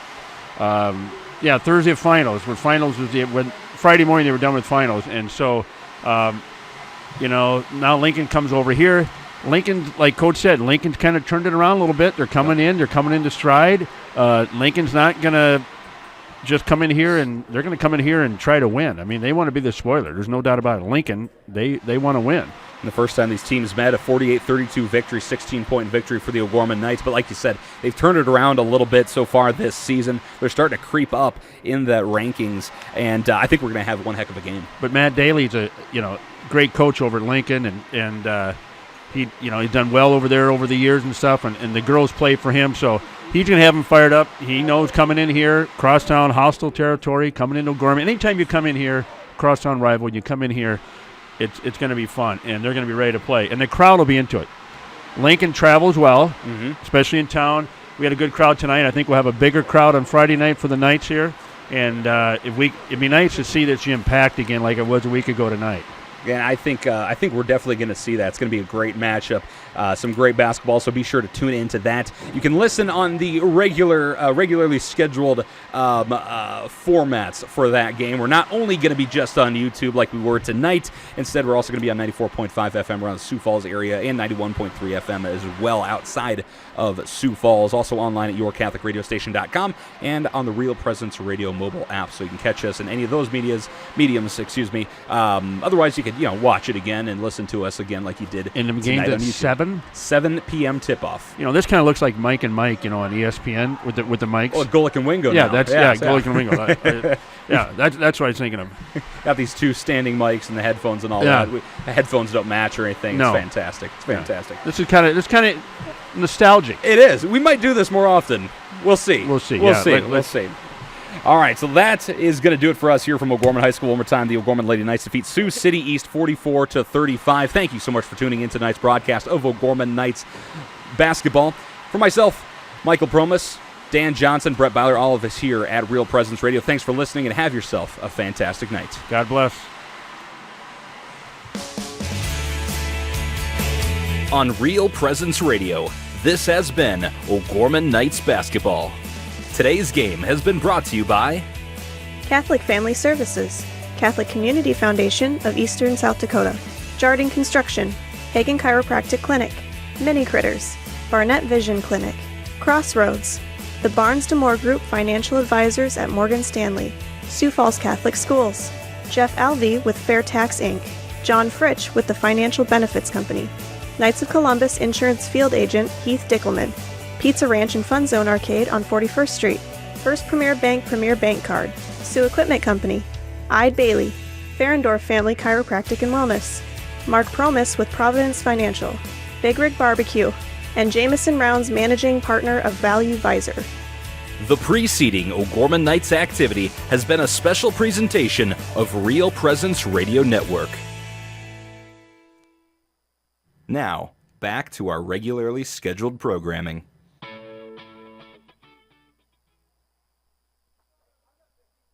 Thursday of finals, where finals was when Friday morning they were done with finals. And so, now Lincoln comes over here. Lincoln, like Coach said, Lincoln's kind of turned it around a little bit. They're coming in. They're coming into stride. Lincoln's not going to just come in here, and they're going to come in here and try to win. I mean, they want to be the spoiler. There's no doubt about it. Lincoln, they want to win. And the first time these teams met, a 48-32 victory, 16-point victory for the O'Gorman Knights. But like you said, they've turned it around a little bit so far this season. They're starting to creep up in the rankings, and I think we're going to have one heck of a game. But Matt Daly's a great coach over at Lincoln, and he's done well over there over the years and stuff, and the girls play for him, so he's going to have them fired up. He knows coming in here, crosstown, hostile territory, coming into O'Gorman. Anytime you come in here, crosstown rival, you come in here, it's going to be fun, and they're going to be ready to play. And the crowd will be into it. Lincoln travels well, especially in town. We had a good crowd tonight. I think we'll have a bigger crowd on Friday night for the Knights here. And it'd be nice to see this gym packed again like it was a week ago tonight. Yeah, I think we're definitely going to see that. It's going to be a great matchup, some great basketball. So be sure to tune into that. You can listen on the regularly scheduled formats for that game. We're not only going to be just on YouTube like we were tonight. Instead, we're also going to be on 94.5 FM around the Sioux Falls area and 91.3 FM as well outside of Sioux Falls. Also online at yourcatholicradiostation.com and on the Real Presence Radio mobile app, so you can catch us in any of those mediums. Otherwise, you could watch it again and listen to us again like you did. And the game's at 7 p.m. tip-off. This kind of looks like Mike and Mike, on ESPN with the mics. Oh, Golick and Wingo. Yeah, now. Golick and Wingo. That's what I was thinking of. Got these two standing mics and the headphones and all that. The headphones don't match or anything. No. It's fantastic. It's fantastic. This is kind of nostalgic. It is. We might do this more often. We'll see. We'll see. Let's see. All right, so that is going to do it for us here from O'Gorman High School. One more time, the O'Gorman Lady Knights defeat Sioux City East 44-35. Thank you so much for tuning in to tonight's broadcast of O'Gorman Knights basketball. For myself, Michael Promus, Dan Johnson, Brett Byler, all of us here at Real Presence Radio. Thanks for listening, and have yourself a fantastic night. God bless. On Real Presence Radio, this has been O'Gorman Knights basketball. Today's game has been brought to you by Catholic Family Services, Catholic Community Foundation of Eastern South Dakota, Jardine Construction, Hagen Chiropractic Clinic, Mini Critters, Barnett Vision Clinic, Crossroads, the Barnes DeMoore Group Financial Advisors at Morgan Stanley, Sioux Falls Catholic Schools, Jeff Alvey with Fair Tax Inc., John Fritsch with the Financial Benefits Company, Knights of Columbus Insurance Field Agent Heath Dickelman, Pizza Ranch and Fun Zone Arcade on 41st Street, First Premier Bank Card, Sioux Equipment Company, Ide Bailey, Ferendorf Family Chiropractic and Wellness, Mark Promus with Providence Financial, Big Rig Barbecue, and Jameson Rounds Managing Partner of Value Visor. The preceding O'Gorman Knights activity has been a special presentation of Real Presence Radio Network. Now, back to our regularly scheduled programming.